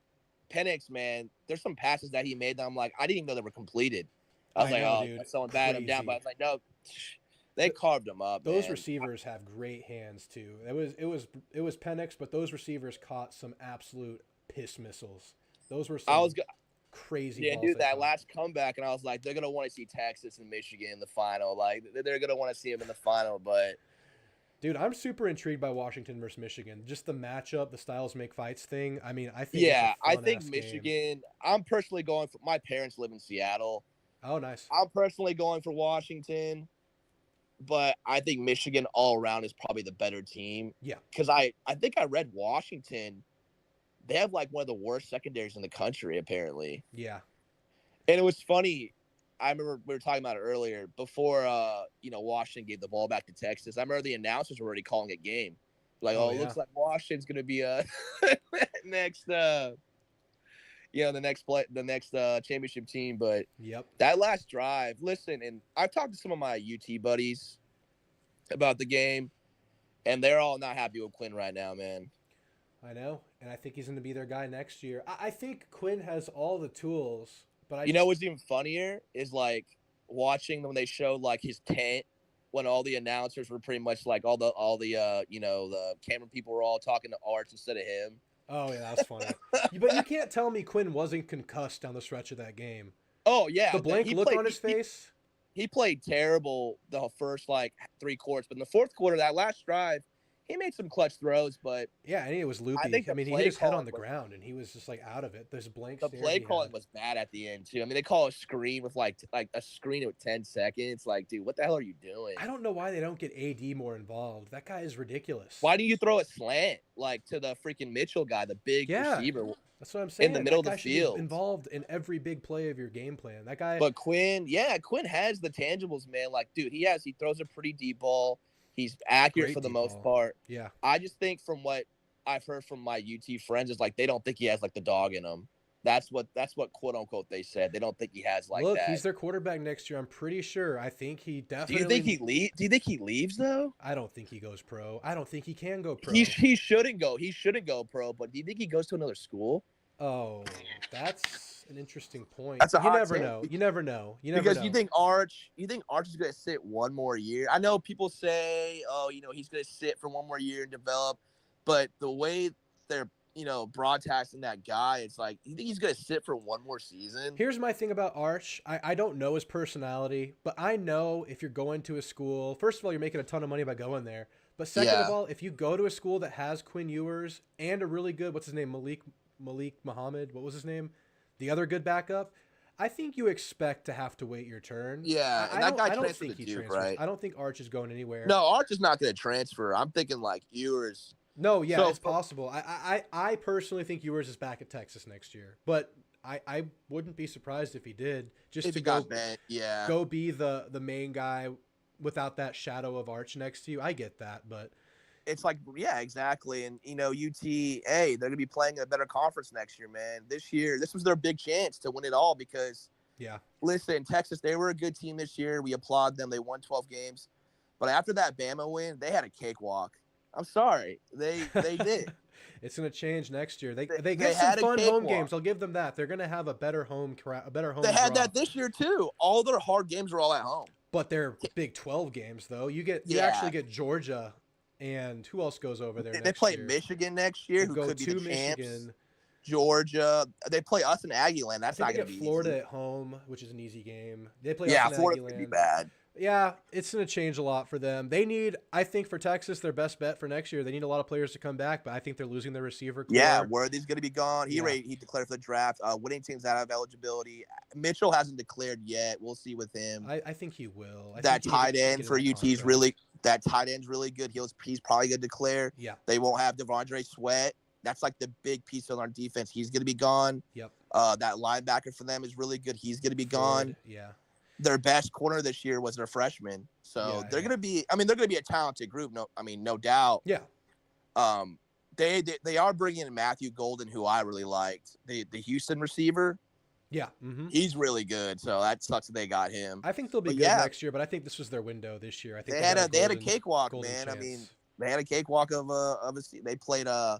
S6: Penix, man, there's some passes that he made that I'm like, I didn't even know they were completed. I was
S1: I know,
S6: like,
S1: dude.
S6: someone batted him down, but I was like, no, they carved him up.
S1: Those
S6: man.
S1: receivers have great hands too. It was Penix, but those receivers caught some absolute piss missiles. Those were some crazy.
S6: Yeah,
S1: balls
S6: dude,
S1: they
S6: that
S1: caught.
S6: last comeback, and I was like, they're gonna want to see Texas and Michigan in the final. Like, they're gonna want to see them in the final. But
S1: dude, I'm super intrigued by Washington versus Michigan. Just the matchup, the styles make fights thing. I mean, I think
S6: I think
S1: fun-ass
S6: Michigan.
S1: game.
S6: I'm personally going for. My parents live in Seattle.
S1: Oh, nice.
S6: I'm personally going for Washington, but I think Michigan all around is probably the better team.
S1: Yeah.
S6: Because I think I read Washington. They have like one of the worst secondaries in the country, apparently.
S1: Yeah.
S6: And it was funny. I remember we were talking about it earlier before. Washington gave the ball back to Texas. I remember the announcers were already calling it game. Like, it looks like Washington's gonna be next. The next championship team. But
S1: Yep.
S6: that last drive. Listen, and I've talked to some of my UT buddies about the game, and they're all not happy with Quinn right now, man.
S1: I know, and I think he's going to be their guy next year. I think Quinn has all the tools, but
S6: You know what's even funnier is like watching when they showed like his tent when all the announcers were pretty much like all the the camera people were all talking to Arch instead of him.
S1: Oh yeah, that's funny. But you can't tell me Quinn wasn't concussed down the stretch of that game.
S6: Oh yeah,
S1: The blank look on his face.
S6: He played terrible the first like 3 quarters, but in the fourth quarter, that last drive, he made some clutch throws. But
S1: yeah, and it was loopy.
S6: I
S1: mean, he hit his head on the ground, and he was just like out of it. There's blank.
S6: The play calling was bad at the end too. I mean, they call a screen with like a screen with 10 seconds. Like, dude, what the hell are you doing?
S1: I don't know why they don't get AD more involved. That guy is ridiculous.
S6: Why do you throw a slant like to the freaking Mitchell guy, the big receiver?
S1: That's what I'm saying.
S6: In the middle of the
S1: should
S6: field,
S1: be involved in every big play of your game plan. That guy.
S6: But Quinn has the tangibles, man. Like, dude, he throws a pretty deep ball. He's accurate for the most part.
S1: Yeah.
S6: I just think from what I've heard from my UT friends is like they don't think he has like the dog in him. That's what quote unquote they said. They don't think he has like
S1: Look,
S6: that.
S1: he's their quarterback next year. I'm pretty sure. I think he definitely.
S6: Do you think he leaves though?
S1: I don't think he goes pro. I don't think he can go pro.
S6: He shouldn't go. He shouldn't go pro. But do you think he goes to another school?
S1: Oh, that's an interesting point.
S6: That's a
S1: you
S6: hot
S1: never
S6: take.
S1: know. You never know.
S6: Because you think Arch is going to sit one more year. I know people say, oh, he's going to sit for one more year and develop. But the way they're, broadcasting that guy, it's like, you think he's going to sit for one more season?
S1: Here's my thing about Arch. I don't know his personality, but I know if you're going to a school, first of all, you're making a ton of money by going there. But second of all, if you go to a school that has Quinn Ewers and a really good, what's his name, Malik Muhammad, what was his name? The other good backup. I think you expect to have to wait your turn.
S6: Yeah,
S1: I don't think he transfers.
S6: Right?
S1: I don't think Arch is going anywhere.
S6: No, Arch is not going to transfer. I'm thinking like Ewers.
S1: No, yeah, it's possible. I personally think Ewers is back at Texas next year, but I wouldn't be surprised if he did. Just to go be the main guy without that shadow of Arch next to you. I get that, but
S6: it's like, yeah, exactly. And UTA, they're gonna be playing a better conference next year, man. This was their big chance to win it all because listen, Texas, they were a good team this year. We applaud them. They won 12 games. But after that Bama win, they had a cakewalk. I'm sorry. They did.
S1: It's going to change next year. They get some fun home games. I'll give them that. They're going to have a better home
S6: They had that this year too. All their hard games were all at home.
S1: But they're Big 12 games though. You actually get Georgia, and who else goes over there?
S6: They play Michigan next year, who could be the champs.
S1: Michigan.
S6: Georgia. They play us in Aggie Land. That's not going to be
S1: Florida
S6: easy.
S1: at home, which is an easy game. They play us in
S6: Florida
S1: Aggie
S6: could be
S1: Land.
S6: bad.
S1: Yeah, it's going to change a lot for them. They need, I think for Texas, their best bet for next year. They need a lot of players to come back, but I think they're losing their receiver core.
S6: Yeah, Worthy's going to be gone. He declared for the draft. Whittington's out of eligibility. Mitchell hasn't declared yet. We'll see with him.
S1: I think he will.
S6: That tight end for UT is that tight end's really good. He's probably going to declare.
S1: Yeah.
S6: They won't have Devondre Sweat. That's like the big piece on our defense. He's going to be gone.
S1: Yep.
S6: That linebacker for them is really good. He's going to be gone.
S1: Yeah. Their
S6: best corner this year was their freshman. So they're going to be, they're going to be a talented group. No doubt.
S1: Yeah.
S6: They are bringing in Matthew Golden, who I really liked, the Houston receiver.
S1: Yeah. Mm-hmm.
S6: He's really good. So that sucks that they got him.
S1: I think they'll be good next year, but I think this was their window this year. I think
S6: they had a cakewalk, man.
S1: Chance.
S6: I mean, they had a cakewalk of they played
S1: and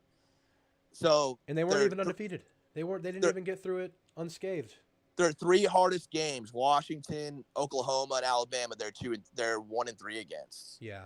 S1: they weren't even undefeated. They didn't even get through it unscathed.
S6: Their 3 hardest games: Washington, Oklahoma, and Alabama. They're 1-3 against.
S1: Yeah.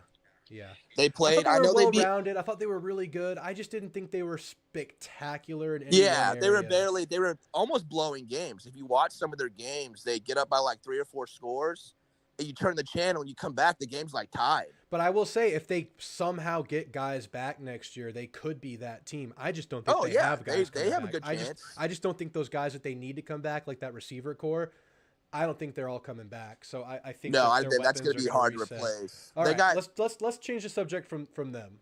S6: They played.
S1: I know they were well-rounded. I thought they were really good. I just didn't think they were spectacular in any
S6: they were almost blowing games. If you watch some of their games, they get up by like 3 or 4 scores, and you turn the channel and you come back, the game's like tied.
S1: But I will say, if they somehow get guys back next year, they could be that team. I just don't think they have guys.
S6: They have a good chance.
S1: I just don't think those guys that they need to come back, like that receiver core, I don't think they're all coming back. So I think
S6: that's going to be hard to replace.
S1: All right, let's change the subject from them.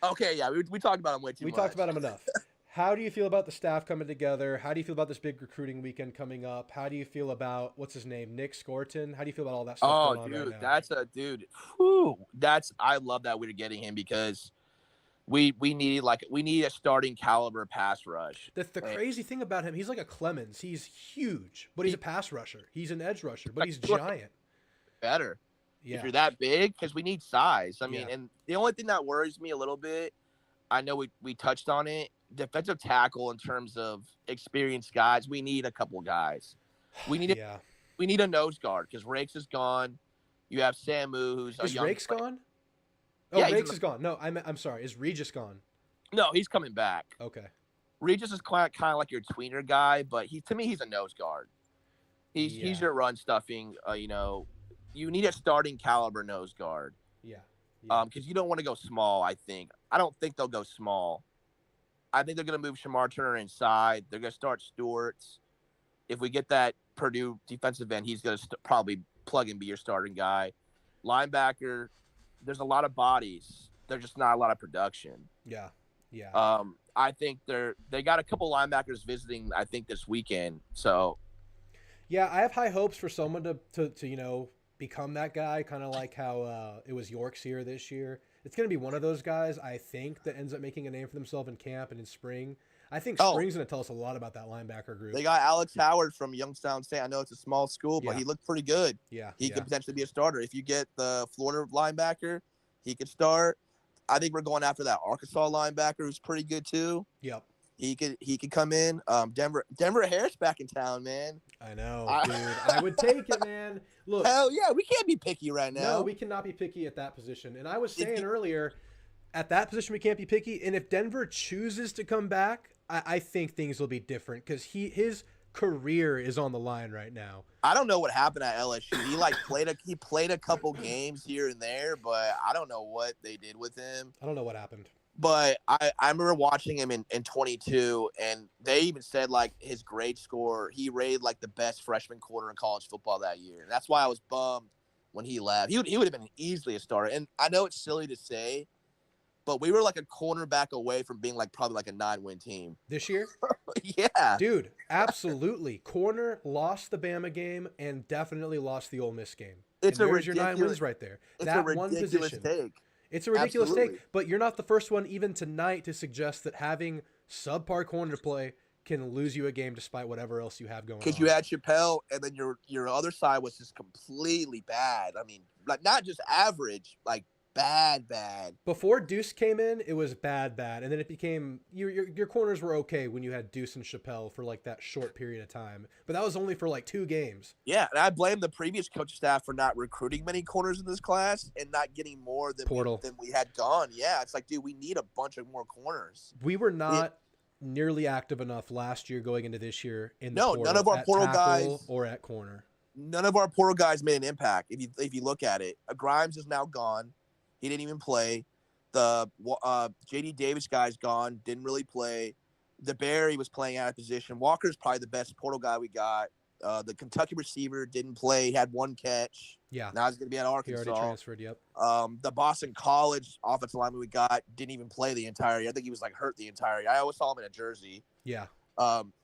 S6: Okay, yeah, we talked about them way too much.
S1: We talked about them enough. How do you feel about the staff coming together? How do you feel about this big recruiting weekend coming up? How do you feel about what's his name, Nick Scorton? How do you feel about all that stuff going on right now?
S6: That's a dude. Whew, I love that we're getting him because we need a starting caliber pass rush.
S1: The crazy thing about him, he's like a Clemens. He's huge, but he's a pass rusher. He's an edge rusher, but he's giant.
S6: Better.
S1: Yeah.
S6: If you're that big, because we need size. I mean, and the only thing that worries me a little bit, I know we touched on it, defensive tackle in terms of experienced guys. We need a couple guys. We need We need a nose guard because Rakes is gone. You have Samu, who's a
S1: Is
S6: young
S1: Rakes
S6: player.
S1: gone? Oh,
S6: Yeah, he's
S1: Rakes is gone. No, I'm sorry. Is Regis gone?
S6: No, he's coming back.
S1: Okay.
S6: Regis is kind of like your tweener guy, but to me he's a nose guard. He's your run stuffing. You need a starting caliber nose guard.
S1: Yeah.
S6: Because you don't want to go small. I don't think they'll go small. I think they're going to move Shamar Turner inside. They're going to start Stewart's. If we get that Purdue defensive end, he's going to probably plug and be your starting guy. Linebacker, there's a lot of bodies. There's just not a lot of production.
S1: Yeah.
S6: I think they got a couple linebackers visiting, I think, this weekend. So
S1: yeah, I have high hopes for someone to become that guy, kind of like how it was York's here this year. It's going to be one of those guys, I think, that ends up making a name for themselves in camp and in spring. I think spring's going to tell us a lot about that linebacker group.
S6: They got Alex Howard from Youngstown State. I know it's a small school, but he looked pretty good.
S1: Yeah.
S6: He could potentially be a starter. If you get the Florida linebacker, he could start. I think we're going after that Arkansas linebacker who's pretty good too.
S1: Yep.
S6: He could come in. Denver Harris back in town, man.
S1: I know, dude. I would take it, man. Look.
S6: Hell yeah, we can't be picky right now.
S1: No, we cannot be picky at that position. And I was saying earlier, at that position we can't be picky. And if Denver chooses to come back, I think things will be different because his career is on the line right now.
S6: I don't know what happened at LSU. He played a couple games here and there, but I don't know what they did with him.
S1: I don't know what happened.
S6: But I remember watching him in 22, and they even said, like, his grade score, he rated, like, the best freshman corner in college football that year. And that's why I was bummed when he left. He would have been easily a starter. And I know it's silly to say, but we were, like, a cornerback away from being, like, probably, like, a 9-win team.
S1: This year?
S6: Yeah.
S1: Dude, absolutely. Corner lost the Bama game and definitely lost the Ole Miss game.
S6: It's
S1: and there's your 9 wins right there.
S6: It's
S1: that
S6: a ridiculous
S1: one position.
S6: take.
S1: It's a ridiculous
S6: Absolutely.
S1: take, but you're not the first one even tonight to suggest that having subpar corner play can lose you a game despite whatever else you have going on.
S6: Because you had Chappelle, and then your other side was just completely bad. I mean, like, not just average, like bad.
S1: Before Deuce came in, it was bad, and then it became your corners were okay when you had Deuce and Chappelle for like that short period of time, but that was only for like 2 games.
S6: Yeah, and I blame the previous coach staff for not recruiting many corners in this class and not getting more than we had gone. Yeah, it's like, dude, we need a bunch of more corners.
S1: We were not nearly active enough last year going into this year in the portal,
S6: none of our portal guys
S1: or at corner.
S6: None of our portal guys made an impact. If you look at it, Grimes is now gone. He didn't even play. The J.D. Davis guy's gone. Didn't really play. DeBerry was playing out of position. Walker's probably the best portal guy we got. The Kentucky receiver didn't play. He had 1 catch.
S1: Yeah.
S6: Now he's going to be at Arkansas.
S1: He already transferred, yep.
S6: The Boston College offensive lineman we got didn't even play the entire year. I think he was like hurt the entire year. I always saw him in a jersey.
S1: Yeah.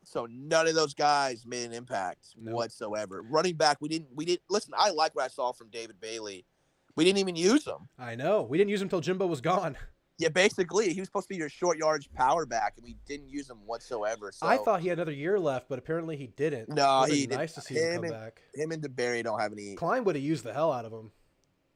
S6: So none of those guys made an impact whatsoever. Running back, we didn't listen, I like what I saw from David Bailey. We didn't even use him.
S1: I know. We didn't use him until Jimbo was gone.
S6: Yeah, basically, he was supposed to be your short yardage power back, and we didn't use him whatsoever. So
S1: I thought he had another year left, but apparently he didn't.
S6: No, he
S1: nice to see him come back.
S6: Him and DeBerry don't have any.
S1: Klein would have used the hell out of him.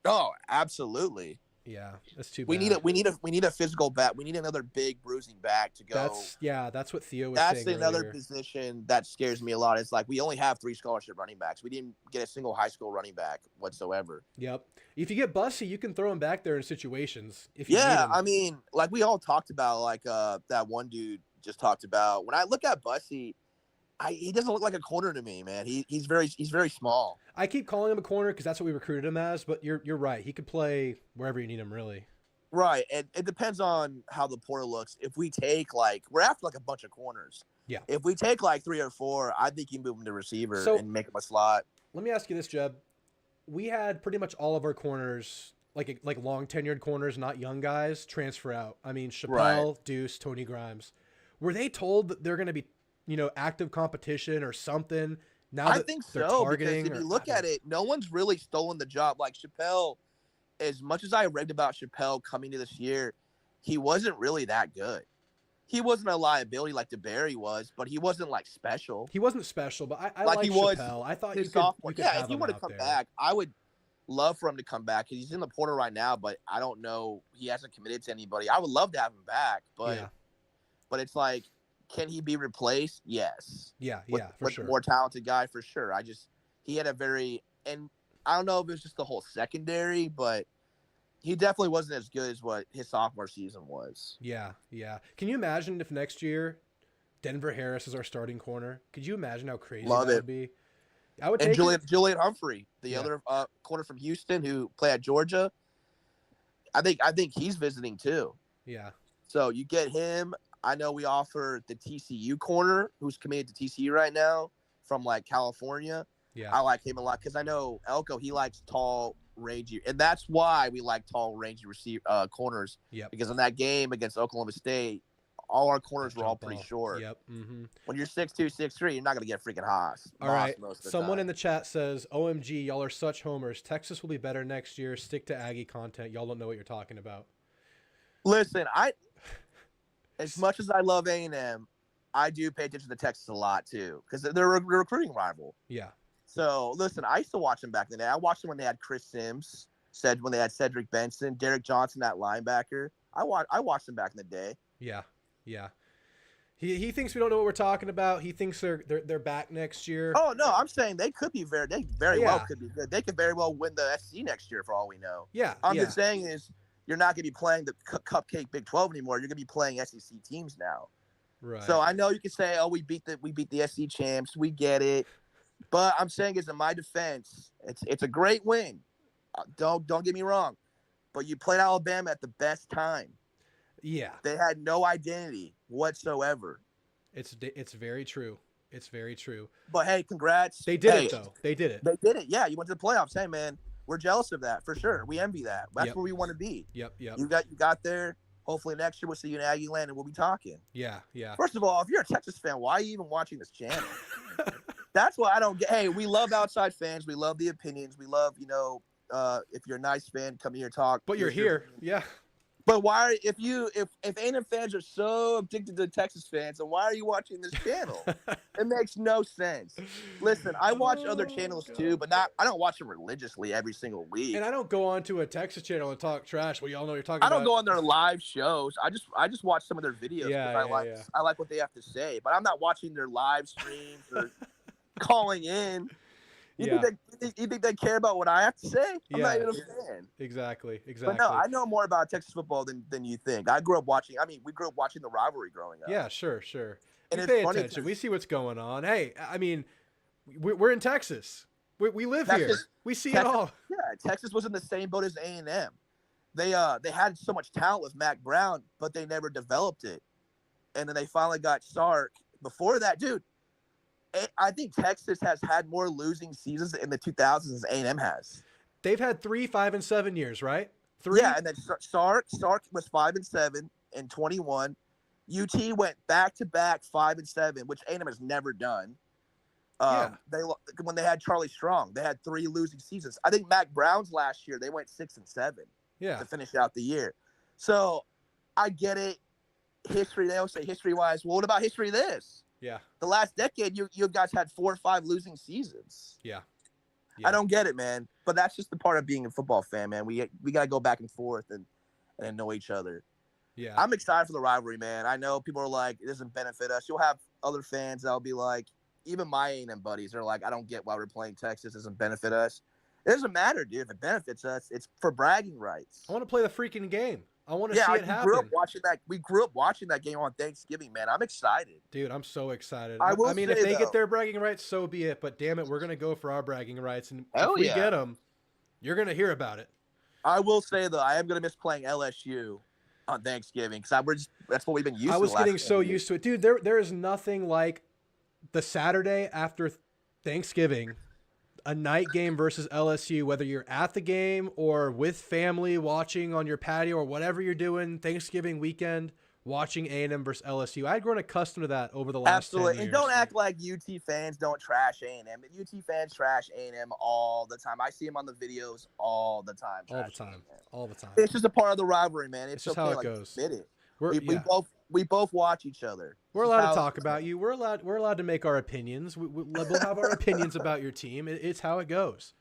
S6: Oh, absolutely.
S1: Yeah, that's too bad.
S6: We need a physical back. We need another big bruising back to go.
S1: That's what Theo was
S6: saying.
S1: That's
S6: another position that scares me a lot. It's like we only have 3 scholarship running backs. We didn't get a single high school running back whatsoever.
S1: Yep. If you get Bussy, you can throw him back there in situations. If you need him.
S6: I mean, like we all talked about, like that one dude just talked about. When I look at Bussy, he doesn't look like a corner to me, man. He's very small.
S1: I keep calling him a corner because that's what we recruited him as, but you're right. He could play wherever you need him, really.
S6: Right, and it depends on how the portal looks. If we take we're after a bunch of corners.
S1: Yeah.
S6: If we take 3 or 4, I think you move him to receiver and make him a slot.
S1: Let me ask you this, Jeb. We had pretty much all of our corners, like long tenured corners, not young guys, transfer out. I mean, Chappelle, Deuce, Tony Grimes. Were they told that they're going to be active competition or something? Now
S6: I think so, because if you look at it, no one's really stolen the job. Like Chappelle, as much as I read about Chappelle coming to this year, he wasn't really that good. He wasn't a liability like DeBerry was, but he wasn't special.
S1: He wasn't special, but I
S6: like
S1: Chappelle. I thought you could
S6: if he would have come back, I would love for him to come back because he's in the portal right now, but I don't know. He hasn't committed to anybody. I would love to have him back, but it's like, can he be replaced? Yes.
S1: Yeah, for sure.
S6: More talented guy for sure. he had a very, and I don't know if it was just the whole secondary, but he definitely wasn't as good as what his sophomore season was.
S1: Yeah, yeah. Can you imagine if next year Denver Harris is our starting corner? Could you imagine how crazy
S6: Love
S1: that
S6: it.
S1: would be? I would
S6: And
S1: take it.
S6: Julian Humphrey, the
S1: Yeah.
S6: other corner from Houston who played at Georgia. I think he's visiting too.
S1: Yeah.
S6: So you get him. I know we offer the TCU corner, who's committed to TCU right now from like California.
S1: Yeah.
S6: I like him a lot because I know Elko, he likes tall, rangy, and that's why we like tall, rangy corners.
S1: Yep.
S6: Because in that game against Oklahoma State, all our corners were all
S1: Jump
S6: pretty
S1: ball.
S6: short.
S1: Yep. Mm-hmm.
S6: When you're 6'2", 6'3", you're not gonna get freaking Haas.
S1: All right.
S6: Most of the
S1: Someone
S6: time.
S1: in the chat says, "OMG, y'all are such homers. Texas will be better next year. Stick to Aggie content. Y'all don't know what you're talking about."
S6: Listen, as much as I love A&M, I do pay attention to Texas a lot too because they're a recruiting rival.
S1: Yeah.
S6: So listen, I used to watch them back in the day. I watched them when they had Chris Sims, when they had Cedric Benson, Derek Johnson, that linebacker. I watched them back in the day.
S1: Yeah. Yeah. He thinks we don't know what we're talking about. He thinks they're back next year.
S6: Oh no, I'm saying they very
S1: Yeah.
S6: well could be good. They could very well win the SC next year for all we know.
S1: Yeah.
S6: I'm
S1: yeah.
S6: just saying is you're not going to be playing the cupcake Big 12 anymore. You're going to be playing SEC teams now.
S1: Right.
S6: So I know you can say, "Oh, we beat the SC champs." We get it, but I'm saying is in my defense, it's a great win. Don't get me wrong, but you played Alabama at the best time.
S1: Yeah.
S6: They had no identity whatsoever.
S1: It's very true. It's very true.
S6: But hey, congrats.
S1: They did
S6: Hey,
S1: it though. They did it.
S6: They did it. Yeah, you went to the playoffs. Hey, man, we're jealous of that for sure. We envy that. That's
S1: Yep.
S6: where we want to be.
S1: Yep. Yep.
S6: You got there. Hopefully next year we'll see you in Aggie Land and we'll be talking.
S1: Yeah. Yeah.
S6: First of all, if you're a Texas fan, why are you even watching this channel? That's what I don't get. Hey, we love outside fans. We love the opinions. We love, if you're a nice fan, come here talk.
S1: But you're here. Yeah.
S6: But why, if A&M fans are so addicted to Texas fans, then why are you watching this channel? It makes no sense. Listen, I watch other channels too, but I don't watch them religiously every single week.
S1: And I don't go on to a Texas channel and talk trash. Well, y'all know what you're talking about.
S6: I don't go on their live shows. I just watch some of their videos because I like what they have to say. But I'm not watching their live streams or calling in. You think they care about what I have to say? I'm not even a fan.
S1: Exactly.
S6: But no, I know more about Texas football than you think. I grew up watching. We grew up watching the rivalry growing up.
S1: Yeah, sure.
S6: And
S1: We
S6: it's
S1: pay
S6: funny
S1: attention. We see what's going on. Hey, I mean, we're in Texas. We live here. We see it all.
S6: Yeah, Texas was in the same boat as A&M. They had so much talent with Mac Brown, but they never developed it. And then they finally got Sark. Before that, dude, I think Texas has had more losing seasons in the 2000s as A&M has.
S1: They've had 3 5-7 years, right? 3.
S6: Yeah, and then Sark was 5-7 in 21. UT went back-to-back 5-7, which A&M has never done. When they had Charlie Strong, they had 3 losing seasons. I think Mac Brown's last year they went 6-7.
S1: Yeah.
S6: To finish out the year. So I get it. History, they always say history-wise. Well, what about history this?
S1: Yeah.
S6: The last decade, you guys had 4 or 5 losing seasons.
S1: Yeah.
S6: I don't get it, man. But that's just the part of being a football fan, man. We got to go back and forth and know each other.
S1: Yeah.
S6: I'm excited for the rivalry, man. I know people are like, it doesn't benefit us. You'll have other fans that'll be like, even my A&M buddies are like, I don't get why we're playing Texas. It doesn't benefit us. It doesn't matter, dude. If it benefits us, it's for bragging rights.
S1: I want to play the freaking game. I want to see it happen.
S6: We grew up watching that game on Thanksgiving, man. I'm excited.
S1: Dude, I'm so excited.
S6: I
S1: mean, if they get their bragging rights, so be it. But damn it, we're going to go for our bragging rights. And if we get them, you're going to hear about it.
S6: I will say, though, I am going to miss playing LSU on Thanksgiving because that's what we've been used to.
S1: I was getting so used to it. Dude, there is nothing like the Saturday after Thanksgiving, a night game versus LSU, whether you're at the game or with family watching on your patio or whatever you're doing, Thanksgiving weekend, watching A&M versus LSU. I'd grown accustomed to that over the last 10 years.
S6: And don't act like UT fans don't trash A&M. UT fans trash A&M all the time. I see them on the videos all the time.
S1: All the time.
S6: It's just a part of the rivalry, man. It's
S1: just
S6: okay,
S1: how it goes.
S6: Admit it. We both watch each other.
S1: We're allowed to talk about you. We're allowed to make our opinions. We'll have our opinions about your team. It's how it goes.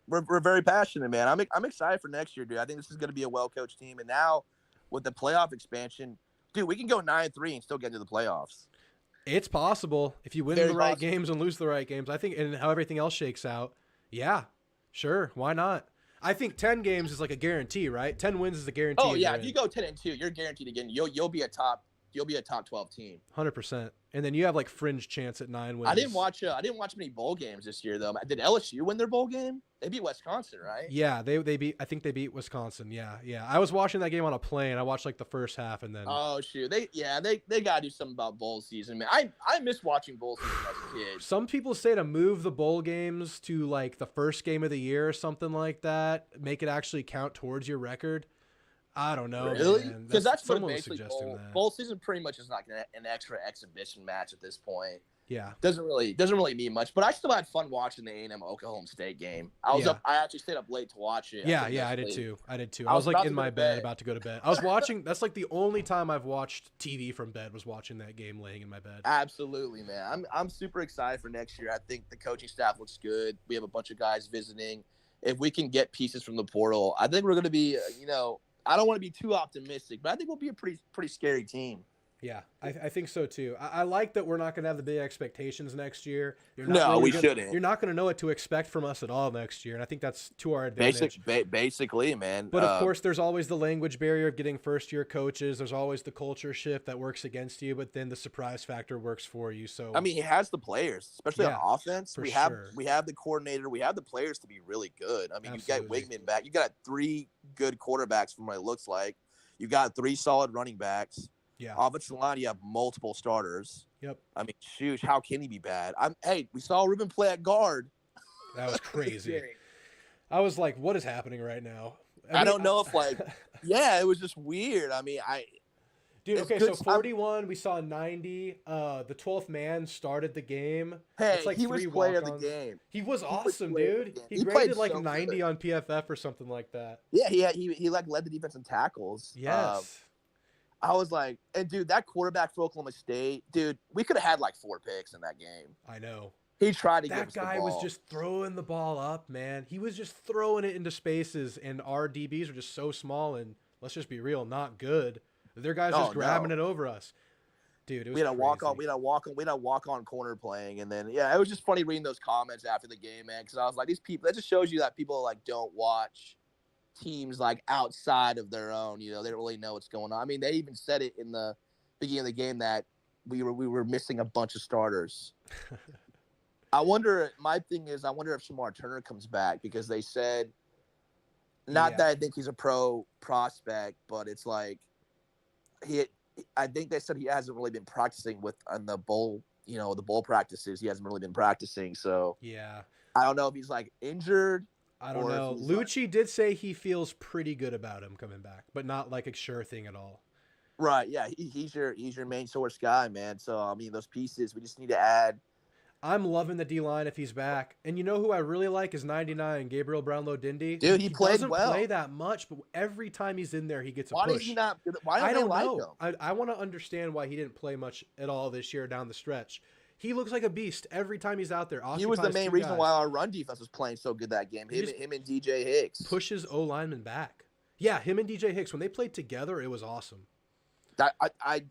S6: We're very passionate, man. I'm excited for next year, dude. I think this is going to be a well-coached team. And now with the playoff expansion, dude, we can go 9-3 and still get into the playoffs.
S1: It's possible if you win
S6: Very
S1: the right
S6: possible.
S1: games and lose the right games. I think, and how everything else shakes out. Yeah, sure. Why not? I think 10 games is like a guarantee, right? 10 wins is a guarantee.
S6: Oh yeah, if you go 10-2, you're guaranteed again. You'll be a top 12 team.
S1: 100%. And then you have like fringe chance at 9 wins.
S6: I didn't watch many bowl games this year though. Did LSU win their bowl game? They beat Wisconsin, right?
S1: Yeah, they beat. I think they beat Wisconsin. Yeah. I was watching that game on a plane. I watched like the first half and then.
S6: Oh shoot, they gotta do something about bowl season, man. I miss watching bowl season as a kid.
S1: Some people say to move the bowl games to like the first game of the year or something like that, make it actually count towards your record. I don't know.
S6: Really?
S1: Because
S6: that's what
S1: someone was
S6: basically
S1: suggesting that.
S6: bowl season pretty much is like an extra exhibition match at this point.
S1: Yeah.
S6: Doesn't really mean much, but I still had fun watching the A&M Oklahoma State game. I actually stayed up late to watch it.
S1: Yeah, I did too. I was like in my bed about to go to bed. I was watching. That's like the only time I've watched TV from bed was watching that game laying in my bed.
S6: Absolutely, man. I'm super excited for next year. I think the coaching staff looks good. We have a bunch of guys visiting. If we can get pieces from the portal, I think we're going to be, I don't want to be too optimistic, but I think we'll be a pretty scary team.
S1: Yeah, I think so too. I like that we're not going to have the big expectations next year.
S6: We shouldn't.
S1: You're not going to know what to expect from us at all next year, and I think that's to our advantage.
S6: Basically, man.
S1: But of course, there's always the language barrier of getting first-year coaches. There's always the culture shift that works against you, but then the surprise factor works for you. So
S6: I mean, he has the players, especially on offense. We have the coordinator. We have the players to be really good. I mean, Absolutely. You got Wigman back. You got 3 good quarterbacks from what it looks like. You got 3 solid running backs.
S1: Yeah.
S6: Offensive line, you have multiple starters.
S1: Yep.
S6: I mean, shoot, how can he be bad? Hey, we saw Ruben play at guard.
S1: That was crazy. I was like, what is happening right now?
S6: I don't know if it was just weird. I mean,
S1: Dude, okay, so 41, we saw 90. The 12th man started the game.
S6: Hey,
S1: it's like
S6: he was player of the game.
S1: He was awesome, dude. He
S6: played
S1: graded like
S6: so
S1: 90
S6: good.
S1: on PFF or something like that.
S6: Yeah, he led the defense in tackles.
S1: Yes.
S6: I was like, and dude, that quarterback for Oklahoma State, dude, we could have had like 4 picks in that game.
S1: I know.
S6: He tried to
S1: that
S6: give us the
S1: guy
S6: ball.
S1: was just throwing the ball up, man. He was just throwing it into spaces, and our DBs are just so small and, let's just be real, not good. Their guys just grabbing it over us. Dude, it was
S6: we had a
S1: crazy.
S6: walk on corner playing, and then it was just funny reading those comments after the game, man, because I was like, these people, that just shows you that people like don't watch teams like outside of their own, they don't really know what's going on. I mean, they even said it in the beginning of the game that we were missing a bunch of starters. My thing is, I wonder if Shamar Turner comes back, because they said, that I think he's a pro prospect, but it's like I think they said he hasn't really been practicing on the bowl, the bowl practices. He hasn't really been practicing, so
S1: yeah, I
S6: don't know if he's like injured.
S1: I don't know. Lucci did say he feels pretty good about him coming back, but not like a sure thing at all.
S6: Right. Yeah. He's your main source guy, man. So, I mean, those pieces, we just need to add.
S1: I'm loving the D-line if he's back. And you know who I really like is 99, Gabriel Brownlow-Dindy.
S6: Dude, he played
S1: doesn't
S6: well.
S1: play that much, but every time he's in there, he gets a push.
S6: Why does he not? Why don't
S1: I don't
S6: they
S1: know.
S6: like him?
S1: I want to understand why he didn't play much at all this year down the stretch. He looks like a beast every time he's out there.
S6: He was the main reason why our run defense was playing so good that game. Him and DJ Hicks.
S1: Pushes O-lineman back. Yeah, him and DJ Hicks, when they played together, it was awesome.
S6: I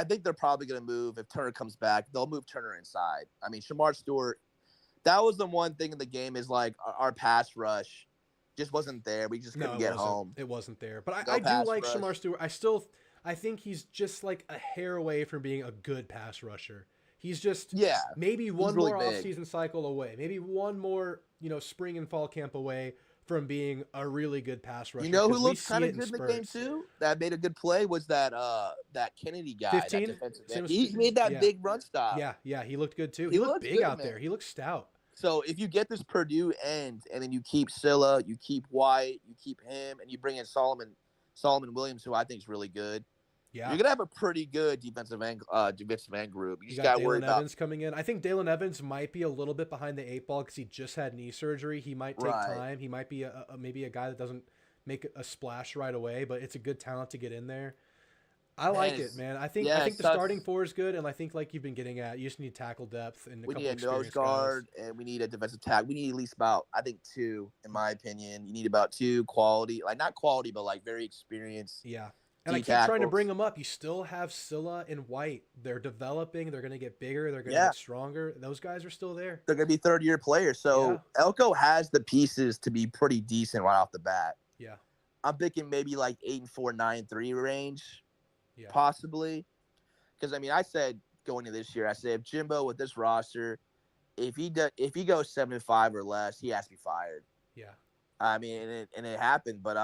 S6: think they're probably going to move. If Turner comes back, they'll move Turner inside. I mean, Shamar Stewart, that was the one thing in the game is like our pass rush just wasn't there. We just couldn't get home.
S1: It wasn't there. But I do like Shamar Stewart. I think he's just like a hair away from being a good pass rusher. He's just maybe one more off-season cycle away. Maybe one more, spring and fall camp away from being a really good pass rusher.
S6: You know who looked kind of good in the game too? That made a good play was that Kennedy guy.
S1: 15?
S6: He made that big run stop.
S1: Yeah, he looked good too. He looked big out there. He looked stout.
S6: So if you get this Purdue end and then you keep Scylla, you keep White, you keep him, and you bring in Solomon Williams, who I think is really good.
S1: Yeah.
S6: You're gonna have a pretty good defensive end group. You just got to worry about
S1: Evans coming in. I think Dalen Evans might be a little bit behind the 8 ball because he just had knee surgery. He might take time. He might be maybe a guy that doesn't make a splash right away, but it's a good talent to get in there. I like it, man. I think the starting 4 is good, and I think like you've been getting at, you just need tackle depth and
S6: we need a nose guard and we need a defensive tackle. We need at least about 2, in my opinion. You need about 2 quality, like not quality, but like very experienced.
S1: Yeah. And I
S6: D
S1: keep trying to
S6: tackles.
S1: bring them up. You still have Scylla and White. They're developing. They're going to get bigger. They're going to
S6: Yeah.
S1: get stronger. Those guys are still there.
S6: They're going to be third-year players. So Elko has the pieces to be pretty decent right off the bat.
S1: Yeah.
S6: I'm thinking maybe like 8-4, 9-3 range,
S1: Yeah.
S6: possibly. Because, I mean, I said going into this year, I said if Jimbo with this roster, if he goes 7-5 or less, he has to be fired.
S1: Yeah.
S6: I mean, and it happened. But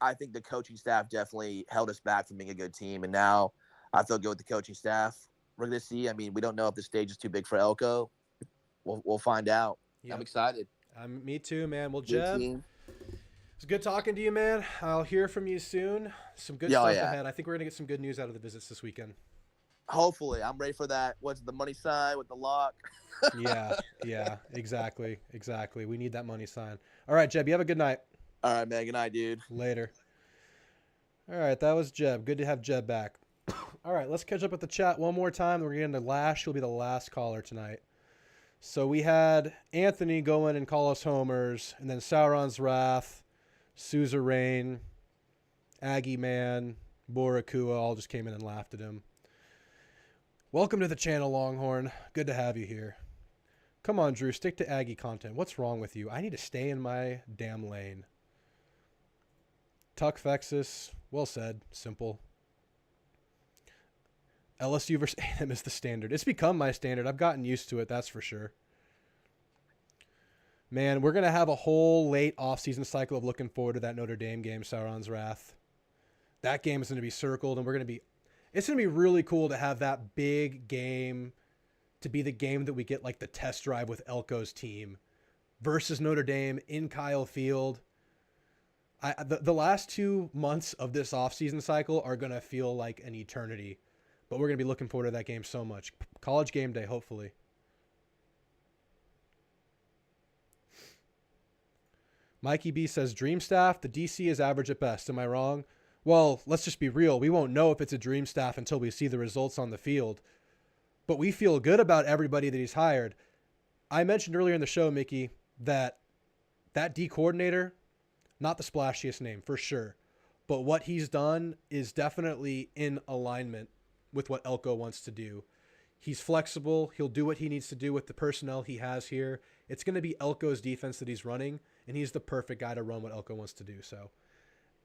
S6: I think the coaching staff definitely held us back from being a good team. And now I feel good with the coaching staff. We're going to see. I mean, we don't know if the stage is too big for Elko. We'll find out.
S1: Yep.
S6: I'm excited.
S1: Me too, man. Well,
S6: Good
S1: Jeb,
S6: team.
S1: it's good talking to you, man. I'll hear from you soon. Some good stuff ahead. I think we're going to get some good news out of the visits this weekend.
S6: Hopefully. I'm ready for that. What's the money sign with the lock?
S1: Yeah, exactly. We need that money sign. All right, Jeb, you have a good night.
S6: All right, man. Good night, dude.
S1: Later. All right, that was Jeb. Good to have Jeb back. All right, let's catch up with the chat one more time. We're getting to Lash. He'll be the last caller tonight. So we had Anthony go in and call us homers, and then Sauron's Wrath, Suzerain, Aggie Man, Borakua all just came in and laughed at him. Welcome to the channel, Longhorn. Good to have you here. Come on, Drew, stick to Aggie content. What's wrong with you? I need to stay in my damn lane. Tuck Fexus, well said, simple. LSU versus A&M is the standard. It's become my standard. I've gotten used to it, that's for sure. Man, we're going to have a whole late offseason cycle of looking forward to that Notre Dame game, Sauron's Wrath. That game is going to be circled, and it's going to be really cool to have that big game to be the game that we get like the test drive with Elko's team versus Notre Dame in Kyle Field. The last 2 months of this offseason cycle are going to feel like an eternity, but we're going to be looking forward to that game so much. College game day, hopefully. Mikey B says, Dream staff, the DC is average at best. Am I wrong? Well, let's just be real. We won't know if it's a dream staff until we see the results on the field. But we feel good about everybody that he's hired. I mentioned earlier in the show, Mickey, that D coordinator, not the splashiest name for sure, but what he's done is definitely in alignment with what Elko wants to do. He's flexible. He'll do what he needs to do with the personnel he has here. It's going to be Elko's defense that he's running, and he's the perfect guy to run what Elko wants to do. So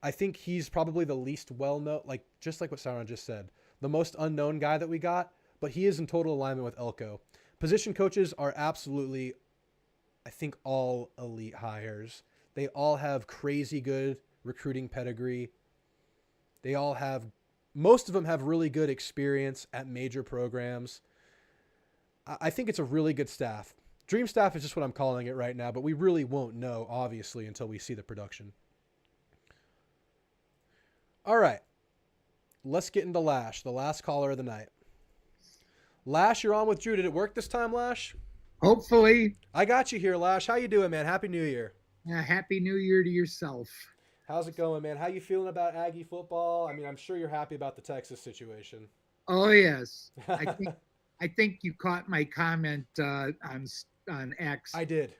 S1: I think he's probably the least well-known, just like what Sauron just said, the most unknown guy that we got, but he is in total alignment with Elko. Position coaches are absolutely, I think, all elite hires. They all have crazy good recruiting pedigree. Most of them have really good experience at major programs. I think it's a really good staff. Dream staff is just what I'm calling it right now, but we really won't know, obviously, until we see the production. All right. Let's get into Lash, the last caller of the night. Lash, you're on with Drew. Did it work this time, Lash?
S7: Hopefully.
S1: I got you here, Lash. How you doing, man? Happy New Year.
S7: Happy New Year to yourself.
S1: How's it going, man? How you feeling about Aggie football? I mean, I'm sure you're happy about the Texas situation.
S7: Oh, yes. I think you caught my comment on X.
S1: I did.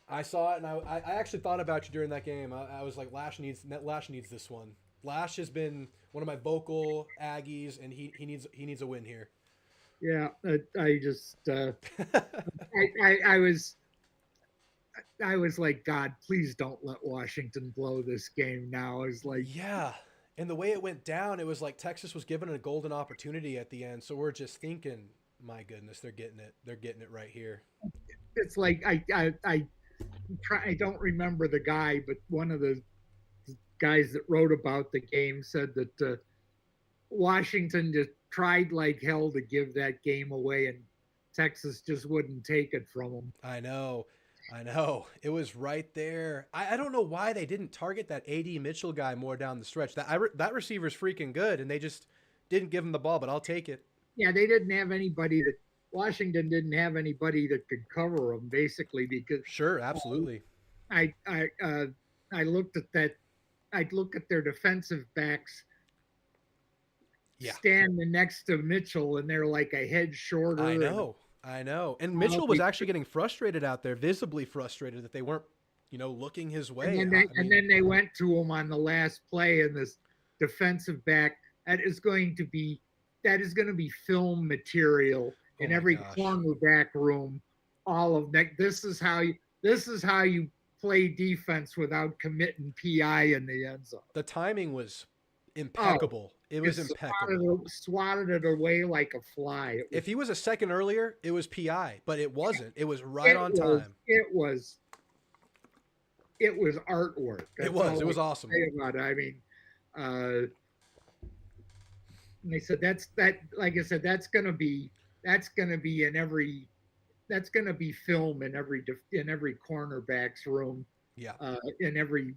S1: I saw it, and I actually thought about you during that game. I was like, Lash needs this one. Lash has been one of my vocal Aggies, and he needs a win here.
S7: Yeah, I just I was like, God, please don't let Washington blow this game now. I was like,
S1: yeah. And the way it went down, it was like Texas was given a golden opportunity at the end. So we're just thinking, my goodness, they're getting it. They're getting it right here.
S7: It's like I don't remember the guy, but one of the guys that wrote about the game said that Washington just tried like hell to give that game away, and Texas just wouldn't take it from them.
S1: I know. It was right there. I don't know why they didn't target that A.D. Mitchell guy more down the stretch. That receiver's freaking good, and they just didn't give him the ball, but I'll take it.
S7: Yeah, they didn't have anybody Washington didn't have anybody that could cover them, basically, because
S1: sure, absolutely.
S7: I looked at that. I'd look at their defensive backs standing next to Mitchell, and they're like a head shorter.
S1: I know. And Mitchell was actually getting frustrated out there, visibly frustrated that they weren't looking his
S7: And
S1: way.
S7: then they went to him on the last play, and this defensive back that is going to be film material in every cornerback room. All of that. This is how you play defense without committing PI in the end zone.
S1: The timing was impeccable. It was impeccable.
S7: Swatted it away like a fly.
S1: If he was a second earlier, it was PI, but it wasn't. It was right on time.
S7: It was artwork.
S1: It was awesome.
S7: I mean, and they said like I said, that's gonna be film in every cornerback's room.
S1: Yeah.
S7: In every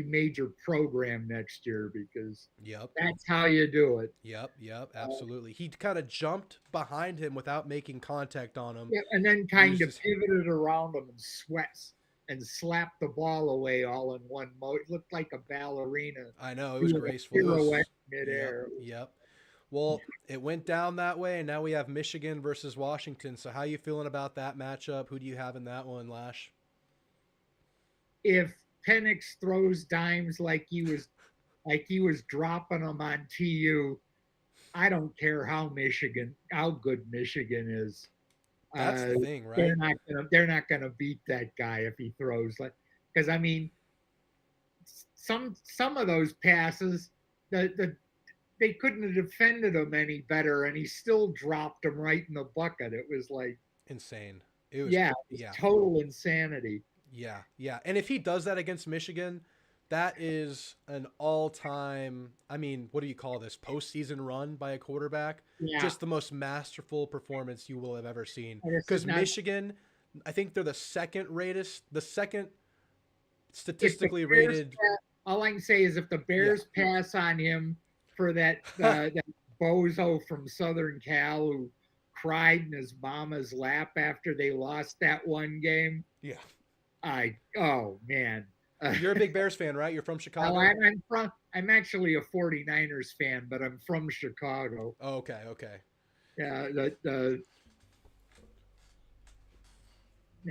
S7: major program next year, because
S1: yep,
S7: that's how you do it.
S1: Yep, absolutely. He kind of jumped behind him without making contact on him.
S7: Yeah, and then kind of pivoted around him and sweats and slapped the ball away all in one mode. It looked like a ballerina.
S1: I know, it was graceful.
S7: Pirouette midair.
S1: Yep. Well, it went down that way, and now we have Michigan versus Washington. So how you feeling about that matchup? Who do you have in that one, Lash?
S7: If Penix throws dimes like he was dropping them on TU, I don't care how good Michigan is.
S1: That's the thing, right?
S7: They're not gonna beat that guy if he throws because I mean, some of those passes, they couldn't have defended him any better, and he still dropped them right in the bucket. It was like
S1: insane. It was
S7: total insanity.
S1: Yeah. And if he does that against Michigan, that is an all-time, I mean, what do you call this? Postseason run by a quarterback?
S7: Yeah.
S1: Just the most masterful performance you will have ever seen. Because Michigan, I think they're the second statistically rated.
S7: All I can say is if the Bears pass on him for that bozo from Southern Cal who cried in his mama's lap after they lost that one game.
S1: Yeah.
S7: Oh man.
S1: You're a big Bears fan, right? You're from Chicago?
S7: I'm actually a 49ers fan, but I'm from Chicago.
S1: Oh, okay.
S7: Yeah,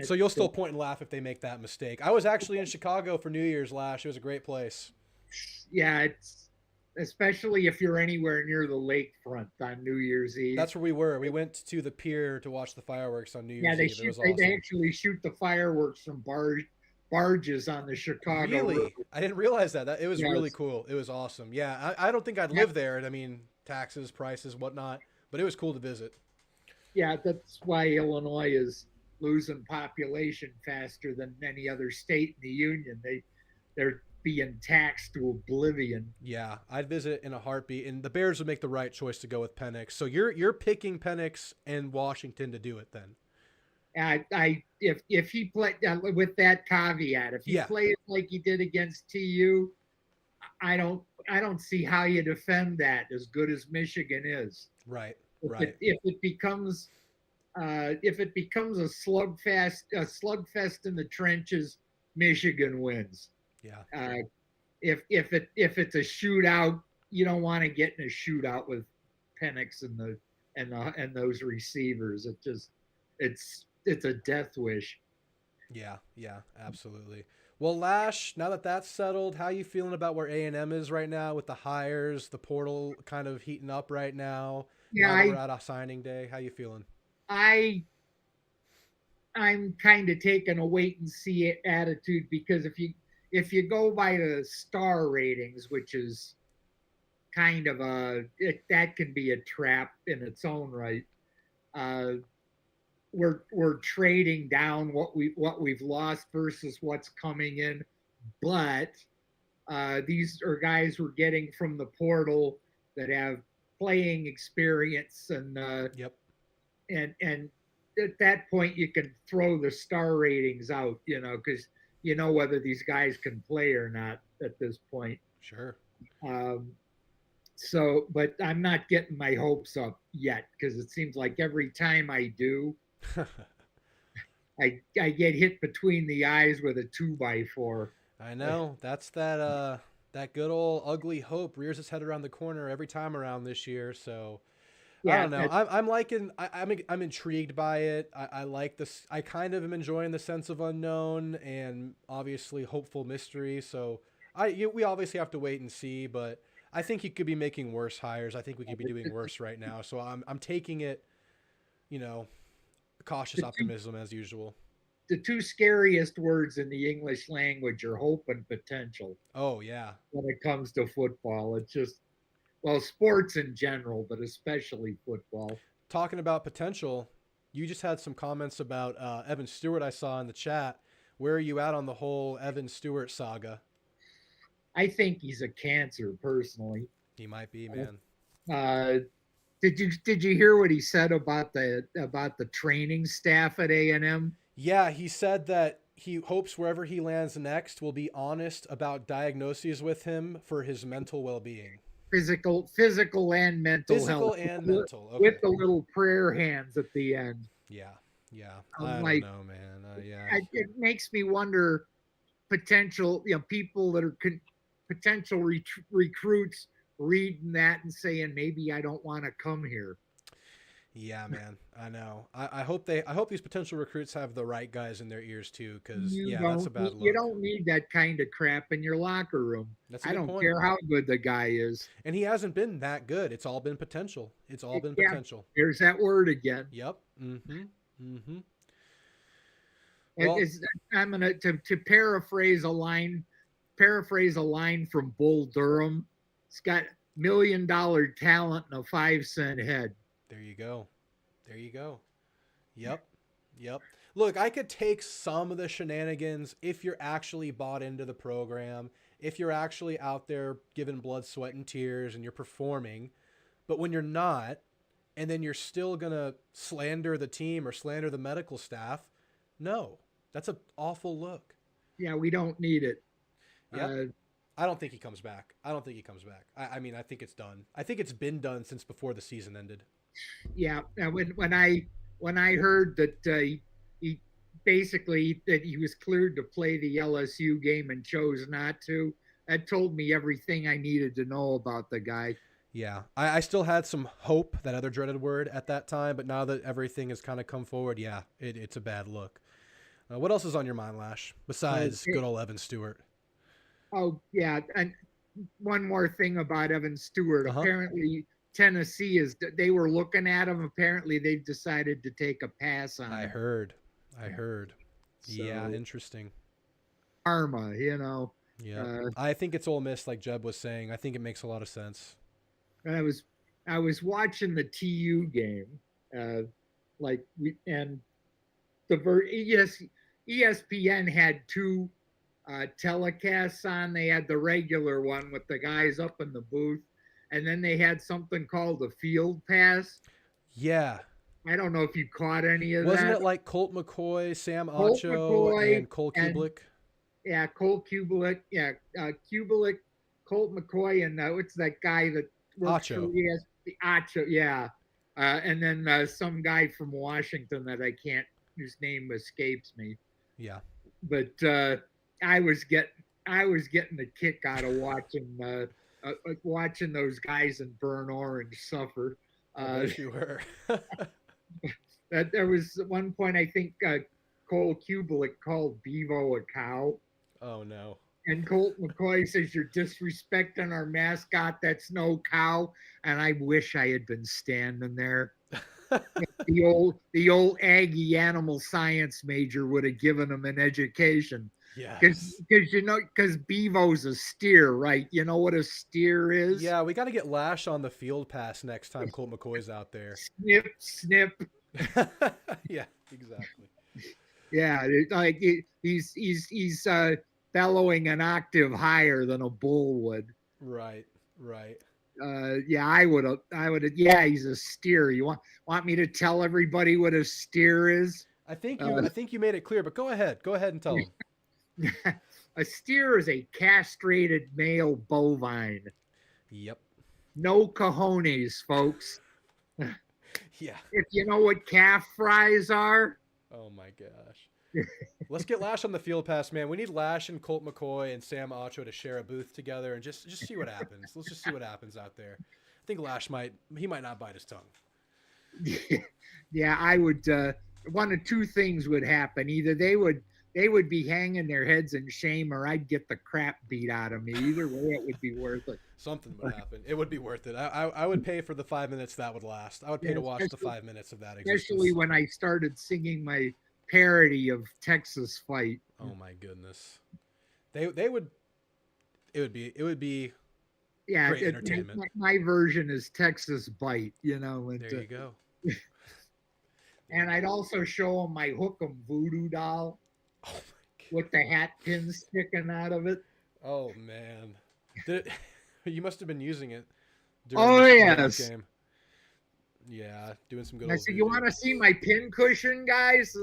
S1: so you'll still point and laugh if they make that mistake. I was actually in Chicago for New Year's last. It was a great place.
S7: Yeah, it's especially if you're anywhere near the lakefront on New Year's Eve.
S1: That's where we were. We went to the pier to watch the fireworks on New Year's Eve.
S7: It was awesome. They actually shoot the fireworks from barges on the Chicago
S1: Really?
S7: River.
S1: I didn't realize that. It was really cool. It was awesome. Yeah, I don't think I'd live there. I mean, taxes, prices, whatnot. But it was cool to visit.
S7: Yeah, that's why Illinois is losing population faster than any other state in the union. They're being taxed to oblivion.
S1: Yeah, I'd visit in a heartbeat, and the Bears would make the right choice to go with Penix. So you're picking Penix and Washington to do it then.
S7: If he played with that caveat, if he plays like he did against TU, I don't see how you defend that as good as Michigan is.
S1: Right.
S7: If it becomes a slugfest in the trenches, Michigan wins.
S1: Yeah.
S7: If it's a shootout, you don't want to get in a shootout with Penix and those receivers. It's a death wish.
S1: Yeah, absolutely. Well, Lash, now that that's settled, how you feeling about where A&M is right now with the hires, the portal kind of heating up right now?
S7: Yeah,
S1: we're at a signing day. How you feeling?
S7: I'm kind of taking a wait and see attitude, because if you go by the star ratings, which is kind of that can be a trap in its own right. We're trading down what we've lost versus what's coming in, but these are guys we're getting from the portal that have playing experience, and and at that point you can throw the star ratings out, because you know whether these guys can play or not at this point.
S1: Sure.
S7: So, but I'm not getting my hopes up yet, because it seems like every time I do, I get hit between the eyes with a 2x4.
S1: I know. That's that good old ugly hope rears its head around the corner every time around this year. So I
S7: Yeah,
S1: don't know. I'm liking. I'm intrigued by it. I like this. I kind of am enjoying the sense of unknown and obviously hopeful mystery. So we obviously have to wait and see. But I think he could be making worse hires. I think we could be doing worse right now. So I'm taking it, you know, cautious optimism as usual.
S7: the two scariest words in the English language are hope and potential
S1: Oh yeah.
S7: when it comes to football. It's just, well, sports in general, but especially football.
S1: Talking about potential, you just had some comments about Evan Stewart. I saw in the chat. Where are you at on the whole Evan Stewart saga?
S7: I think he's a cancer, personally.
S1: He might be, man.
S7: Uh, did you hear what he said about the training staff at A&M?
S1: Yeah, he said that he hopes wherever he lands next will be honest about diagnoses with him for his mental well-being.
S7: Physical and mental
S1: Physical
S7: health.
S1: and mental. Okay.
S7: With the little prayer hands at the end.
S1: Yeah.
S7: I'm
S1: I
S7: like,
S1: don't know, man. Yeah.
S7: It makes me wonder potential, people that are potential recruits reading that and saying, maybe I don't want to come here.
S1: Yeah, man. I know. I hope these potential recruits have the right guys in their ears too, because that's a bad look.
S7: You don't need that kind of crap in your locker room. I don't care how good the guy is.
S1: And he hasn't been that good. It's all been potential. Potential.
S7: There's that word again.
S1: Yep. Mm-hmm.
S7: Well, I'm gonna to paraphrase a line from Bull Durham. It's got $1 million talent and a 5-cent head.
S1: There you go. Yep. Look, I could take some of the shenanigans if you're actually bought into the program, if you're actually out there giving blood, sweat, and tears, and you're performing. But when you're not, and then you're still going to slander the team or slander the medical staff, no, that's an awful look.
S7: Yeah, we don't need it.
S1: Yeah. I don't think he comes back. I mean, I think it's done. I think it's been done since before the season ended.
S7: Yeah. When I heard that he basically that he was cleared to play the LSU game and chose not to, that told me everything I needed to know about the guy.
S1: Yeah, I still had some hope, that other dreaded word, at that time, but now that everything has kind of come forward, yeah, it's a bad look. What else is on your mind, Lash, besides good old Evan Stewart?
S7: Oh, yeah, and one more thing about Evan Stewart. Apparently, Tennessee they were looking at him. Apparently, they've decided to take a pass on him.
S1: I heard. So, yeah, interesting.
S7: Karma,
S1: Yeah, I think it's Ole Miss, like Jeb was saying. I think it makes a lot of sense.
S7: And I was watching the TU game, ESPN had two telecasts on. They had the regular one with the guys up in the booth, and then they had something called the field pass.
S1: Yeah.
S7: I don't know if you caught any of
S1: Wasn't
S7: that.
S1: it like Colt McCoy, Sam Ocho, and Cole Kubelik?
S7: Yeah, Cole Kubelik. Yeah, Kubelik, Colt McCoy, and what's that guy that works for ESPN? Ocho, yeah. And then some guy from Washington that I can't, whose name escapes me.
S1: Yeah.
S7: But I was getting a kick out of watching those guys in burnt orange suffer.
S1: Yes, you were.
S7: That there was one point I think Cole Kubelik called Bevo a cow.
S1: Oh no.
S7: And Colt McCoy says, "You're disrespecting our mascot. That's no cow." And I wish I had been standing there. the old Aggie animal science major would have given him an education.
S1: Yeah.
S7: Because Bevo's a steer, right? You know what a steer is?
S1: Yeah, we got to get Lash on the field pass next time Colt McCoy's out there.
S7: Snip.
S1: Yeah, exactly.
S7: Yeah, he's bellowing an octave higher than a bull would.
S1: Right.
S7: Yeah, I would have. Yeah, he's a steer. You want me to tell everybody what a steer is?
S1: I think you made it clear, but go ahead and tell them.
S7: A steer is a castrated male bovine.
S1: Yep.
S7: No cojones, folks.
S1: Yeah.
S7: If you know what calf fries are.
S1: Oh my gosh. Let's get Lash on the field pass, man. We need Lash and Colt McCoy and Sam Ocho to share a booth together and just see what happens. Let's just see what happens out there. I think Lash might not bite his tongue.
S7: Yeah, I would. One of two things would happen: either they would be hanging their heads in shame, or I'd get the crap beat out of me. Either way, it would be worth it.
S1: Something would happen. It would be worth it. I would pay for the 5 minutes that would last. I would pay
S7: Yeah,
S1: to watch the 5 minutes of that
S7: especially
S1: existence.
S7: when I started singing my parody of Texas Fight.
S1: Oh my goodness. They would. It would be
S7: Yeah,
S1: great entertainment.
S7: my version is Texas Bite, and
S1: There you go.
S7: and I'd also show them my Hook'em voodoo doll
S1: Oh my
S7: with the hat pins sticking out of it.
S1: Oh man, you must have been using it during
S7: Oh
S1: this
S7: yes.
S1: game. Yeah, doing some good
S7: And I
S1: old
S7: said, "You
S1: voodoo.
S7: want to see my pin cushion, guys?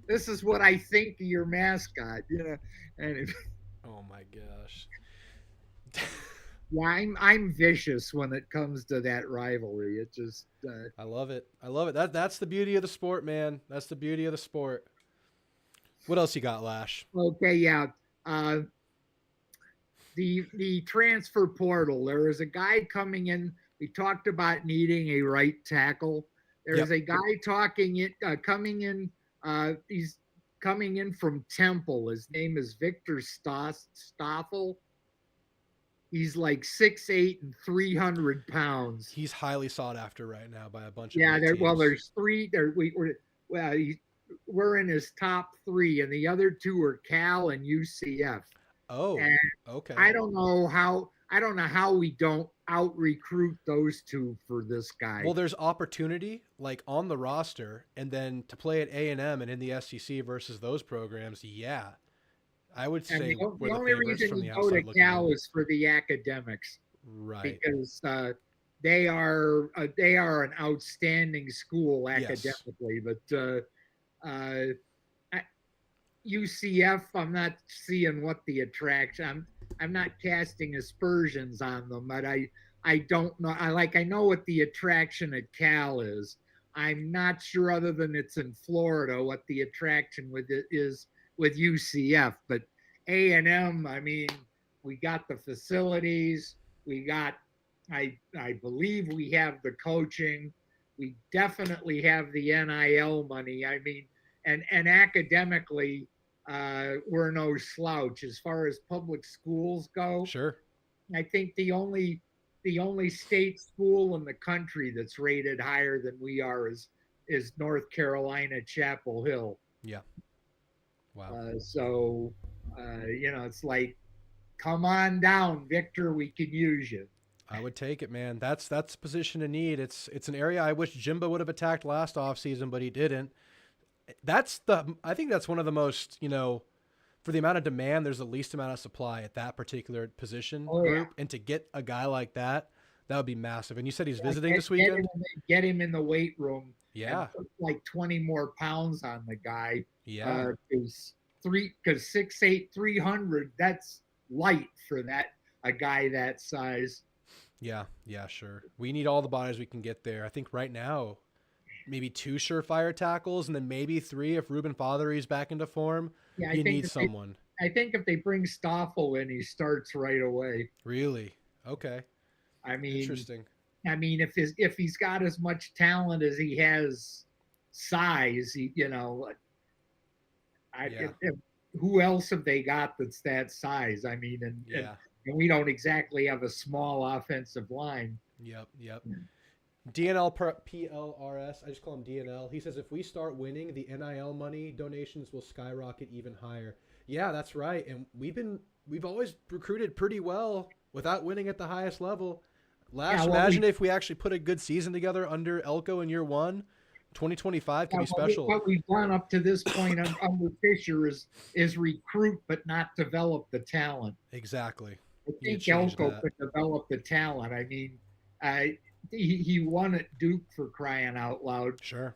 S7: This is what I think of your mascot, And
S1: Oh my gosh.
S7: yeah, I'm vicious when it comes to that rivalry. It just
S1: I love it. I love it. That's the beauty of the sport, man. That's the beauty of the sport. What else you got, Lash?
S7: okay, yeah. Uh, the transfer portal. There is a guy coming in. We talked about needing a right tackle. There is
S1: Yep.
S7: a guy coming in. He's coming in from Temple. His name is Victor Stoffel. He's like 6'8" and 300 pounds.
S1: He's highly sought after right now by a bunch of
S7: Yeah,
S1: teams.
S7: there's three. We're in his top three, and the other two are Cal and UCF.
S1: Oh,
S7: And
S1: okay.
S7: I don't know how we don't out recruit those two for this guy.
S1: Well, there's opportunity like on the roster, and then to play at A&M and in the SEC versus those programs. Yeah, I would
S7: And
S1: say
S7: the
S1: we're the
S7: only
S1: favorites
S7: reason
S1: from
S7: you
S1: the
S7: go to
S1: outside looking
S7: Cal
S1: in.
S7: is for the academics,
S1: Right.
S7: because they are an outstanding school
S1: Yes.
S7: academically. But UCF, I'm not seeing what the attraction. I'm not casting aspersions on them, but I don't know. I know what the attraction at Cal is. I'm not sure, other than it's in Florida, what the attraction with it is with UCF. But A&M, I mean, we got the facilities. We got, I believe we have the coaching. We definitely have the NIL money. I mean, and academically, we're no slouch as far as public schools go.
S1: Sure.
S7: I think the only state school in the country that's rated higher than we are is North Carolina Chapel Hill.
S1: Yeah. Wow.
S7: It's like, come on down, Victor. We can use you.
S1: I would take it, man. That's a position of need. It's an area I wish Jimbo would have attacked last offseason, but he didn't. I think that's one of the most, for the amount of demand, there's the least amount of supply at that particular position group.
S7: Yeah.
S1: And to get a guy like that would be massive. And you said he's visiting this weekend?
S7: Get him in the weight room.
S1: Yeah.
S7: And put like 20 more pounds on the guy.
S1: Yeah.
S7: Because 6'8", 300, that's light for a guy that size.
S1: Yeah. Yeah, sure. We need all the bodies we can get there. I think right now, maybe 2 surefire tackles, and then maybe 3 if Ruben Fothery's back into form.
S7: Yeah,
S1: you need someone.
S7: I think if they bring Stoffel in, he starts right away.
S1: Really? Okay.
S7: I mean,
S1: interesting.
S7: I mean, if he's got as much talent as he has size, who else have they got that's that size? I mean, and we don't exactly have a small offensive line.
S1: Yep. DNL PLRS, I just call him DNL. He says if we start winning, the NIL money donations will skyrocket even higher. Yeah, that's right. And we've always recruited pretty well without winning at the highest level. Imagine if we actually put a good season together under Elko in year 1. 2025 could be special.
S7: What we've done up to this point under Fisher is recruit but not develop the talent.
S1: Exactly.
S7: I think Elko could develop the talent. I mean, he won at Duke, for crying out loud.
S1: Sure.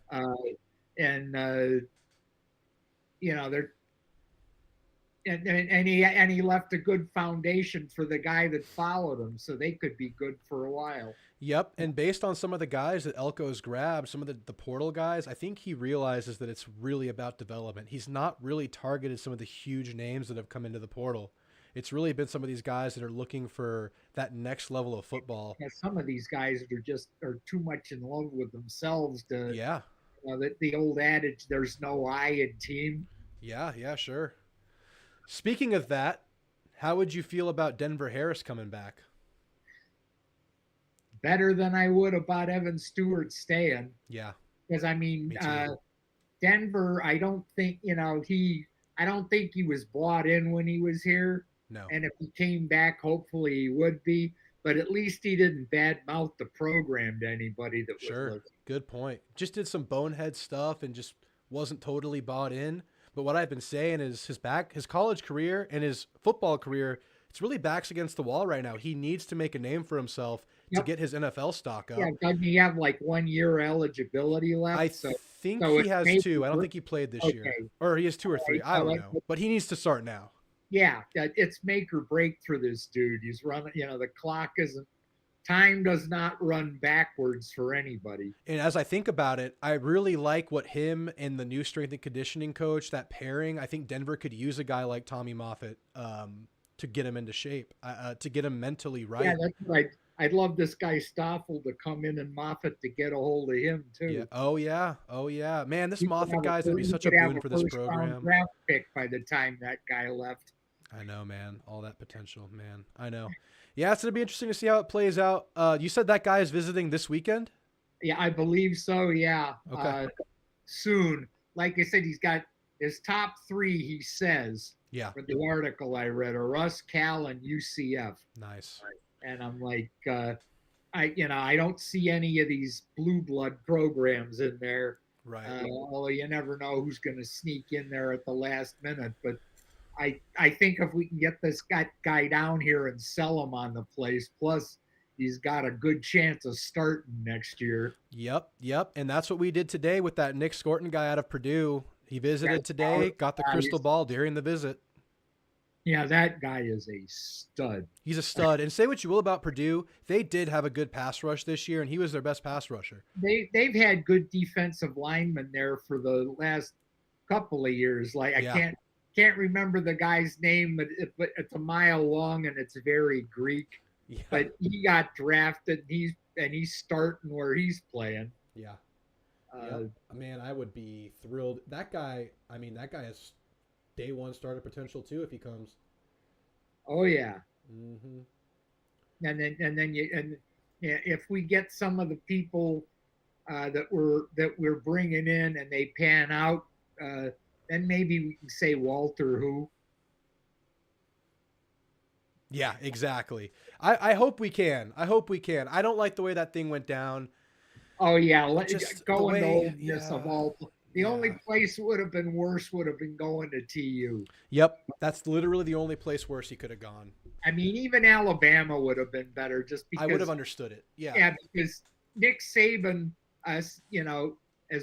S7: He left a good foundation for the guy that followed him, so they could be good for a while.
S1: Yep, and based on some of the guys that Elko's grabbed, some of the portal guys, I think he realizes that it's really about development. He's not really targeted some of the huge names that have come into the portal. It's really been some of these guys that are looking for that next level of football.
S7: Yeah, some of these guys are too much in love with themselves to,
S1: Yeah.
S7: the old adage, there's no I in team.
S1: Yeah, sure. Speaking of that, how would you feel about Denver Harris coming back?
S7: Better than I would about Evan Stewart staying.
S1: Yeah,
S7: Because, I mean,
S1: me too.
S7: Denver, I don't think he was bought in when he was here.
S1: No.
S7: And if he came back, hopefully he would be. But at least he didn't badmouth the program to anybody that was
S1: Sure.
S7: listening.
S1: Good point. Just did some bonehead stuff and just wasn't totally bought in. But what I've been saying is his college career and his football career, it's really backs against the wall right now. He needs to make a name for himself to
S7: Yep.
S1: get his NFL stock up.
S7: Yeah, doesn't he have like 1 year eligibility left?
S1: I
S7: So
S1: think
S7: so
S1: he
S7: it
S1: has
S7: may
S1: 2.
S7: be
S1: I don't
S7: gr-
S1: think he played this year.
S7: okay.
S1: Or he has 2 or 3. I don't know. But he needs to start now.
S7: Yeah, it's make or break for this dude. He's running, the clock isn't, time does not run backwards for anybody.
S1: And as I think about it, I really like what him and the new strength and conditioning coach, that pairing. I think Denver could use a guy like Tommy Moffitt to get him into shape, to get him mentally right.
S7: Yeah, that's right. I'd love this guy Stoffel to come in and Moffitt to get a hold of him too.
S1: Yeah. Oh yeah. Man, this
S7: He could
S1: Moffitt
S7: have
S1: guy's gonna be
S7: he
S1: such a
S7: could have
S1: boon for this
S7: first-round
S1: program.
S7: Draft pick by the time that guy left.
S1: I know, man. All that potential, man. I know. Yeah, it's gonna be interesting to see how it plays out. You said that guy is visiting this weekend?
S7: Yeah, I believe so. Yeah.
S1: Okay.
S7: Soon. Like I said, he's got his top 3. He says.
S1: Yeah.
S7: For the article I read, are Russ, Cal, and UCF.
S1: Nice.
S7: And I'm like, I don't see any of these blue blood programs in there.
S1: Right.
S7: Although you never know who's going to sneak in there at the last minute. But I think if we can get this guy down here and sell him on the place, plus he's got a good chance of starting next year.
S1: Yep. And that's what we did today with that Nick Scorton guy out of Purdue. He visited today, got the crystal ball during the visit.
S7: Yeah, that guy is a stud.
S1: He's a stud. And say what you will about Purdue, they did have a good pass rush this year, and he was their best pass rusher.
S7: They've had good defensive linemen there for the last couple of years. Like I can't remember the guy's name, but it's a mile long and it's very Greek.
S1: Yeah.
S7: But he got drafted. He's starting where he's playing.
S1: Yeah. Man, I would be thrilled. That guy has day one starter potential too if he comes.
S7: Oh yeah.
S1: Mm-hmm.
S7: And then if we get some of the people that we're bringing in and they pan out, then maybe we can say Walter who.
S1: Yeah, exactly. I hope we can. I don't like the way that thing went down.
S7: Oh yeah,
S1: Just
S7: going to Ole Miss
S1: yeah.
S7: of all. The only place would have been worse would have been going to TU.
S1: Yep, that's literally the only place worse he could have gone.
S7: I mean, even Alabama would have been better just because.
S1: I would have understood it. Yeah.
S7: Yeah, because Nick Saban, as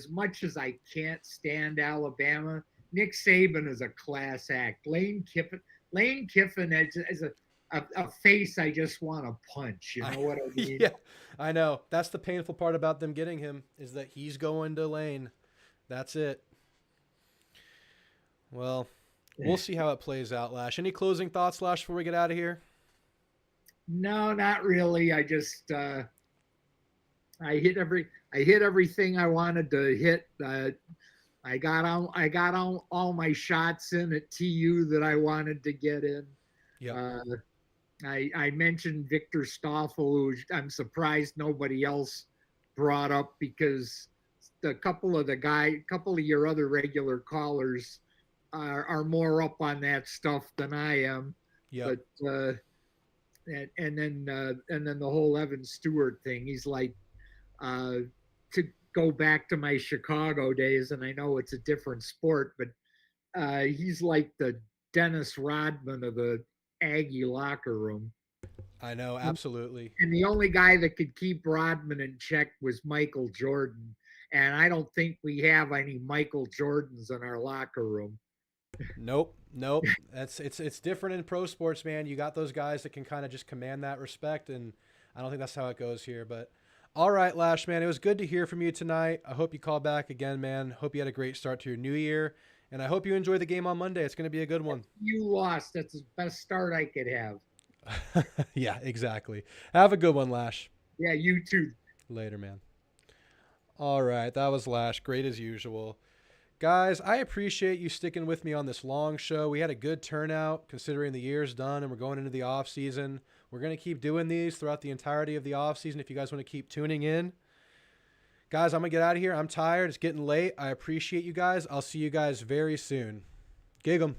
S7: much as I can't stand Alabama, Nick Saban is a class act. Lane Kiffin is a face I just want to punch. You know what I mean?
S1: Yeah, I know. That's the painful part about them getting him is that he's going to Lane. That's it. Well, we'll see how it plays out, Lash. Any closing thoughts, Lash, before we get out of here?
S7: No, not really. I just I hit everything I wanted to hit. I got all my shots in at TU that I wanted to get in.
S1: Yeah.
S7: I mentioned Victor Stoffel, who I'm surprised nobody else brought up because a couple of your other regular callers are more up on that stuff than I am.
S1: Yeah.
S7: But and then the whole Evan Stewart thing. He's like, to go back to my Chicago days, and I know it's a different sport, but he's like the Dennis Rodman of the Aggie locker room.
S1: I know, absolutely.
S7: And the only guy that could keep Rodman in check was Michael Jordan. And I don't think we have any Michael Jordans in our locker room.
S1: Nope. It's different in pro sports, man. You got those guys that can kind of just command that respect, and I don't think that's how it goes here. But all right, Lash, man, it was good to hear from you tonight. I hope you call back again, man. Hope you had a great start to your new year, And I hope you enjoy the game on Monday. It's going to be a good one.
S7: You lost. That's the best start I could have.
S1: Yeah, exactly. Have a good one, Lash.
S7: Yeah, you too.
S1: Later, man. All right, that was Lash. Great as usual. Guys, I appreciate you sticking with me on this long show. We had a good turnout considering the year's done and we're going into the off season. We're going to keep doing these throughout the entirety of the off season if you guys want to keep tuning in. Guys, I'm going to get out of here. I'm tired. It's getting late. I appreciate you guys. I'll see you guys very soon. Gig 'em.